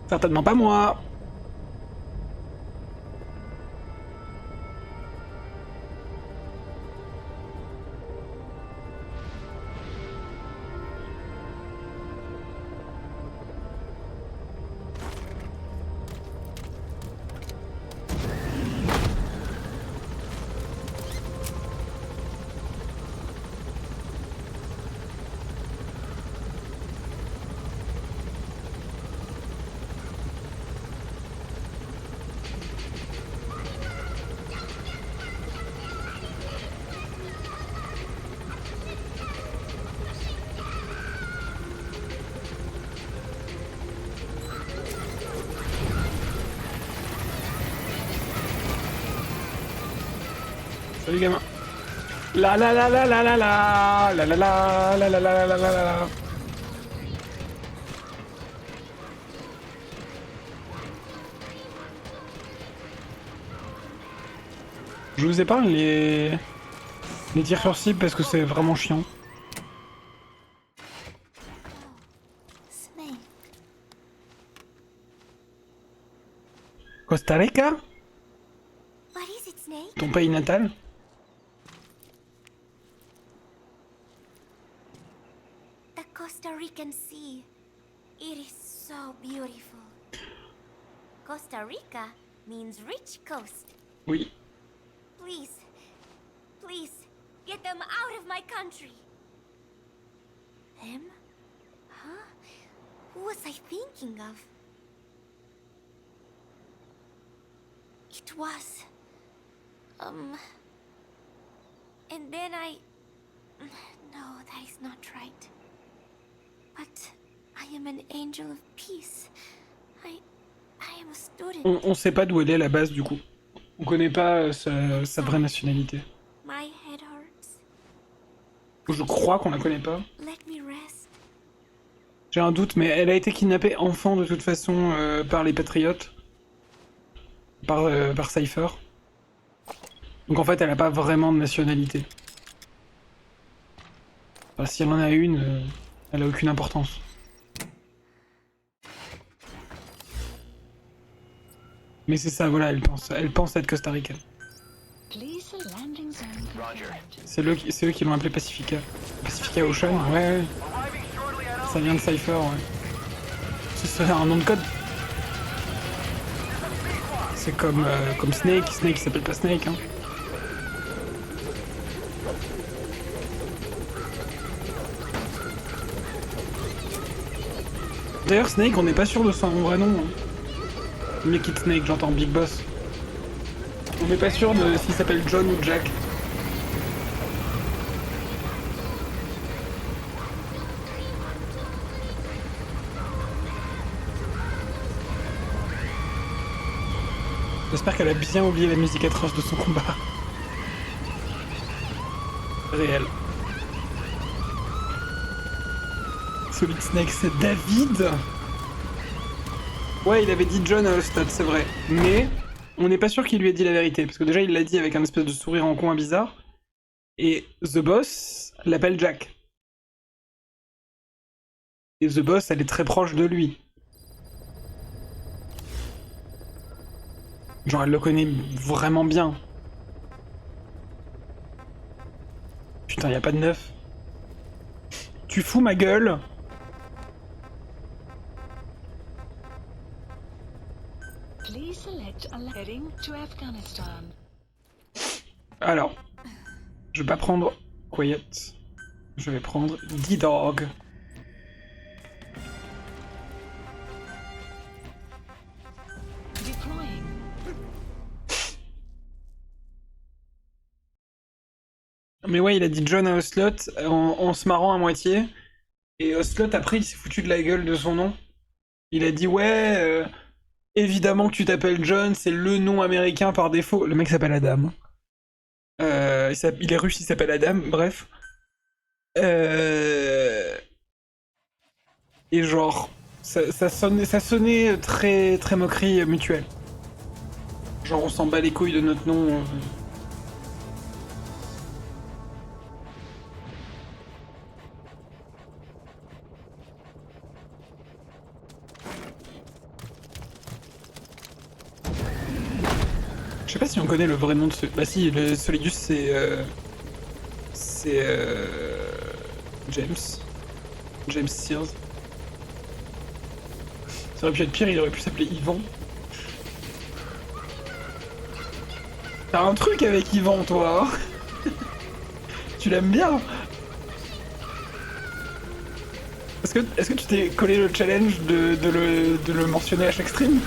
Certainement pas moi. Salut gamin. La la la la la la la la la la la la la la la la. Je vous épargne les tirs sur cible parce que c'est vraiment chiant. Costa Rica? What is it, Snake? Ton pays natal? The Costa Rican Sea. It is so beautiful. Costa Rica means rich coast. Oui. Please, please, get them out of my country. Them? Huh? Who was I thinking of? It was... And then I... No, that is not right. But I am an angel of peace. I am a student. On sait pas d'où elle est la base du coup. On connaît pas sa vraie nationalité. My head hurts. Je crois qu'on la connaît pas. Let me rest. J'ai un doute, mais elle a été kidnappée enfant de toute façon par les Patriotes. Par Cypher. Donc en fait, elle a pas vraiment de nationalité. Enfin, si elle en a une, elle a aucune importance. Mais c'est ça, voilà, elle pense être costaricaine. C'est eux qui l'ont appelé Pacifica. Pacifica Ocean, ouais. Ça vient de Cypher, ouais. C'est un nom de code. C'est comme Snake. Snake il s'appelle pas Snake, hein. D'ailleurs, Snake, on n'est pas sûr de son vrai nom. Hein. Make it Snake, j'entends Big Boss. On n'est pas sûr de s'il s'appelle John ou Jack. J'espère qu'elle a bien oublié la musique atroce de son combat. Réel. Solid Snake, c'est David. Ouais, il avait dit John à Ostad, c'est vrai. Mais on n'est pas sûr qu'il lui ait dit la vérité. Parce que déjà, il l'a dit avec un espèce de sourire en coin bizarre. Et The Boss l'appelle Jack. Et The Boss, elle est très proche de lui. Genre, elle le connaît vraiment bien. Putain, y a pas de neuf. Tu fous ma gueule? Please select a heading to Afghanistan. Alors, je vais pas prendre Quiet. Je vais prendre D-Dog. Deploying. Mais ouais, il a dit John à Oslot en se marrant à moitié. Et Oslot, après, il s'est foutu de la gueule de son nom. Il a dit ouais, évidemment que tu t'appelles John, c'est le nom américain par défaut. Le mec s'appelle Adam. Il est russe, il s'appelle Adam, bref. Et genre, ça sonnait très, très moquerie mutuelle. Genre, on s'en bat les couilles de notre nom. Je sais pas si on connaît le vrai nom de ce... Bah si, le Solidus c'est... James. James Sears. Ça aurait pu être pire, il aurait pu s'appeler Yvan. T'as un truc avec Yvan, toi, hein. Tu l'aimes bien. Est-ce que tu t'es collé le challenge de le mentionner à chaque stream?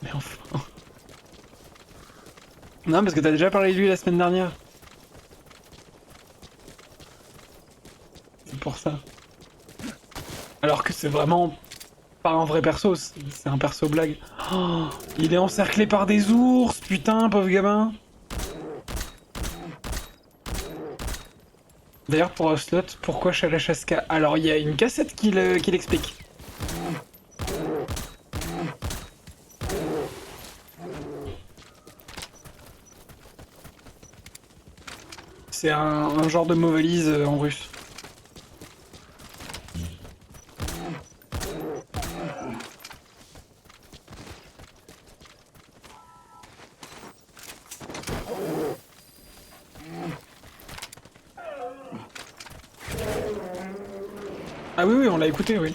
Mais enfin... Non, parce que t'as déjà parlé de lui la semaine dernière. C'est pour ça. Alors que c'est vraiment pas un vrai perso, c'est un perso blague. Oh, il est encerclé par des ours, putain, pauvre gamin. D'ailleurs, pour Oslot, pourquoi Chalachaska? Alors, il y a une cassette qui l'explique. C'est un genre de mot valise en russe. Ah oui, oui, on l'a écouté, oui.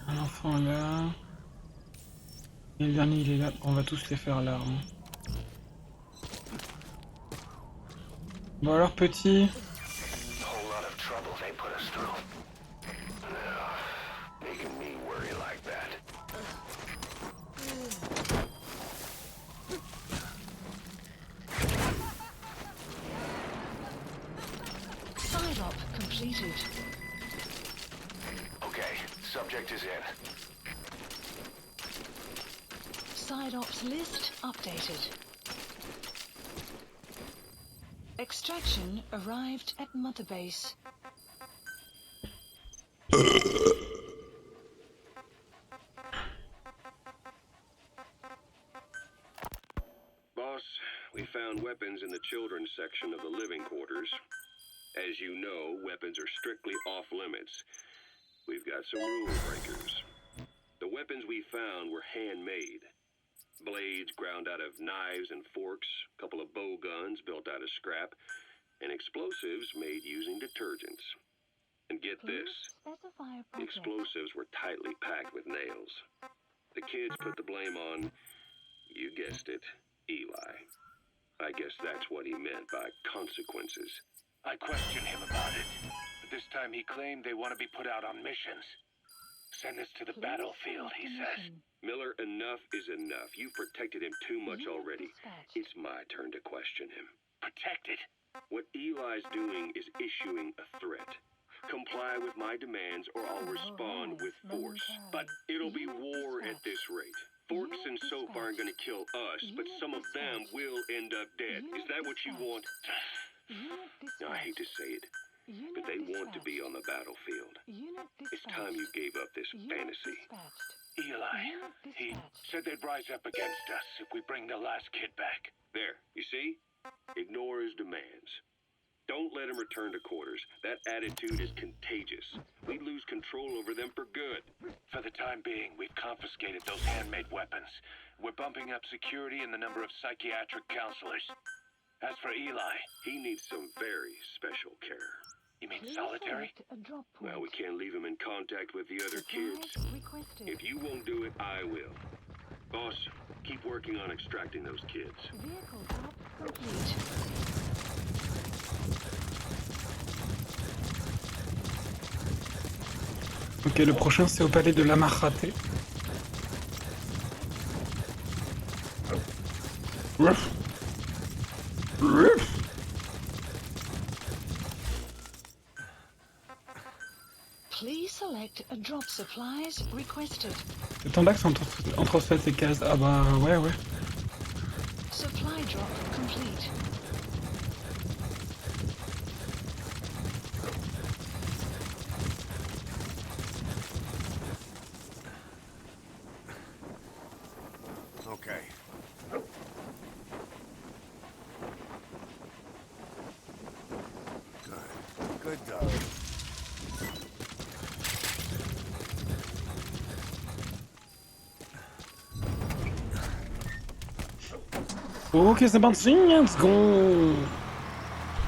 Un enfant là... Et le dernier, il est là. On va tous les faire l'arme. Bon alors, petit. Whole lot of trouble they put us through. Making me worry like that. Side op completed. Okay, subject is in. Side ops list updated. Extraction arrived at Mother Base. Boss, we found weapons in the children's section of the living quarters. As you know, weapons are strictly off limits. We've got some rule breakers. The weapons we found were handmade. Blades ground out of knives and forks, a couple of bow guns built out of scrap, and explosives made using detergents. And get this, the explosives were tightly packed with nails. The kids put the blame on, you guessed it, Eli. I guess that's what he meant by consequences. I questioned him about it, but this time he claimed they want to be put out on missions. Send us to the battlefield, he says. Miller, enough is enough. You've protected him too much already. It's my turn to question him. Protected? What Eli's doing is issuing a threat. Comply with my demands or I'll respond with force. But it'll be war at this rate. Forks and soap aren't gonna kill us, but some of them will end up dead. Is that what you want? I hate to say it, but they want to be on the battlefield. It's time you gave up this fantasy. Eli, he said they'd rise up against us if we bring the last kid back. There, you see? Ignore his demands. Don't let him return to quarters. That attitude is contagious. We'd lose control over them for good. For the time being, we've confiscated those handmade weapons. We're bumping up security and the number of psychiatric counselors. As for Eli, he needs some very special care. You mean solitary? Well, we can't leave him in contact with the other kids. If you won't do it, I will. Boss, keep working on extracting those kids. Vehicle up complete. Ok, le prochain c'est au palais de l'Amarraté. Please select a drop supplies requested. C'est ton lac entre ces cases. Ah bah ouais. Supply drop complete. Okay. Good dog. Ok, c'est parti, let's go.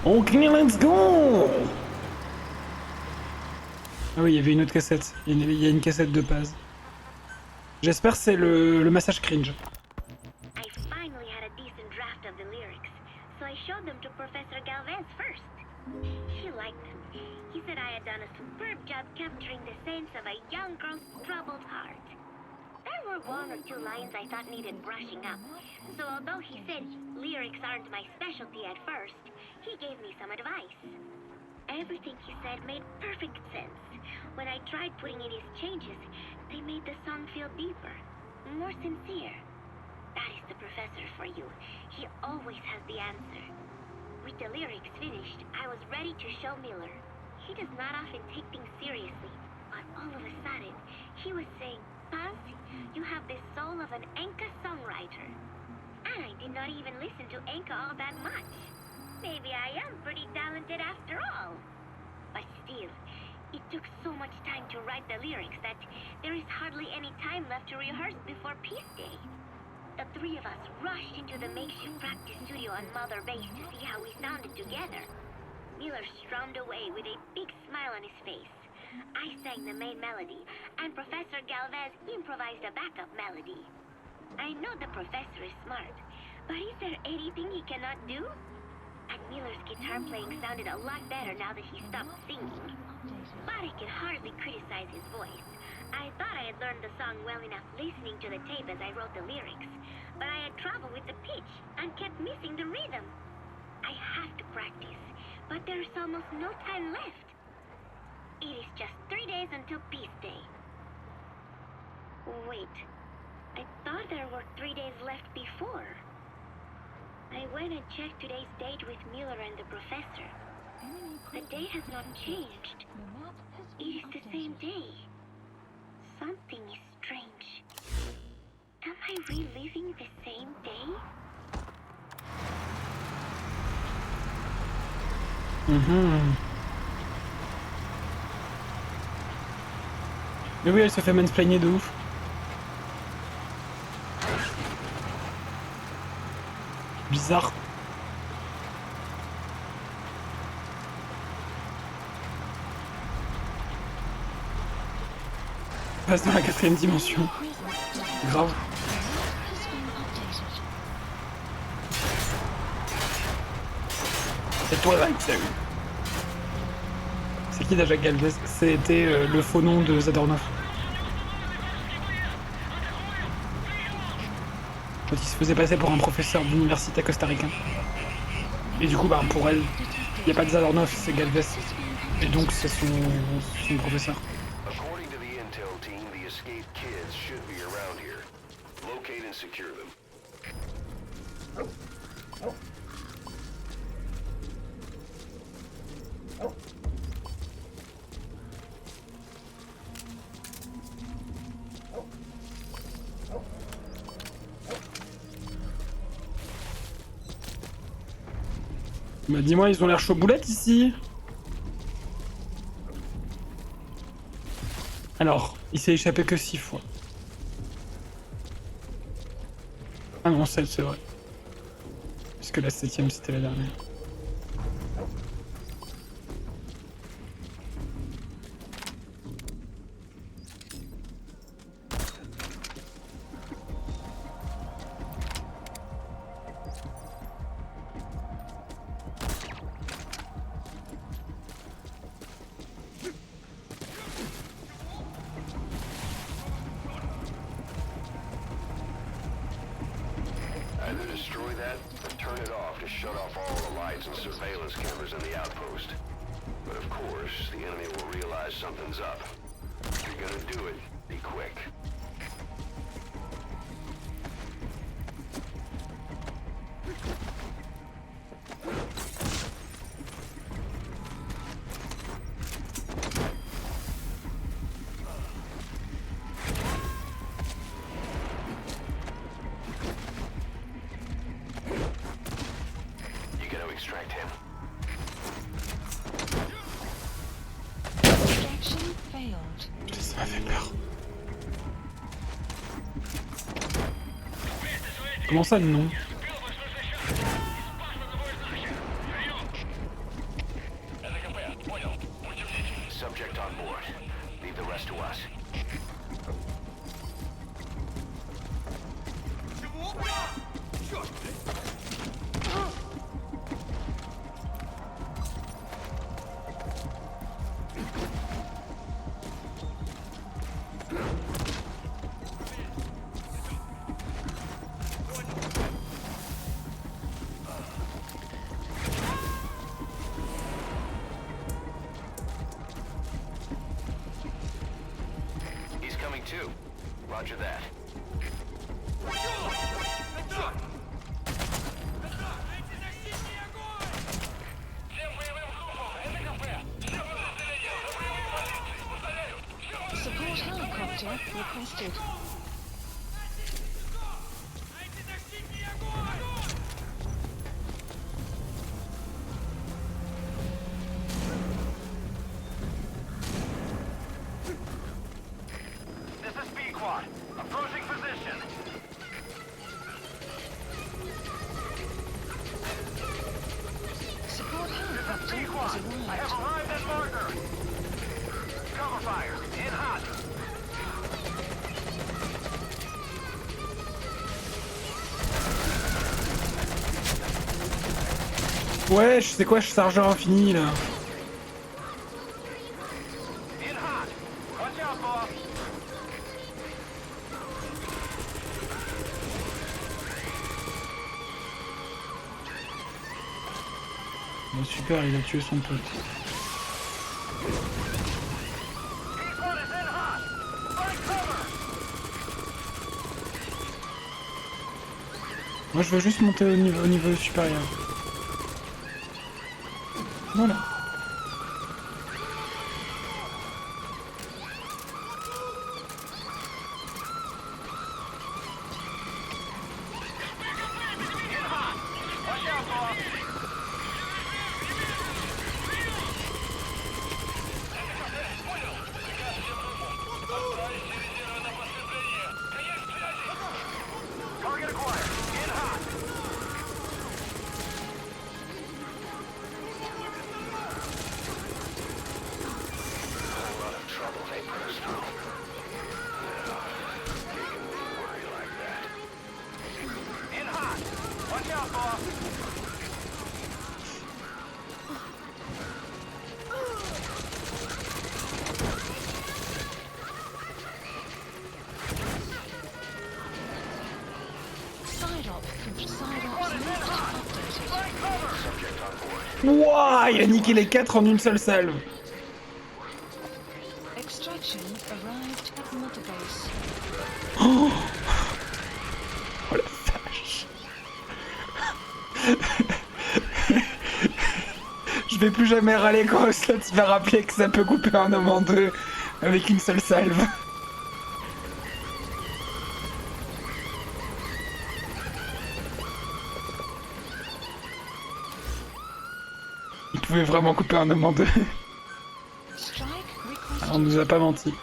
Ok, let's go. Ah oui, il y avait une autre cassette. Il y a une cassette de base. J'espère que c'est le massage cringe. I finally had a decent draft of the lyrics, so I showed them to Professor Galvez first. She liked them. He said I had done a superb job capturing the sense of a young girl's troubled heart. There were one or two lines I thought needed brushing up, so although he said lyrics aren't my specialty at first, he gave me some advice. Everything he said made perfect sense. When I tried putting in his changes, they made the song feel deeper, more sincere. That is the professor for you. He always has the answer. With the lyrics finished, I was ready to show Miller. He does not often take things seriously, but all of a sudden, he was saying, "Paz, you have the soul of an Enka songwriter." And I did not even listen to Enka all that much. Maybe I am pretty talented after all. But still, it took so much time to write the lyrics that there is hardly any time left to rehearse before Peace Day. The three of us rushed into the makeshift practice studio on Mother Base to see how we sounded together. Miller strummed away with a big smile on his face. I sang the main melody, and Professor Galvez improvised a backup melody. I know the professor is smart, but is there anything he cannot do? And Miller's guitar playing sounded a lot better now that he stopped singing. But I can hardly criticize his voice. I thought I had learned the song well enough listening to the tape as I wrote the lyrics, but I had trouble with the pitch and kept missing the rhythm. I have to practice, but there's almost no time left. It is just 3 days until Peace Day. Wait, I thought there were 3 days left before. I went and checked today's date with Miller and the professor. The date has not changed. It is the same day. Something is strange. Am I reliving the same day? Mais oui, elle se fait mansplainer de ouf. Bizarre. On passe dans la 4ème dimension. Grave. C'est toi, Axel. C'est qui déjà Galvez? C'était le faux nom de Zadornov. Quand il se faisait passer pour un professeur d'université costaricain. Et du coup, bah, pour elle, il n'y a pas de Zadornov, c'est Galvez. Et donc, c'est son professeur. According to the intel team, the escaped kids should be around here. Locate and secure them. Bah dis-moi, ils ont l'air chaud boulettes ici. Alors, il s'est échappé que 6 fois. Ah non, 7 c'est vrai. Puisque la 7ème c'était la dernière. Either destroy that or turn it off to shut off all the lights and surveillance cameras in the outpost. But of course, the enemy will realize something's up. If you're gonna do it, be quick. Extract him. Extraction failed. Ça m'a fait peur. Comment ça, non? Subject on board. Leave the rest to us. Too. Roger that. Support helicopter requested. Approaching position. Support helicopter has I have arrived. arrived at marker. Cover fire. In hot. Ouais, je sais quoi, je suis chargeur infini là. Bon, super, il a tué son pote. Moi je veux juste monter au niveau supérieur. Voilà. Wouah, il a niqué les 4 en une seule salve. Oh, oh la vache. Je vais plus jamais râler quand Slot se fait rappeler que ça peut couper un homme en deux avec une seule salve. Il pouvait vraiment couper un homme en deux. Alors, on nous a pas menti.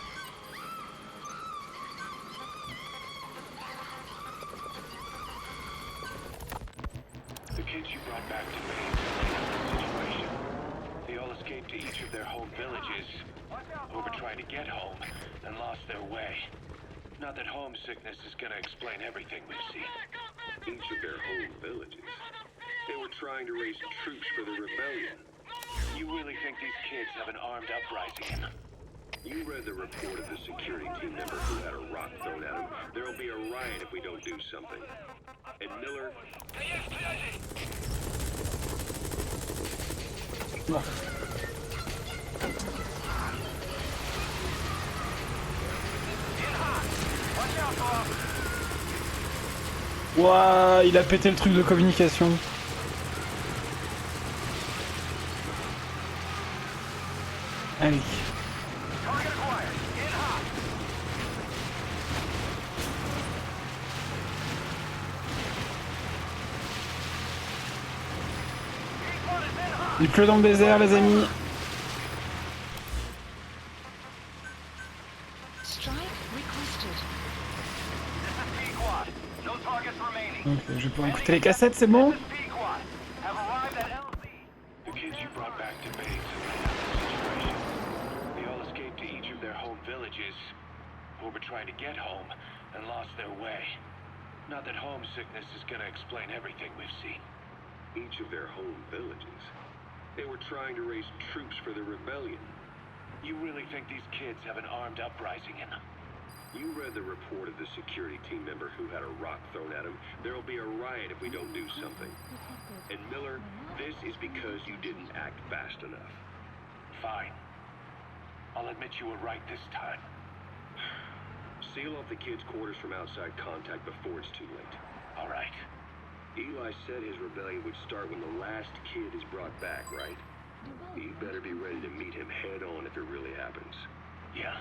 Not that homesickness is gonna explain everything we've seen. Each of their home villages. They were trying to raise troops for the rebellion. You really think these kids have an armed uprising in them? You read the report of the security team member who had a rock thrown at him. There'll be a riot if we don't do something. And Miller... Ouah, il a pété le truc de communication. Allez. Il pleut dans le désert, les amis. Ok, je vais pouvoir écouter les cassettes, c'est bon? Trying to get home and lost their way. Not that homesickness is gonna explain everything we've seen. Each of their home villages. They were trying to raise troops for the rebellion. You really think these kids have an armed uprising in them? You read the report of the security team member who had a rock thrown at him. There'll be a riot if we don't do something. And Miller, this is because you didn't act fast enough. Fine. I'll admit you were right this time. Seal off the kids' quarters from outside contact before it's too late. All right. Eli said his rebellion would start when the last kid is brought back, right? You better be ready to meet him head on if it really happens. Yeah.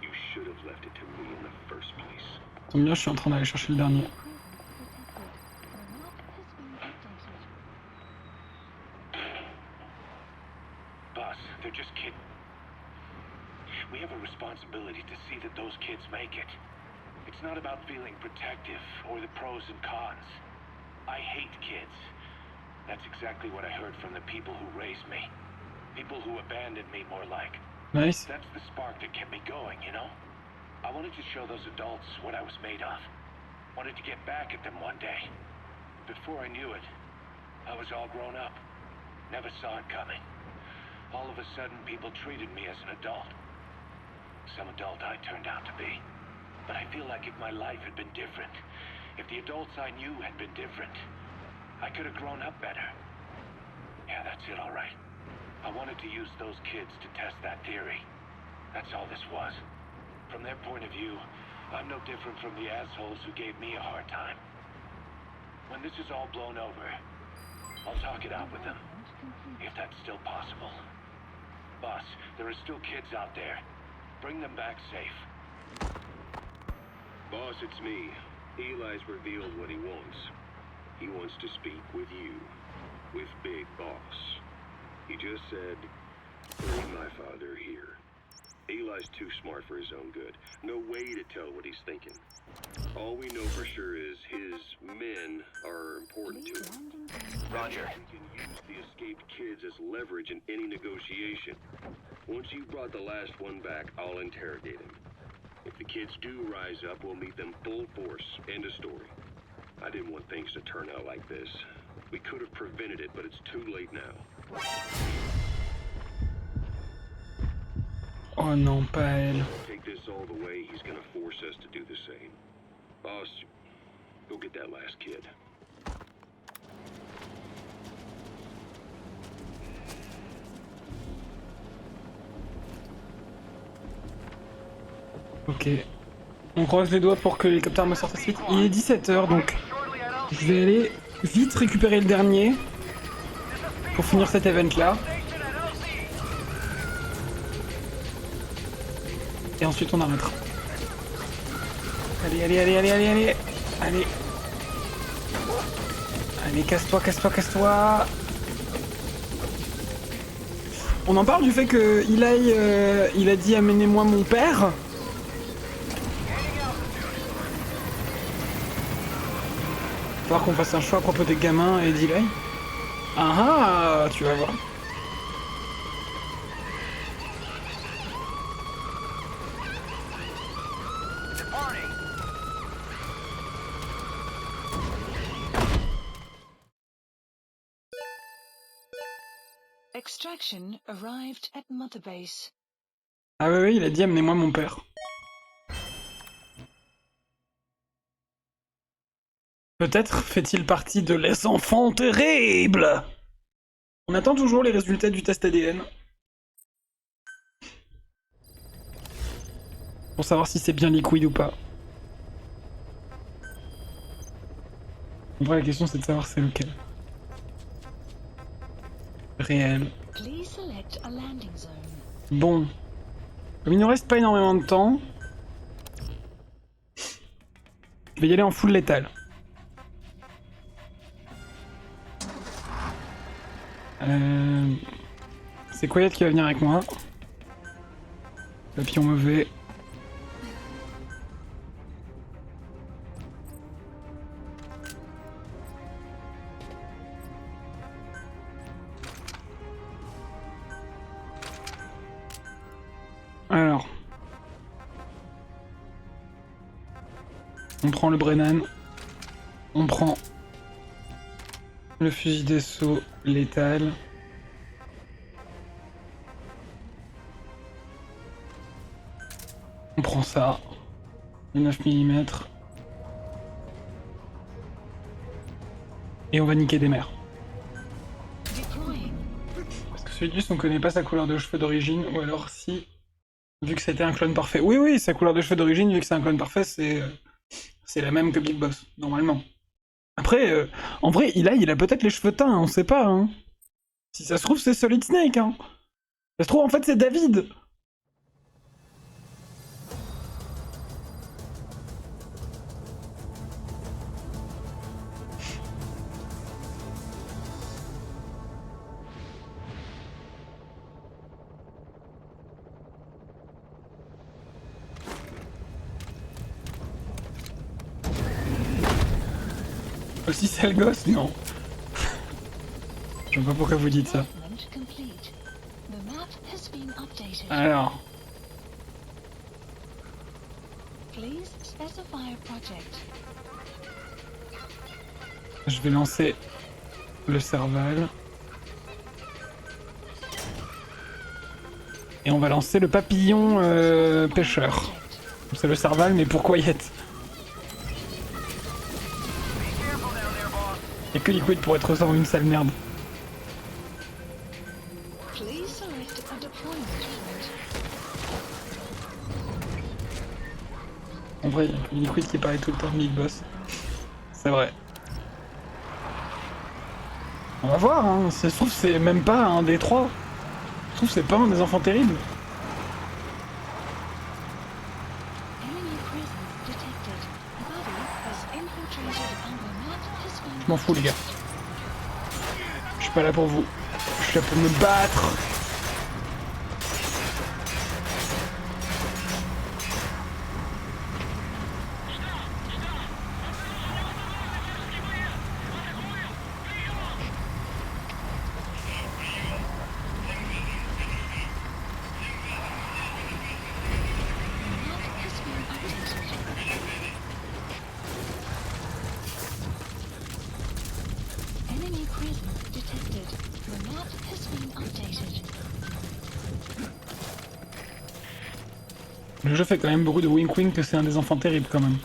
You should have left it to me in the first place. Tant bien, je suis en train d'aller chercher le dernier. Boss, they're just kidding. We have a responsibility to see that those kids make it. It's not about feeling protective or the pros and cons. I hate kids. That's exactly what I heard from the people who raised me. People who abandoned me, more like. Nice. That's the spark that kept me going, you know? I wanted to show those adults what I was made of. Wanted to get back at them one day. Before I knew it, I was all grown up. Never saw it coming. All of a sudden, people treated me as an adult. Some adult I turned out to be. But I feel like if my life had been different, if the adults I knew had been different, I could have grown up better. Yeah, that's it, all right. I wanted to use those kids to test that theory. That's all this was. From their point of view, I'm no different from the assholes who gave me a hard time. When this is all blown over, I'll talk it out with them, if that's still possible. Boss, there are still kids out there. Bring them back safe. Boss, it's me. Eli's revealed what he wants. He wants to speak with you. With Big Boss. He just said, bring my father here. Eli's too smart for his own good. No way to tell what he's thinking. All we know for sure is his men are important to him. Roger. He can use the escaped kids as leverage in any negotiation. Once you brought the last one back, I'll interrogate him. If the kids do rise up, we'll meet them full force. End of story. I didn't want things to turn out like this. We could have prevented it, but it's too late now. Oh non, pas elle. Take this all the way, he's gonna force us to do the same. Boss, go get that last kid. Ok. On croise les doigts pour que l'hélicoptère me sorte assez vite. Il est 17h donc je vais aller vite récupérer le dernier pour finir cet event là. Et ensuite on arrêtera. Allez, allez, allez, allez, allez, allez. Allez. Allez, casse-toi, casse-toi, casse-toi. On en parle du fait que il a dit amenez-moi mon père. Il va falloir qu'on fasse un choix à propos des gamins et d'Eli. Ah ah, tu vas voir. Extraction arrived at Mother Base. Ah oui, oui, il a dit amenez-moi mon père. Peut-être fait-il partie de les enfants terribles. On attend toujours les résultats du test ADN. Pour savoir si c'est bien liquide ou pas. En vrai, la question c'est de savoir c'est lequel. Réel. Please select a landing zone. Bon. Comme il ne reste pas énormément de temps, je vais y aller en full létal. C'est Quiet qui va venir avec moi. Papillon mauvais. Alors. On prend le Brennan. On prend le fusil d'assaut létal. On prend ça. Le 9 mm. Et on va niquer des mères. Parce que celui-ci, on connaît pas sa couleur de cheveux d'origine, ou alors si... Vu que c'était un clone parfait. Oui, oui, sa couleur de cheveux d'origine, vu que c'est un clone parfait, c'est la même que Big Boss, normalement. Après, en vrai, il a peut-être les cheveux teints, on sait pas, hein. Si ça se trouve, c'est Solid Snake, hein. Ça se trouve, en fait, c'est David. Aussi sale gosse, non. Je sais pas pourquoi vous dites ça. Alors. Je vais lancer Le cerval. Et on va lancer le papillon pêcheur. C'est le cerval, mais pour Quiet. Y'a que Liquid pour être dans une sale merde. En vrai, y'a que Liquid qui parlait tout le temps de Big Boss. C'est vrai. On va voir, hein. Ça se trouve, c'est même pas un des trois. Je trouve c'est pas un des enfants terribles. Je m'en fous les gars. Je suis pas là pour vous. Je suis là pour me battre. Le jeu fait quand même beaucoup de wink-wink que c'est un des enfants terribles quand même.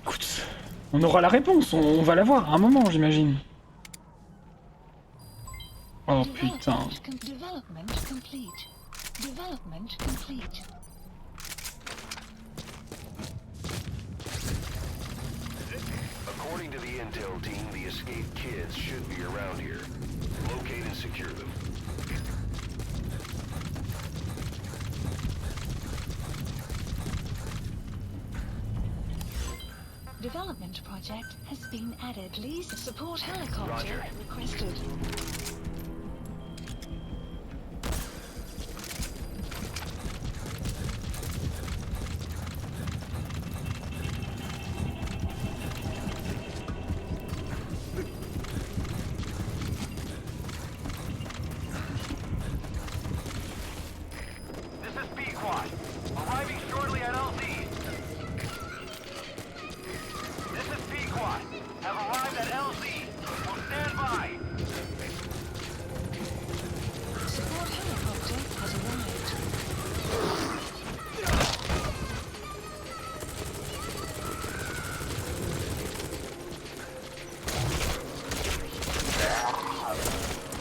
Écoute, on aura la réponse, on va la voir à un moment j'imagine. Oh putain. According to the intel team, the escaped kids should be around here. Locate and secure them. Development project has been added. Please support helicopter requested. This is B-Quad. Arriving shortly at LZ. This is B-Quad. Have arrived at LZ. Will stand by. Support helicopter has arrived.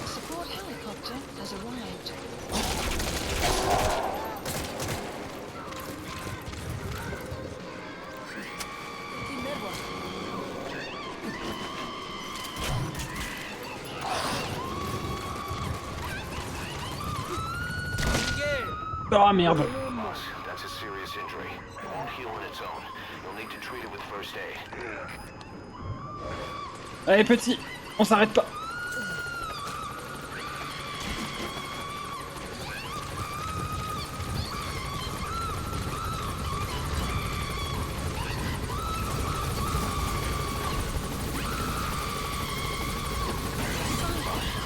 Support helicopter has arrived. Oh merde. Boss, that's a serious injury. It won't heal on its own. You'll need to treat it with first aid. Allez petit, on s'arrête pas.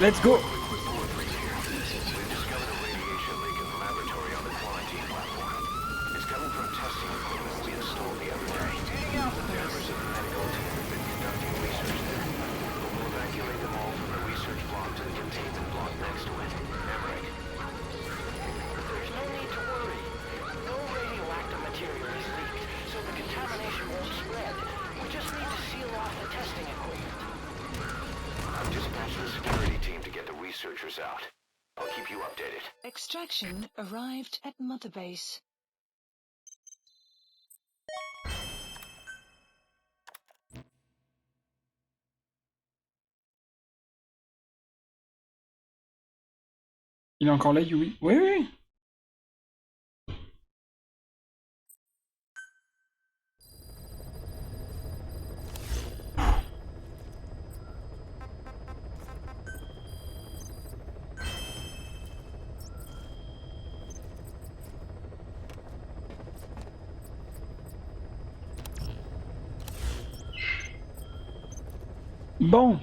Let's go. Out. I'll keep you updated. Extraction arrived at Mother Base. Il est encore là, Yui? Oui, oui. Bon.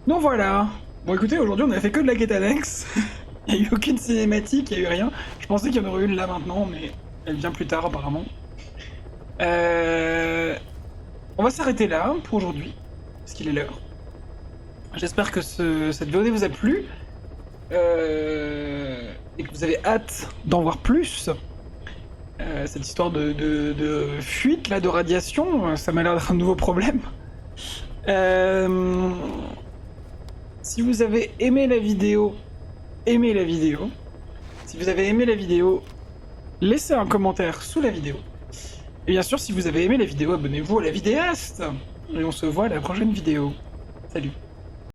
Donc voilà. Bon écoutez, aujourd'hui on a fait que de la quête annexe. Il n'y a eu aucune cinématique, il n'y a eu rien. Je pensais qu'il y en aurait une là maintenant, mais elle vient plus tard apparemment. On va s'arrêter là pour aujourd'hui, parce qu'il est l'heure. J'espère que cette VOD vous a plu. Et que vous avez hâte d'en voir plus. Cette histoire de fuite, là, de radiation, ça m'a l'air d'être un nouveau problème. Si vous avez aimé la vidéo, aimez la vidéo. Si vous avez aimé la vidéo, laissez un commentaire sous la vidéo. Et bien sûr, si vous avez aimé la vidéo, abonnez-vous à la vidéaste. Et on se voit à la prochaine vidéo. Salut.